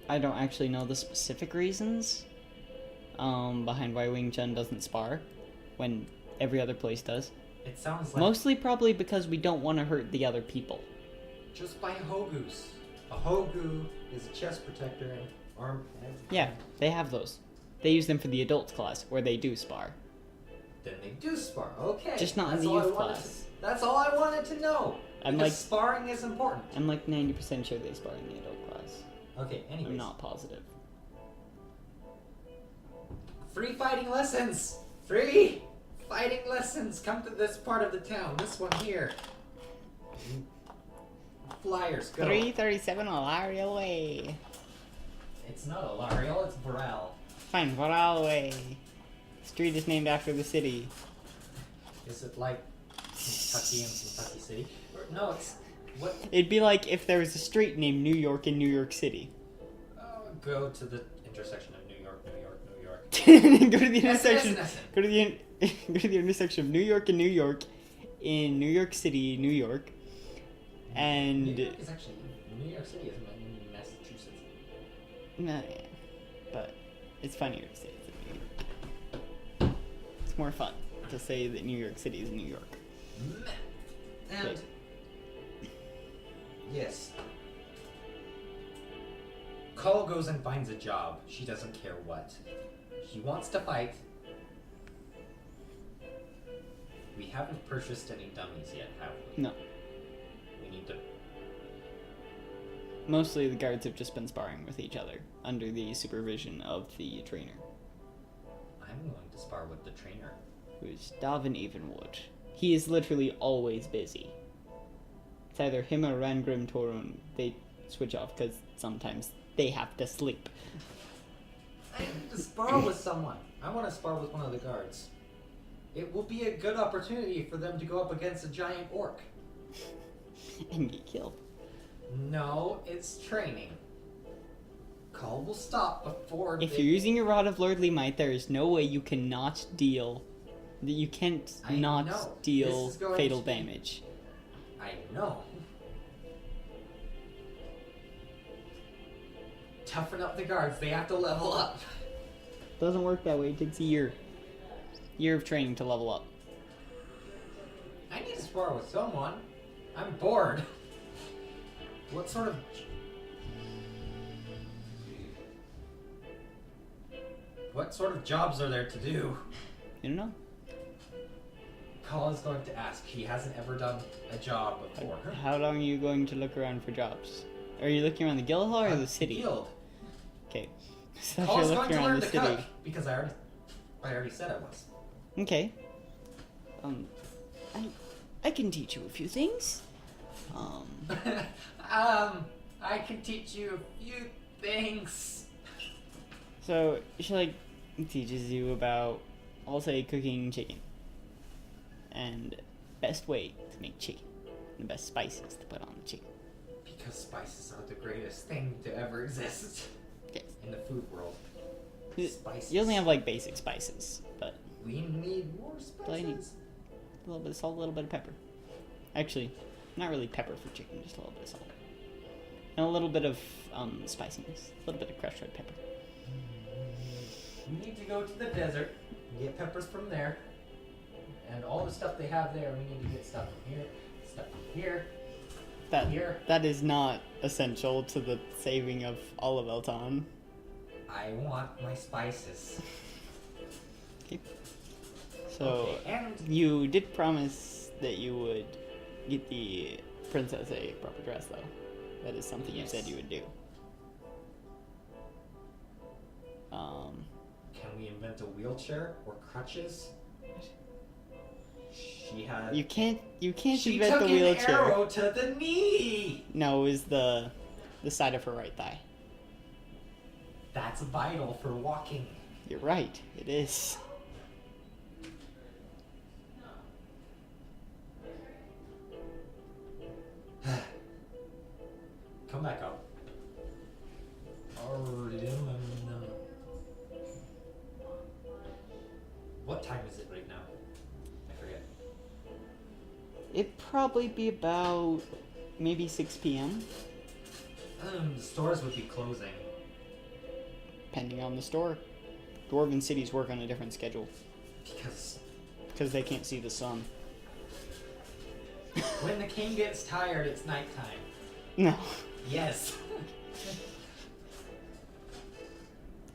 I don't actually know the specific reasons behind why Wing Chun doesn't spar when every other place does. It sounds like Mostly probably because we don't want to hurt the other people. just buy hogus. A hogu is a chest protector and arm pad. Yeah, they have those. They use them for the adults class, where they do spar. Then they do spar. Okay. Just not in That's the all I youth wanted class. That's all I wanted to know. I'm Because like- sparring is important. I'm like 90% sure they spar in the adult class. Okay. Anyways, I'm not positive. free fighting lessons. Free fighting lessons. Come to this part of the town. This one here. Flyers. Go. 337 Alarial Way. It's not Alariel. It's Varel. Fine, Varal Way. Street is named after the city. Is it like Kentucky and Kentucky City? No, it's what? It'd be like if there was a street named New York in New York City. Go to the intersection of New York, New York, New York. Go to the Yes, intersection. yes, yes. Go to the go to the intersection of New York and New York in New York City, New York, and New York is actually New York City is in Massachusetts. no, yeah, but it's funnier to say it's in New York. It's more fun to say that New York City is New York. And Okay. yes, Cole goes and finds a job. She doesn't care what. She wants to fight. We haven't purchased any dummies yet, have we? No, We need to. mostly the guards have just been sparring with each other under the supervision of the trainer, I'm going to spar with the trainer. who's Davin Evenwood. He is literally always busy. It's either him or Rangrim Torun. They switch off because sometimes they have to sleep. I need to spar with someone. I want to spar with one of the guards. It will be a good opportunity for them to go up against a giant orc. And get killed. No, it's training. Call will stop before If they... you're using your Rod of Lordly Might, there is no way you cannot deal. That you can't I not know. deal This is going fatal to be- damage. I know. Toughen up the guards. They have to level up. Doesn't work that way. It takes a year. Year of training to level up. I need to spar with someone. I'm bored. What sort of... What sort of jobs are there to do? You don't know? Call is going to ask. He hasn't ever done a job before. How long are you going to look around for jobs? Are you looking around the guild hall or the city? Guild. Okay. So if Call you're is going looking to around learn the to city. cook because I already said I was. Okay. I can teach you a few things. I can teach you a few things. So she like teaches you about, I'll say, cooking chicken, and best way to make chicken, the best spices to put on the chicken. Because spices are the greatest thing to ever exist Okay. in the food world. You- Spices. You only have like basic spices, but We need more Plenty. spices. a little bit of salt, a little bit of pepper. Actually, not really pepper for chicken, just a little bit of salt. And a little bit of spiciness. A little bit of crushed red pepper. We need to go to the desert and get peppers from there. And all the stuff they have there, we need to get stuff from here, stuff from here, here. That is not essential to the saving of all of Elton. I want my spices. Okay. So, Okay, and you did promise that you would get the princess a proper dress, though. That is something you said Yes. you would do. can we invent a wheelchair or crutches? She had. You can't She invent took the an wheelchair. arrow to the knee. No, it was the side of her right thigh. That's vital for walking. You're right, it is. Come back up. What time is it right now? I forget. It'd probably be about maybe 6 p.m. The stores would be closing. depending on the store. Dwarven cities work on a different schedule Because they can't see the sun. when the king gets tired, it's nighttime. No. Yes.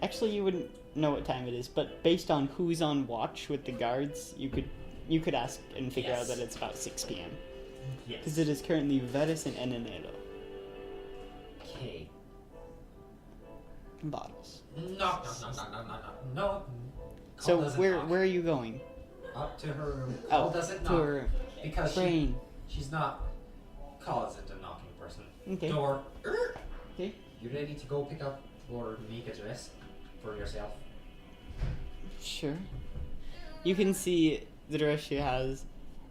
Actually, you wouldn't know what time it is, but based on who's on watch with the guards, you could ask and figure out Yes. that it's about 6 p.m. Yes. Because it is currently Veris and Enenero. Okay. Bottles. No. Call So doesn't where knock. are you going? Up to her room. Call doesn't to knock. her Because brain. she's not. Call isn't a knocking person. Okay. Door. Okay. You ready to go pick up or make a dress for yourself? Sure. You can see the dress she has.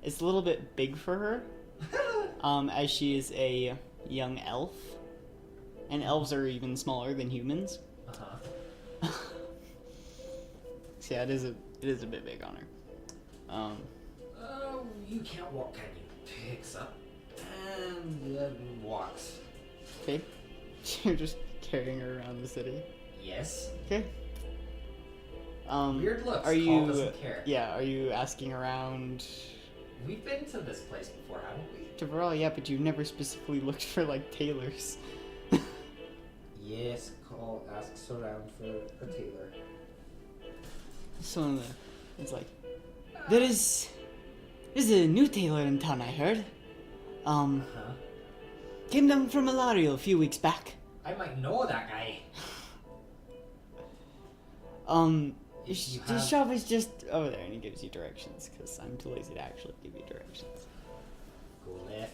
It's a little bit big for her, as she is a young elf, and elves are even smaller than humans. Uh-huh. So yeah, it is a bit big on her. Oh, you can't walk, can you? Picks up and walks. Okay. You're just carrying her around the city. Yes. Okay. Weird looks. Are Call you? doesn't care. Yeah. Are you asking around? We've been to this place before, haven't we? Deverell, yeah, but you've never specifically looked for like tailors. Yes. Call asks around for a tailor. So it's like, there's a new tailor in town, I heard. Huh? Came down from Ilario a few weeks back. I might know that guy. His have- shop is just over there, and he gives you directions, because I'm too lazy to actually give you directions. Go left,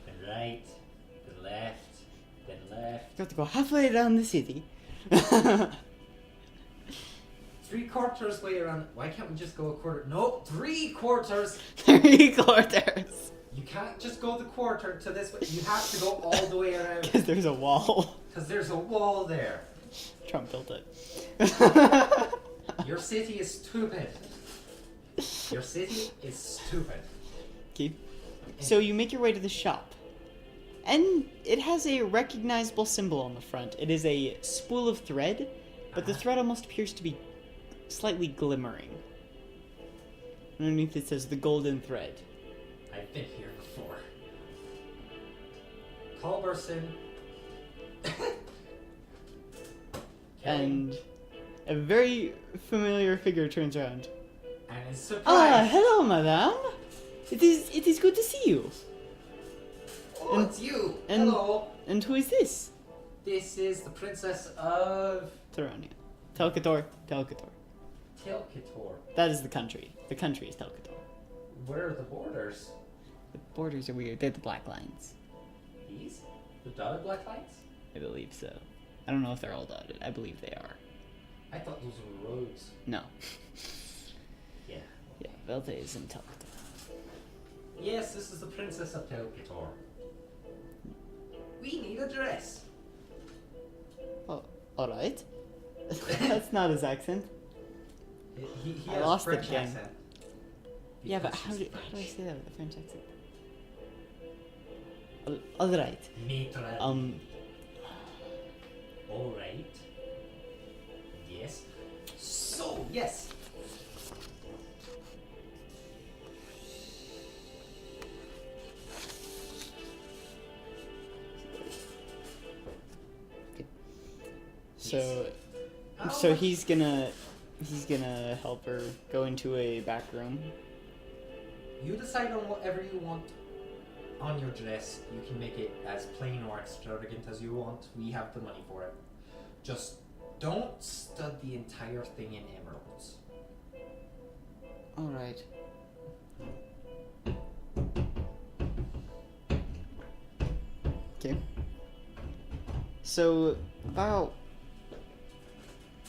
then right, then left, then left. You have to go halfway around the city. 3/4 way around. Why can't we just go a quarter? No, 3/4. 3/4. You can't just go the quarter to this way. You have to go all the way around. Because there's a wall. Because there's a wall there. Trump built it. Your city is stupid. Your city is stupid. Okay. So you make your way to the shop. And it has a recognizable symbol on the front. It is a spool of thread, but the thread almost appears to be slightly glimmering. Underneath it says the golden thread. I've been here before. Call bursts in. And a very familiar figure turns around. And is Ah, surprised. hello, madame. It is good to see you. Oh, it's you. and- Hello. And who is this? This is the princess of Terania. Telkator. Tilkitor. That is the country. The country is Telkator. Where are the borders? The borders are weird. They're the black lines. These? The dotted black lines? I believe so. I don't know if they're all dotted. I believe they are. I thought those were roads. No. Yeah. Yeah, Velte is in Telkator. Yes, this is the princess of Tilkitor. We need a dress. Oh, alright. That's not his accent. He I has lost it French again. accent. Yeah, but Because how she's do I French. say that with a French accent? Alright. Maître. Alright. Yes. So, yes. So, How so much- he's gonna help her go into a back room. You decide on whatever you want on your dress. You can make it as plain or extravagant as you want. We have the money for it. Just don't stud the entire thing in emeralds. Alright. Okay. So, about...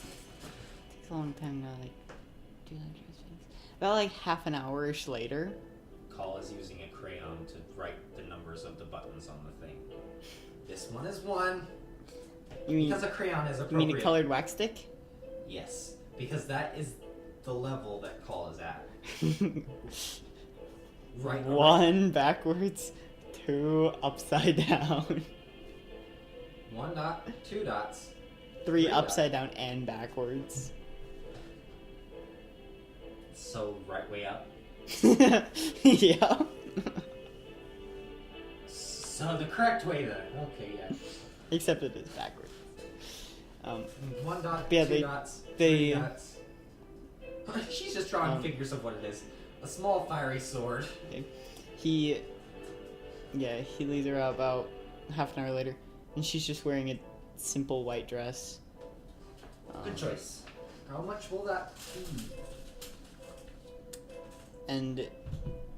takes a long time to, like, do that dress things. About, like, half an hour-ish later... Call is using a crayon to write the numbers of the buttons on the thing. This one is 1. You mean, Because a crayon is you appropriate. mean a colored wax stick? Yes. Because that is the level that Call is at. Right. 1 backwards, 2 upside down, 1 dot, 2 dots. 3 Three upside down and backwards. So right way up. Yeah. So the correct way then. Okay, yeah. Except it is backwards. 1 dot, Yeah, 2 dots, they- 3 dots. She's just drawing figures of what it is. A small fiery sword. He leaves her out about half an hour later, and she's just wearing a simple white dress. Good choice. How much will that be? And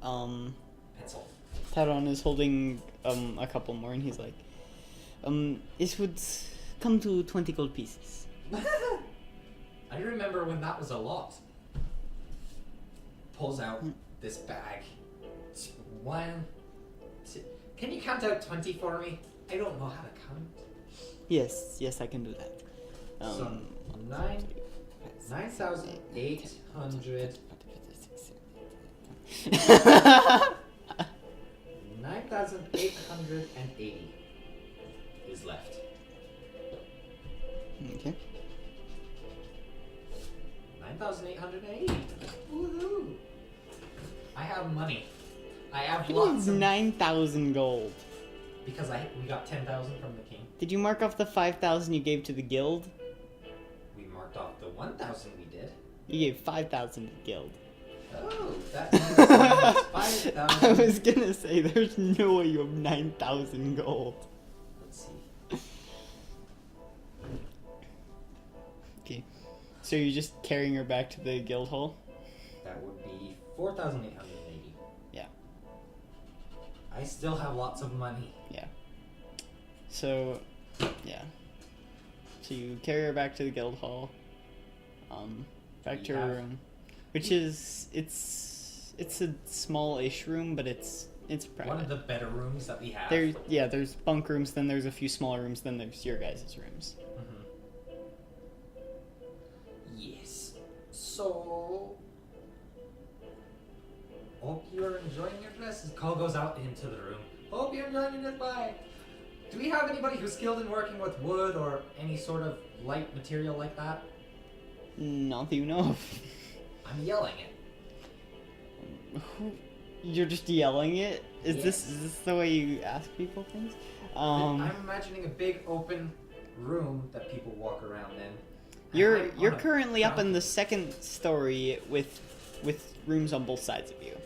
Pencil. Taron is holding a couple more, and he's like, this would come to 20 gold pieces. I remember when that was a lot. Pulls out this bag. 1, 2. Can you count out 20 for me? I don't know how to count. Yes, I can do that. So 9,800. 9,880 is left. Okay. 9,880. Woohoo! I have money. I have He lots needs of 9,000 gold. because we got 10,000 from the king. Did you mark off the 5,000 you gave to the guild? We marked off the 1,000 we did. You gave 5,000 to the guild. Oh, that means minus 5,000. I was gonna say, there's no way you have 9,000 gold. Let's see. Okay. So you're just carrying her back to the guild hall? That would be 4,880. Yeah. I still have lots of money. So, yeah. So you carry her back to the guild hall. Back to her room. Which is, it's a small-ish room, but it's private. One of the better rooms that we have. There's bunk rooms, then there's a few smaller rooms, then there's your guys' rooms. Mhm. Yes. So, hope you're enjoying your dresses. Call goes out into the room. Hope you're enjoying your dress. Bye. Do we have anybody who's skilled in working with wood or any sort of light material like that? Not that you know of. I'm yelling it. You're just yelling it? Is Yes. this the way you ask people things? I'm imagining a big open room that people walk around in. and You're I'm on a currently up in the balcony. second story with rooms on both sides of you.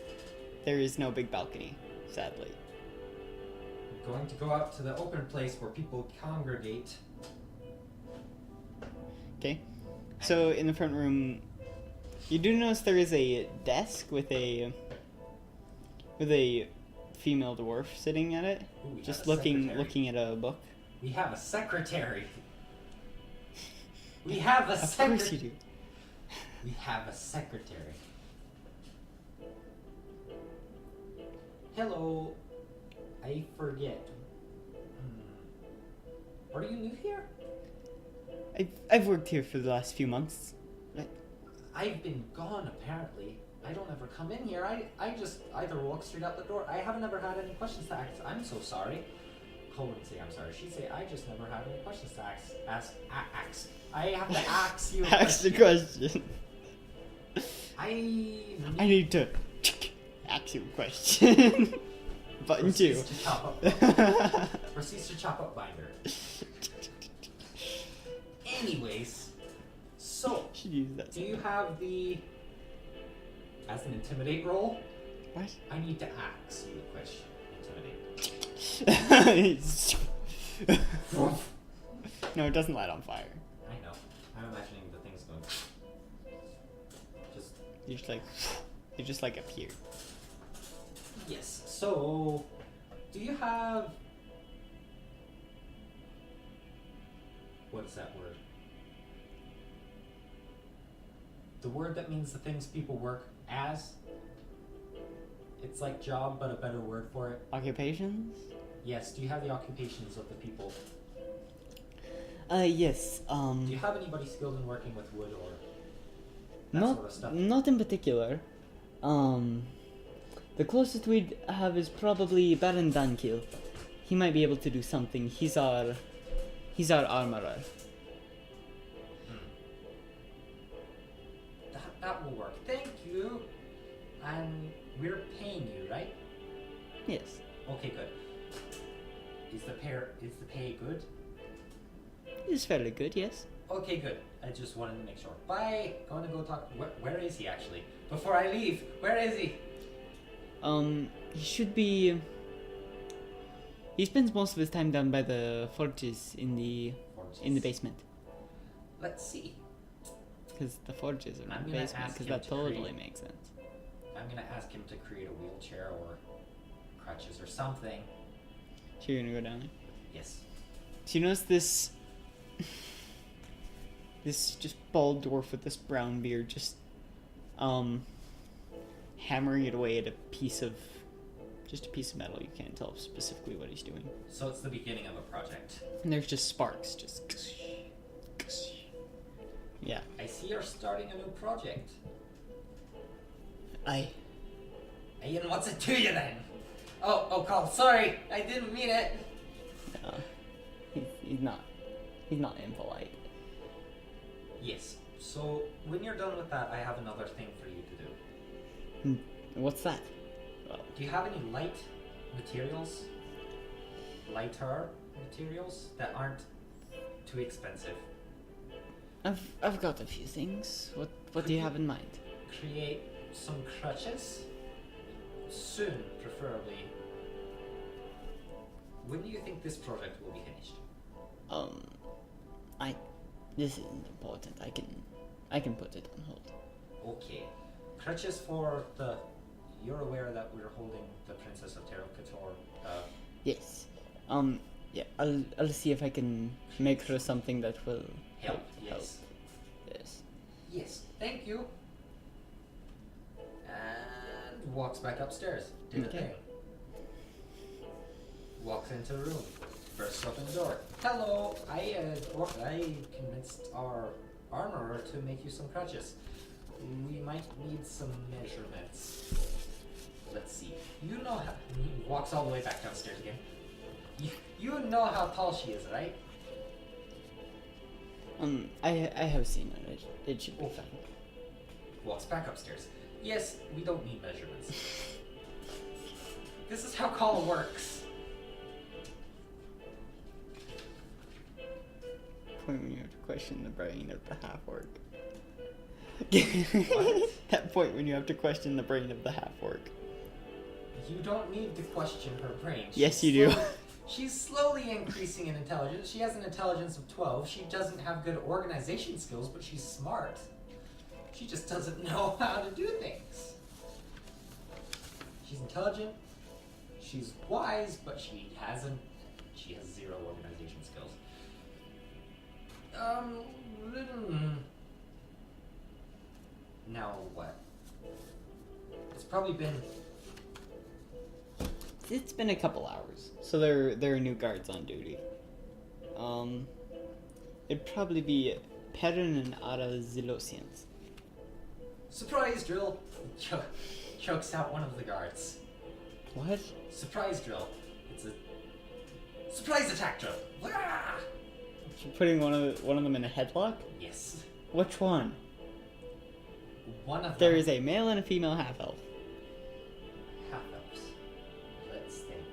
There is no big balcony, sadly. I'm going to go out to the open place where people congregate. Okay. So in the front room, you do notice there is a desk with a female dwarf sitting at it, Ooh, we have just a looking secretary. at a book. We have a secretary. We have a Of course secretary. you do. We have a secretary. Hello. I forget. Are you new here? I've worked here for the last few months. I've been gone, apparently. I don't ever come in here. I just either walk straight out the door. I haven't ever had any questions to ask. I'm so sorry. Cole wouldn't say I'm sorry. She'd say, I just never had any questions to ask. I have to ask you a Ask the question. question. I need to ask you a question. Button 2. Proceeds to chop up. Proceeds to chop up binder. Anyways, so Should use that. do you have the as an intimidate roll? What? I need to ask you a question. Intimidate. No, it doesn't light on fire. I know. I'm imagining the things going. Just You just like appear. yes. So, do you have what is that word? The word that means the things people work as. It's like job, but a better word for it. Occupations? Yes. Do you have the occupations of the people? Yes. Do you have anybody skilled in working with wood or that Not sort of stuff? not in particular. The closest we'd have is probably Baron Dankil. He might be able to do something. He's our armorer. That will work. Thank you. And we're paying you, right? Yes. Okay, good. Is the pay good? It's fairly good, yes. Okay, good. I just wanted to make sure. Bye. Going to go talk. Where is he actually? Before I leave, where is he? He should be. He spends most of his time down by the forges in the basement. Let's see. Because the forges are in I'm the gonna basement. ask Because him that to totally create- makes sense. I'm gonna ask him to create a wheelchair or crutches or something. So you're gonna go down there. Yes. So you notice this just bald dwarf with this brown beard just hammering it away at a piece of metal. You can't tell specifically what he's doing. So it's the beginning of a project. And there's just sparks, just yeah. I see you're starting a new project. I Ian, what's it to you then? Oh, Carl, sorry, I didn't mean it. he's not impolite. Yes. So when you're done with that, I have another thing for you to do. What's that? Well, Do you have any light materials? Lighter materials that aren't too expensive? I've got a few things. What do you have in mind? Create some crutches? Soon, preferably. When do you think this project will be finished? This isn't important. I can put it on hold. Okay. Crutches for the... You're aware that we're holding the Princess of Terra Couture, Yes. Yeah. I'll see if I can make her something that will help. Yes. Yes. Yes, thank you. And walks back upstairs. Do the Okay. thing. Walks into the room. Bursts open the door. Hello, I convinced our armorer to make you some crutches. We might need some measurements. Let's see. You know how... He walks all the way back downstairs again. You know how tall she is, right? I have seen her. It should be Okay. fine. Walks back upstairs. Yes, we don't need measurements. This is how call works. Point when you have to question the brain of the half-orc. What? That point when you have to question the brain of the half-orc. You don't need to question her brain. Yes, you do. She's slowly increasing in intelligence. She has an intelligence of 12. She doesn't have good organization skills, but she's smart. She just doesn't know how to do things. She's intelligent. She's wise, but she has zero organization skills. Now what? It's probably been... It's been a couple hours, so there are new guards on duty. It'd probably be Perrin and Ara Zilosians. Surprise drill! Chokes out one of the guards. What? Surprise drill. It's a surprise attack drill. Wah! You're putting one of them in a headlock? Yes. Which one? One of There them. is a male and a female half-elf. Half elves. Let's think.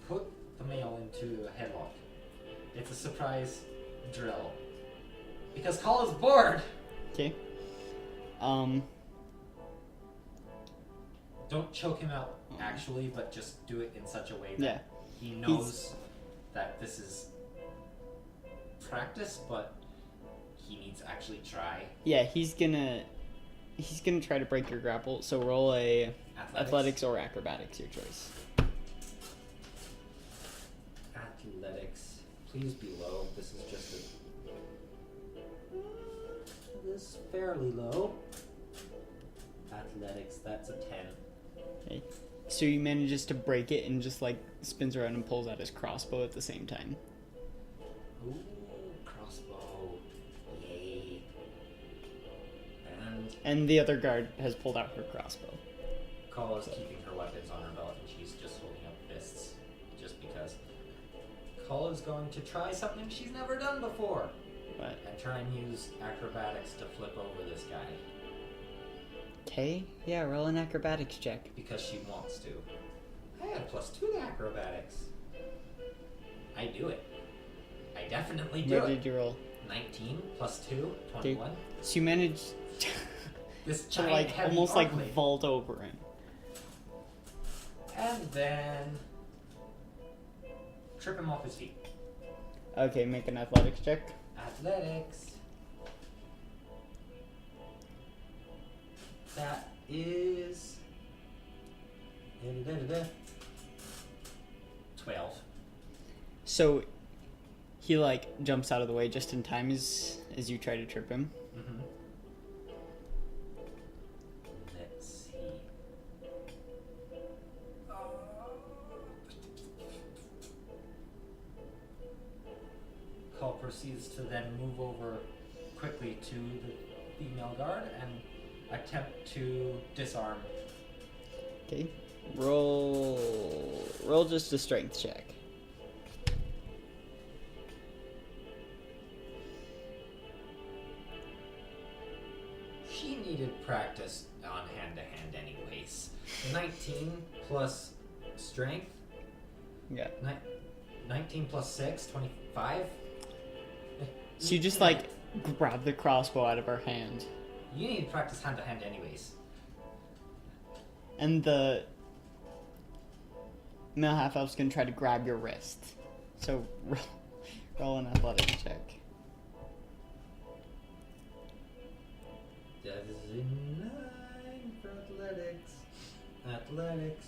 Put the male into a headlock. It's a surprise drill. Because Call is bored! Okay. Don't choke him out actually, but just do it in such a way that Yeah. he knows that this is practice, but he needs to actually try. Yeah, he's gonna try to break your grapple, so roll a athletics or acrobatics, your choice. Athletics. Please be low. This is just this is fairly low. Athletics, that's a 10. Okay. So he manages to break it and just like spins around and pulls out his crossbow at the same time. Ooh, crossbow. Yay. And And the other guard has pulled out her crossbow. Call is keeping her weapons on her belt and she's just holding up fists. Just because. Call is going to try something she's never done before. But And try and use acrobatics to flip over this guy. okay, yeah, roll an acrobatics check. Because she wants to. I had +2 to acrobatics. I do it. I definitely do What it. did you roll? 19 +2, 21. So you managed This to giant like heavy almost like ugly. vault over him. And then trip him off his feet. Okay, make an athletics check. Athletics. That is 12. So he like jumps out of the way just in time as you try to trip him. Mm-hmm. Let's see. Call proceeds to then move over quickly to the female guard and attempt to disarm. Okay. Roll just a strength check. She needed practice on hand to hand anyways. 19 plus strength. Yeah. 19 plus 6, 25. So you just like grab the crossbow out of her hand. You need practice hand to hand anyways. And the male half elf's gonna try to grab your wrist. So roll an athletics check. That is a 9 for athletics. Athletics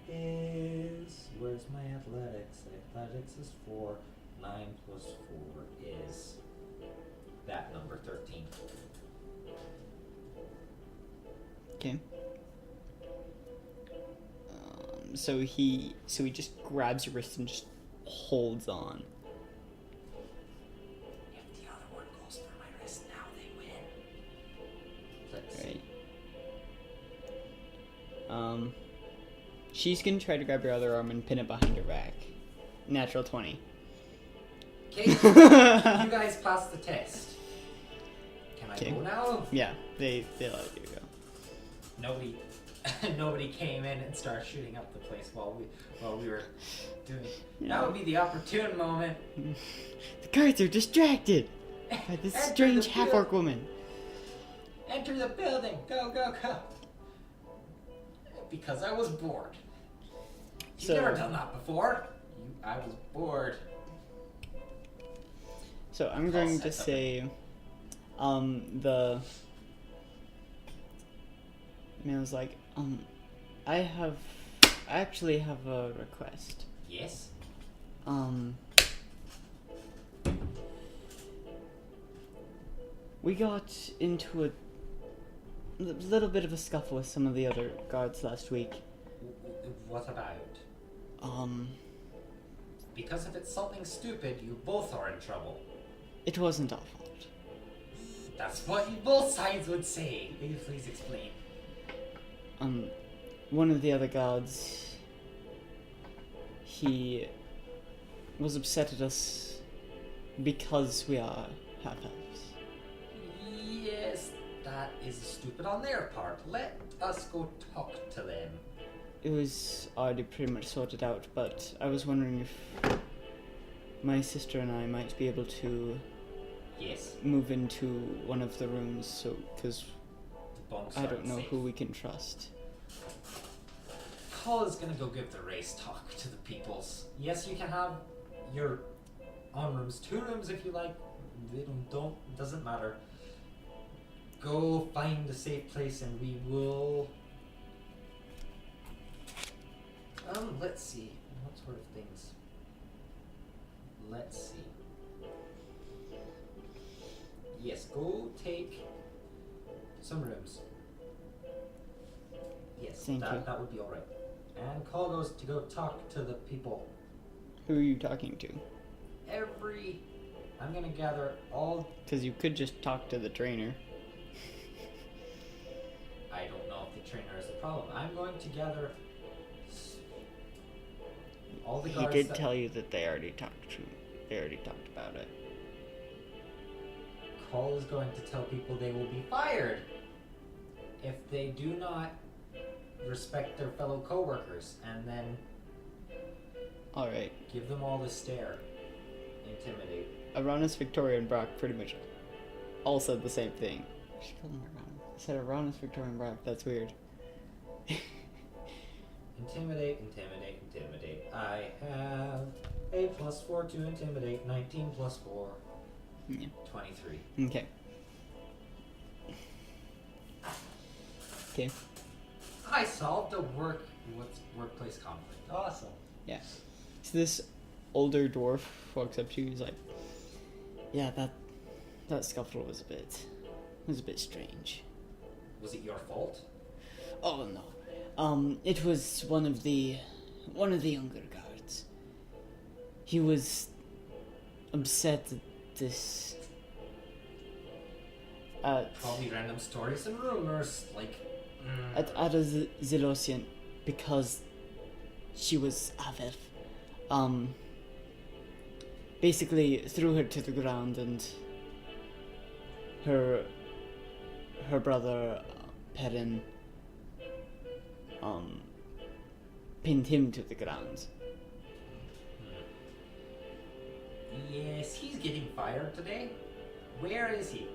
is... Where's my athletics? Athletics is 4. 9 plus 4 is... that number, 13. Okay. So he just grabs your wrist and just holds on. If the other one goes for my wrist now, they win. Let's see. Right. She's gonna try to grab your other arm and pin it behind her back. Natural 20. Okay, you guys passed the test. Can I Okay. go now? Yeah, they let you go. Nobody came in and started shooting up the place while we were doing. Yeah. That would be the opportune moment. The guards are distracted by this Enter strange the half-orc woman. Enter the building. Go, go, go. Because I was bored. You've So- never done that before. I was bored. So I'm going to set say, the man's like, I actually have a request. Yes. We got into a little bit of a scuffle with some of the other guards last week. What about? Um, Because if it's something stupid, you both are in trouble. it wasn't our fault. That's what you both sides would say. Will you please explain? One of the other guards, he was upset at us because we are half-elves. Yes, that is stupid on their part. Let us go talk to them. It was already pretty much sorted out, but I was wondering if my sister and I might be able to Yes, move into one of the rooms, so because the bunks I are don't know safe. who we can trust. Call is gonna go give the race talk to the peoples. Yes, you can have your own rooms, 2 rooms if you like. They don't doesn't matter. Go find a safe place and we will. Let's see. What sort of things? Let's see. Yes, go take some rooms. Yes, Thank you. that would be alright. And call goes to go talk to the people. Who are you talking to? I'm gonna gather all. Because you could just talk to the trainer. I don't know if the trainer is the problem. I'm going to gather all the He guards. did that- tell you that they already talked about it. Call is going to tell people they will be fired if they do not respect their fellow coworkers, and then Alright. give them all the stare, intimidate. Aronis, Victoria, and Brock pretty much all said the same thing. She called him Aronis. I said Aronis, Victoria, and Brock. That's weird. Intimidate. I have a +4 to intimidate. 19 plus 4. Yeah. 23. Okay. Okay. I solved a workplace conflict. Awesome. Yeah. So this older dwarf walks up to you. He's like, "Yeah, that scuffle was a bit strange." Was it your fault? Oh no. It was one of the younger guards. He was upset at this. Probably random stories and rumors, like. At Ada Zelosian, because she was half-elf. Basically threw her to the ground, and her brother Perrin pinned him to the ground. Yes, he's getting fired today. Where is he?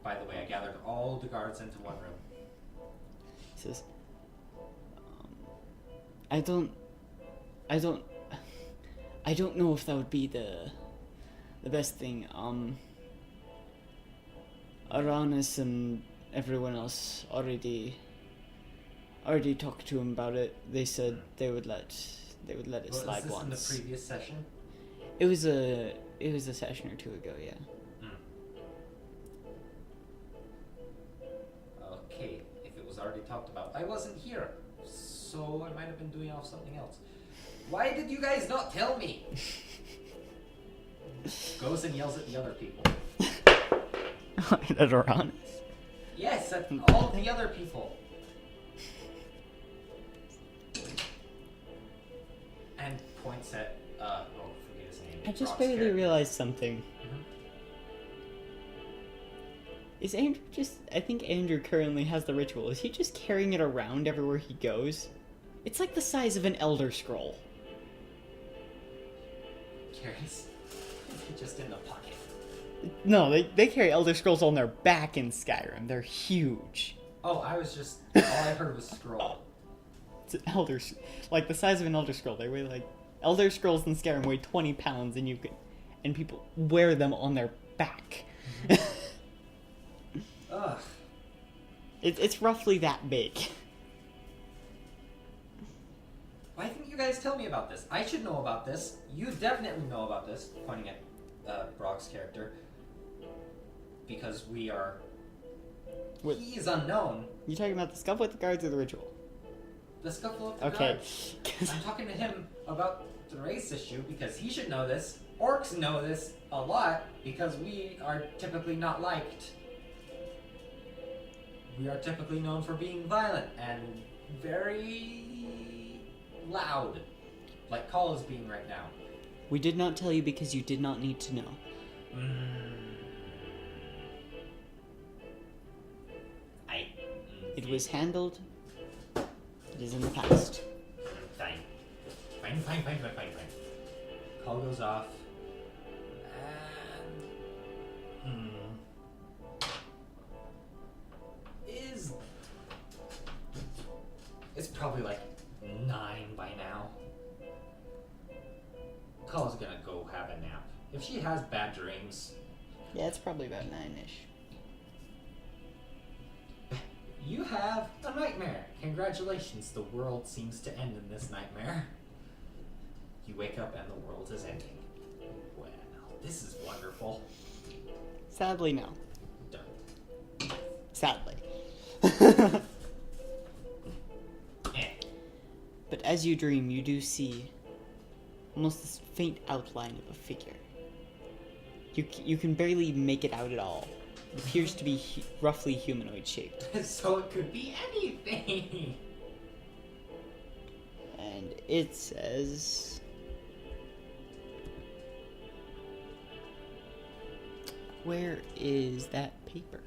By the way, I gathered all the guards into one room. He says, I don't know if that would be the best thing. Aranis and everyone else already talked to him about it. They said they would let it Was slide this once. in the previous session? It was a session or two ago, yeah. Okay, if it was already talked about. I wasn't here, so I might have been doing off something else. Why did you guys not tell me? Goes and yells at the other people. At Aranis. Yes, at all the other people. And points at, forget his name. I just Brock's barely character. realized something. Mhm. Is Andrew I think Andrew currently has the ritual. Is he just carrying it around everywhere he goes? It's like the size of an Elder Scroll. Carries. Just in the pocket. No, they carry Elder Scrolls on their back in Skyrim. They're huge. Oh, I was just, all I heard was scroll. It's an like the size of an Elder Scroll. They weigh like Elder Scrolls in Skyrim weigh 20 pounds, and people wear them on their back. Ugh. It's roughly that big. Why didn't you guys tell me about this? I should know about this. You definitely know about this. Pointing at Brock's character. Because we are... What? He is unknown. You talking about the scuffle with the guards or the ritual? Let's go pull up the Okay. guard. I'm talking to him about the race issue because he should know this. Orcs know this a lot because we are typically not liked. We are typically known for being violent and very loud, like Call is being right now. We did not tell you because you did not need to know. It was handled. It is in the past. Fine. Call goes off. And... It's probably like 9 by now. Call's gonna go have a nap. If she has bad dreams... Yeah, it's probably about 9-ish. You have a nightmare. Congratulations, the world seems to end in this nightmare. You wake up and the world is ending. Well, this is wonderful. Sadly, no. Done. Sadly. Eh. But as you dream, you do see almost this faint outline of a figure. You can barely make it out at all. It appears to be roughly humanoid shaped. So it could be anything. And it says... Where is that paper?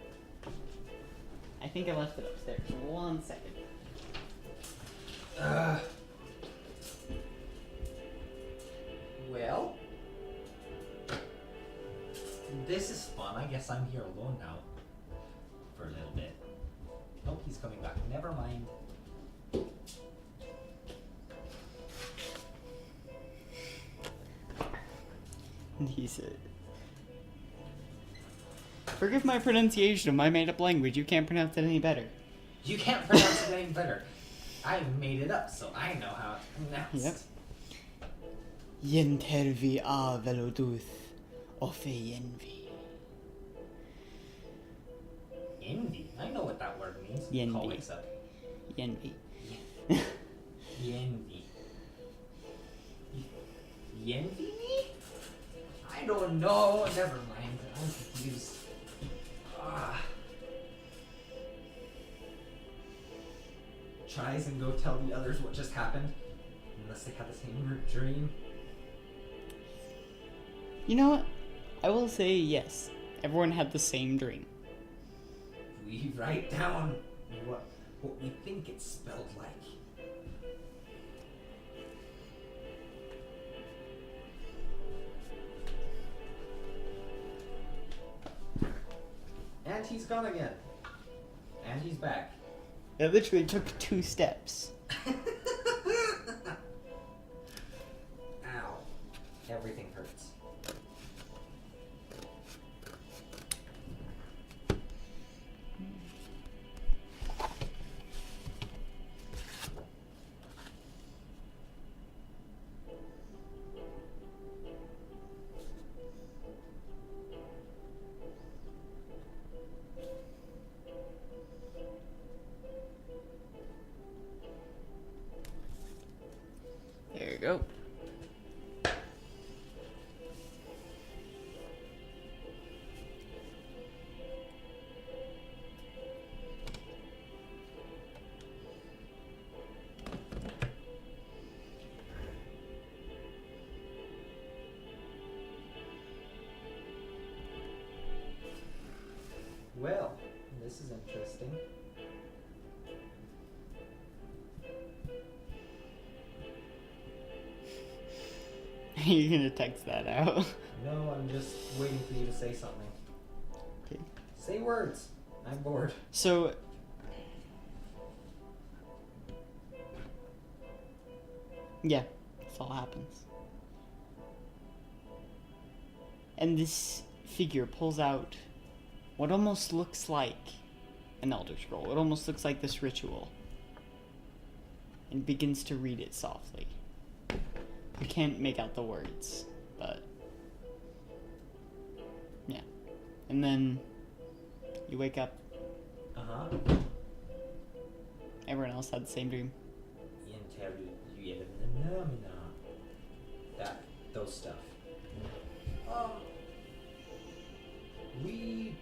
I think I left it upstairs. 1 second. Well, this is fun. I guess I'm here alone now. For a little bit. Nope, he's coming back. Never mind. And he said... Forgive my pronunciation of my made-up language. You can't pronounce it any better. You can't pronounce it any better. I made it up, so I know how it's pronounced. Yep. Yentervi a veloduth ofe yenvi. Envy? I know what that word means. Yenvy. Call wakes up. Yenvi. Yenvy. Yenvy me? I don't know. Never mind. I'm confused. Tries and go tell the others what just happened. Unless they had the same dream. You know what? I will say yes. Everyone had the same dream. We write down what we think it's spelled like. And he's gone again. And he's back. It literally took 2 steps. Ow. Everything hurts. There you go. Well, this is interesting. You're gonna text that out. No, I'm just waiting for you to say something. Okay. Say words. I'm bored. So... Yeah, this all happens. And this figure pulls out what almost looks like an Elder Scroll. It almost looks like this ritual. And begins to read it softly. You can't make out the words, but... Yeah. And then you wake up. Uh-huh. Everyone else had the same dream. Those stuff. We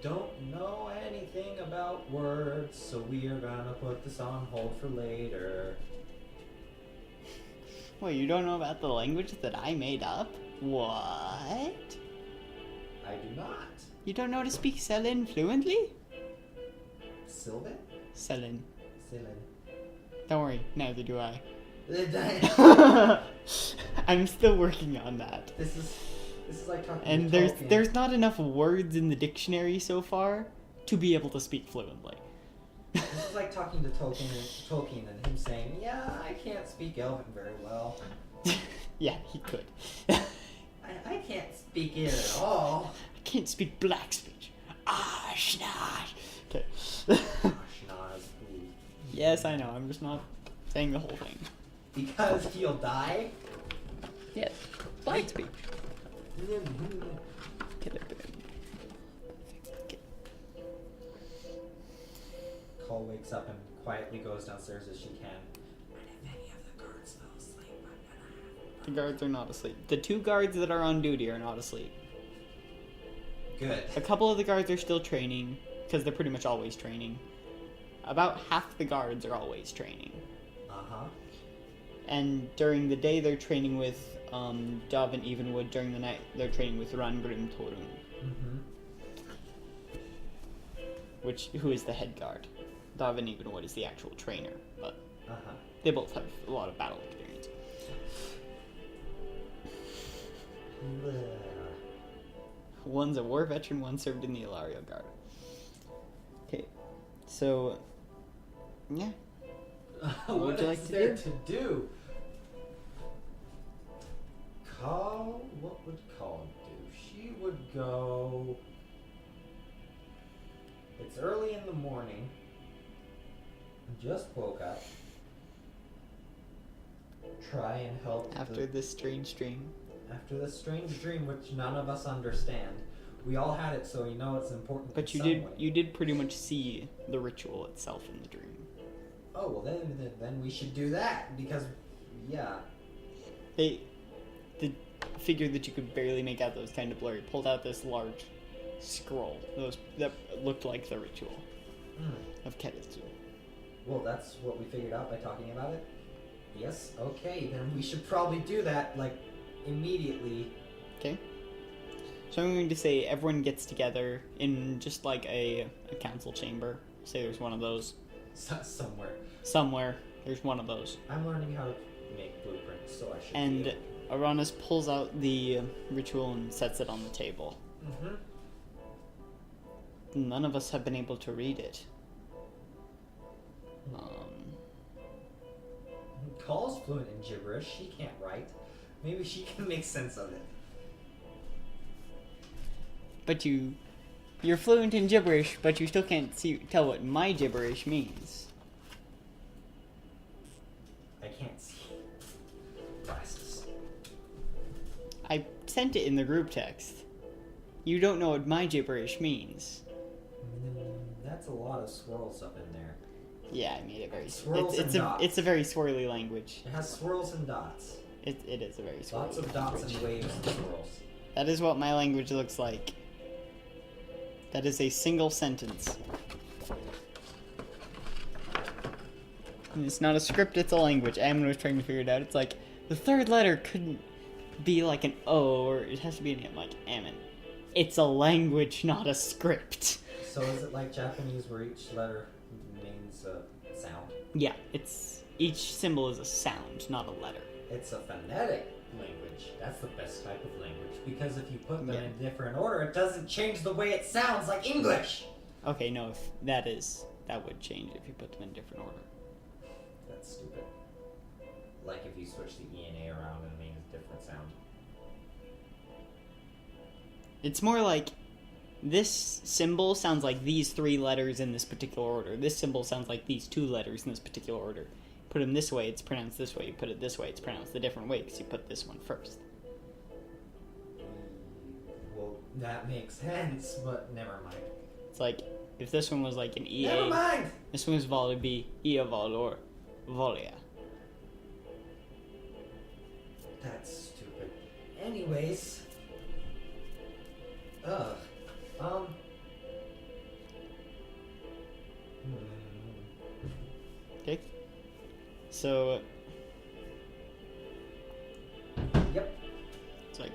don't know anything about words, so we are gonna put this on hold for later. Wait, you don't know about the language that I made up? What? I do not. You don't know how to speak Selen fluently? Sylvan? Selen. Sylvan. Don't worry, neither do I. This I'm still working on that. is like talking And to Tolkien. there's not enough words in the dictionary so far to be able to speak fluently. This is like talking to Tolkien and him saying, "Yeah, I can't speak Elven very well. Yeah, he could. I can't speak it at all." I can't speak black speech. Ah, schnoz. Okay. Schnoz. Yes, I know. I'm just not saying the whole thing. Because he'll die? Yes. Black speech. Cole wakes up and quietly goes downstairs as she can. And if any of the guards fell asleep, I'm gonna The guards are not asleep. The 2 guards that are on duty are not asleep. Good. A couple of the guards are still training, because they're pretty much always training. About half the guards are always training. Uh-huh. And during the day they're training with Dov and Evenwood. During the night they're training with Rangrim Torun, who is the head guard. Dov and Evenwood is the actual trainer, but Uh-huh. they both have a lot of battle experience. One's a war veteran, one served in the Ilario Guard. Okay, so yeah. What would you is like to there do? to do? What would Call do? She would go... It's early in the morning. Just woke up. Try and help After this strange dream. After this strange dream, which none of us understand. We all had it, so we know it's important. But in you some did way. you did pretty much see the ritual itself in the dream. Oh well, then we should do that because, yeah. The figure that you could barely make out that was kind of blurry pulled out this large scroll that looked like the ritual of Keditsu. Well, that's what we figured out by talking about it. Yes. Okay, then we should probably do that like immediately. Okay. So I'm going to say everyone gets together in just like a council chamber. Say there's one of those. Somewhere. Somewhere there's one of those. I'm learning how to make blueprints, so I should. And be able... Aranis pulls out the ritual and sets it on the table. None of us have been able to read it. Call's fluent in gibberish. She can't write. Maybe she can make sense of it. But you're fluent in gibberish, but you still can't tell what my gibberish means. I can't see. Glasses. I sent it in the group text. You don't know what my gibberish means. That's a lot of swirls up in there. Yeah, I made it very. Swirls and dots. It's a very swirly language. It has swirls and dots. It is a very swirly. Lots of dots language. and waves and swirls. That is what my language looks like. That is a single sentence. And it's not a script, it's a language. Amon was trying to figure it out. It's like, the third letter couldn't be like an O, or it has to be an M, like Amon. It's a language, not a script. So is it like Japanese where each letter means a sound? Yeah, each symbol is a sound, not a letter. It's a phonetic language. That's the best type of language because if you put them Yeah. in different order, it doesn't change the way it sounds like English. Okay, no, if that would change if you put them in different order. That's stupid. Like if you switch the E and A around and it means a different sound. It's more like, this symbol sounds like these 3 letters in this particular order. This symbol sounds like these 2 letters in this particular order. Put them this way, it's pronounced this way. You put it this way, it's pronounced a different way because you put this one first. Well, that makes sense, but never mind. It's like, if this one was like an EA, Never mind! this one was vol, it'd be Ia vol or Volia. That's stupid. Anyways. Ugh. Okay. So Yep. it's like,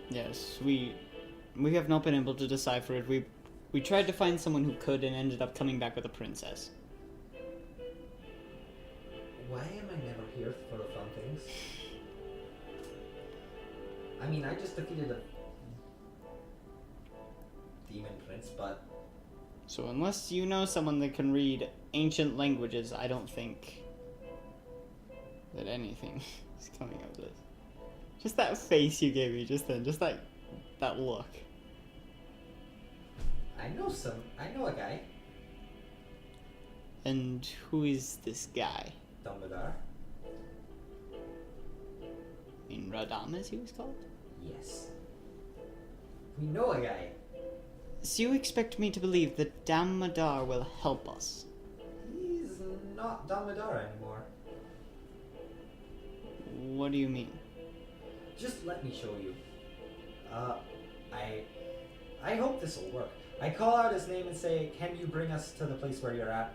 yes, we have not been able to decipher it. We tried to find someone who could and ended up coming back with a princess. Why am I never here for the fun things? I mean, I just defeated a demon prince, but So unless you know someone that can read ancient languages, I don't think that anything is coming of this. Just that face you gave me just then, just that look. I know a guy, And who is this guy? Dumbledore. In Radam, as he was called? Yes. We know a guy. So you expect me to believe that Damodar will help us? He's not Dumbledore anymore. What do you mean? Just let me show you. I hope this will work. I call out his name and say, "Can you bring us to the place where you're at?"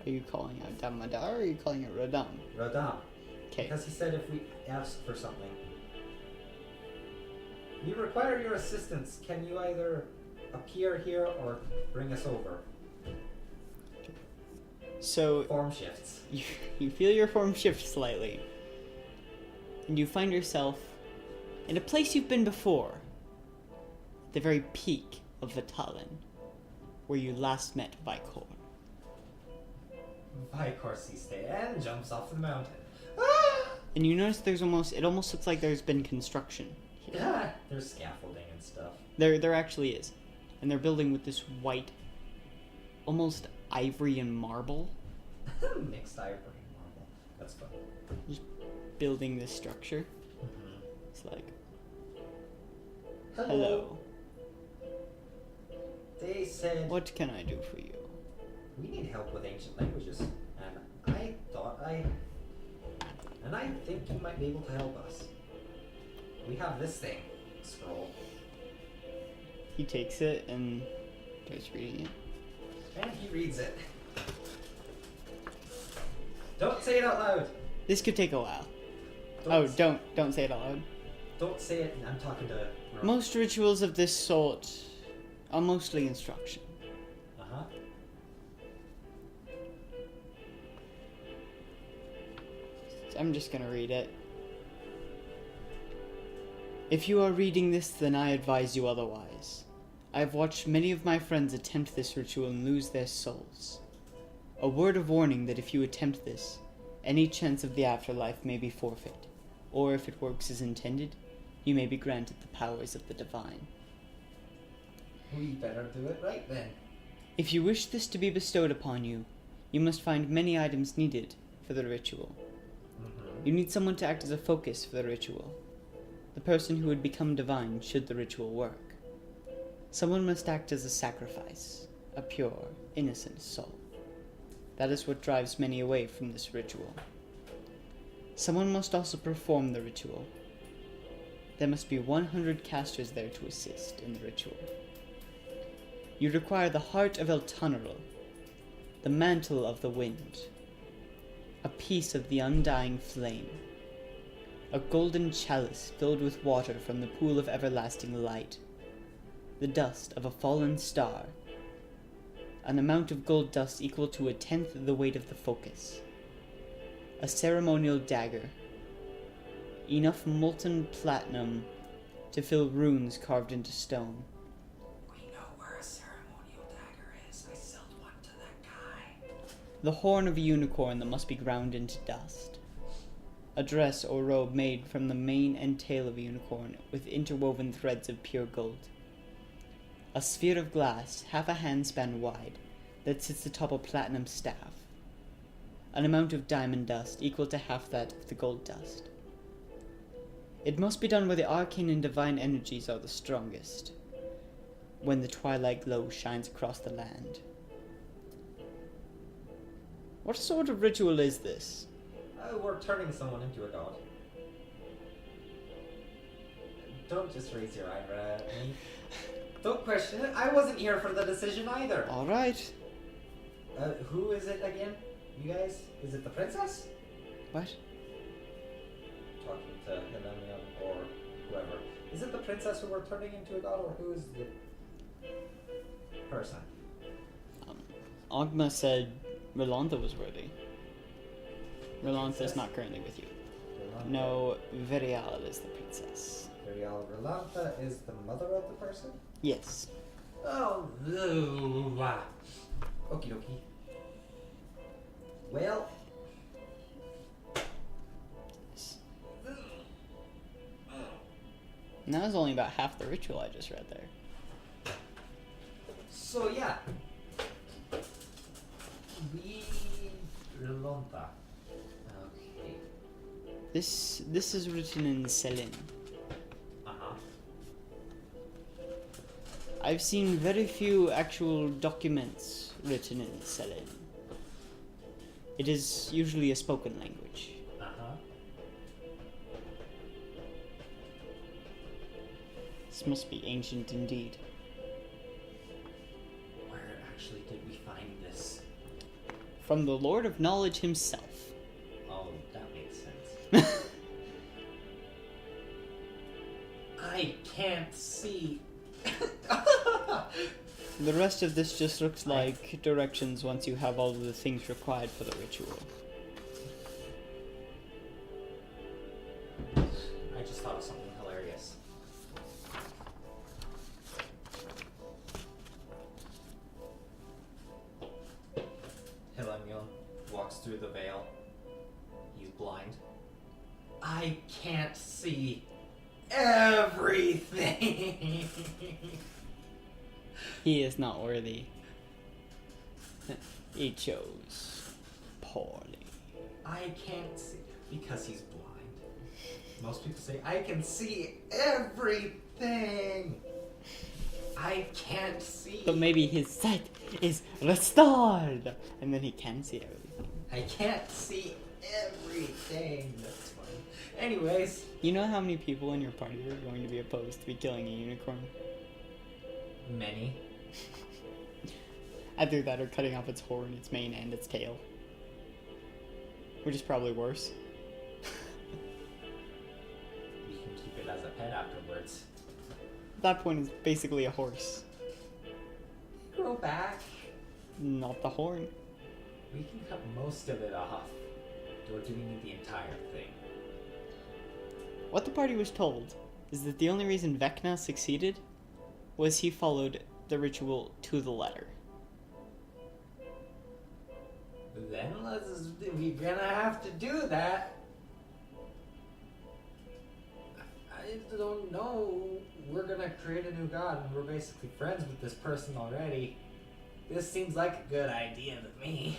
Are you calling out Damodar or are you calling it Radam? Radam. Okay. Because he said if we ask for something. We require your assistance. Can you either appear here or bring us over? So Form shifts. you feel your form shift slightly. And you find yourself in a place you've been before. The very peak of Vitalin, where you last met Vicor. Vicor sees and jumps off the mountain. Ah! And you notice it almost looks like there's been construction here. Ah, there's scaffolding and stuff. There actually is. And they're building with this white, almost ivory and marble, Mixed ivory and marble. That's fun. building this structure. Mm-hmm. It's like, Hello. hello, They said what can I do for you? we need help with ancient languages, and I think you might be able to help us. We have this thing, scroll, He takes it and starts reading it. and he reads it. Don't say it out loud. This could take a while. Don't say it out loud. Don't say it. I'm talking to. Most rituals of this sort are mostly instruction. Uh-huh. I'm just gonna read it. If you are reading this, then I advise you otherwise. I have watched many of my friends attempt this ritual and lose their souls. A word of warning that if you attempt this, any chance of the afterlife may be forfeit, or if it works as intended, you may be granted the powers of the divine. We better do it right then. If you wish this to be bestowed upon you, you must find many items needed for the ritual. Mm-hmm. You need someone to act as a focus for the ritual. The person who would become divine should the ritual work. Someone must act as a sacrifice, a pure, innocent soul. That is what drives many away from this ritual. Someone must also perform the ritual. There must be 100 casters there to assist in the ritual. You require the heart of El Tunnel, the mantle of the wind, a piece of the undying flame, a golden chalice filled with water from the pool of everlasting light, the dust of a fallen star, an amount of gold dust equal to 1/10 the weight of the focus, a ceremonial dagger, enough molten platinum to fill runes carved into stone. We know where a ceremonial dagger is. I sold one to that guy. The horn of a unicorn that must be ground into dust. A dress or robe made from the mane and tail of a unicorn with interwoven threads of pure gold. A sphere of glass, half a handspan wide, that sits atop a platinum staff. An amount of diamond dust equal to half that of the gold dust. It must be done where the arcane and divine energies are the strongest, when the twilight glow shines across the land. What sort of ritual is this? We're turning someone into a god. Don't just raise your eyebrow at me. Don't question it. I wasn't here for the decision either. Alright. Who is it again? You guys? Is it the princess? What? Talking to Helenium or whoever. Is it the princess who we're turning into a god, or who is the person? Ogma said Rolantha was worthy. Rolantha's not currently with you. Rolantha. No, Verial is the princess. Rolantha is the mother of the person? Yes. Oh, wow. Okie dokie. Well. And that was only about half the ritual I just read there. So yeah. We Rolantha. Okay. This is written in Selin. Uh-huh. I've seen very few actual documents written in Selin. It is usually a spoken language. Uh-huh. This must be ancient indeed. Where actually did we find this? From the Lord of Knowledge himself. Oh, that makes sense. I can't see. The rest of this just looks like directions once you have all of the things required for the ritual. I just thought of something hilarious. Hilemion walks through the veil. He's blind. I can't see everything. He is not worthy. He chose poorly. I can't see because he's blind. Most people say I can see everything. I can't see. But maybe his sight is restored, and then he can see everything. I can't see everything. That's funny. Anyways, You know how many people in your party are going to be opposed to be killing a unicorn? many. Either that or cutting off its horn, its mane, and its tail. Which is probably worse. You can keep it as a pet afterwards. At that point, it's basically a horse. Grow back. Not the horn. We can cut most of it off. Or do we need the entire thing? What the party was told is that the only reason Vecna succeeded was he followed the ritual to the letter. Then we're gonna have to do that. I don't know. We're gonna create a new god, and we're basically friends with this person already. This seems like a good idea to me.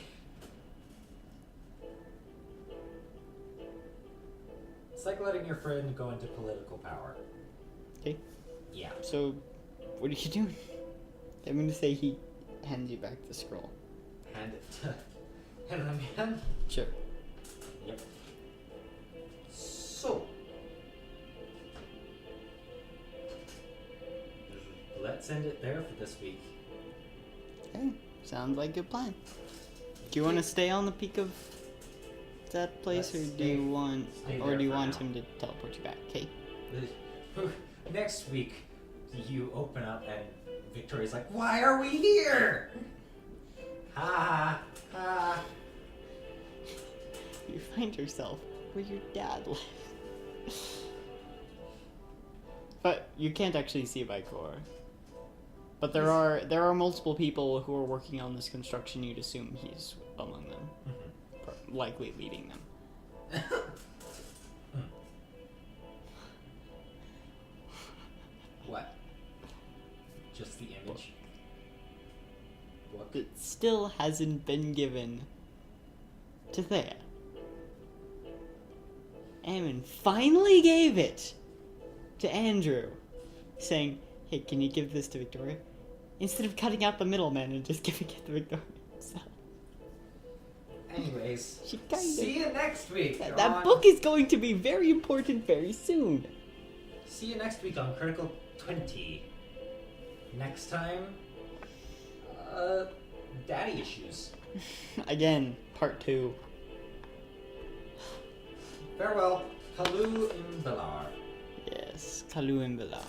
It's like letting your friend go into political power. Okay, Yeah. so what are you doing? I'm gonna say he hands you back the scroll. Hand it to Helemion. Sure. Yep. So, let's end it there for this week. Okay, sounds like a good plan. Do you want to stay on the peak of that place, Let's or do you want, stay or there do you for want now. him to teleport you back? Okay. Next week, you open up and Victoria's like, "Why are we here?" Ha ha. You find yourself where your dad lives. But you can't actually see Vicor. But there are multiple people who are working on this construction. You'd assume he's among them, likely leading them. What? Just the image. What? It still hasn't been given to Thea. Ammon finally gave it to Andrew, saying, "Hey, can you give this to Victoria?" Instead of cutting out the middleman and just giving it to Victoria himself. Anyways, She kinda- see you next week. That on- book is going to be very important very soon. see you next week on Critical 20. Next time, daddy issues. Again, part 2. Farewell, Kalu in Belar. Yes, Kalu and Bala.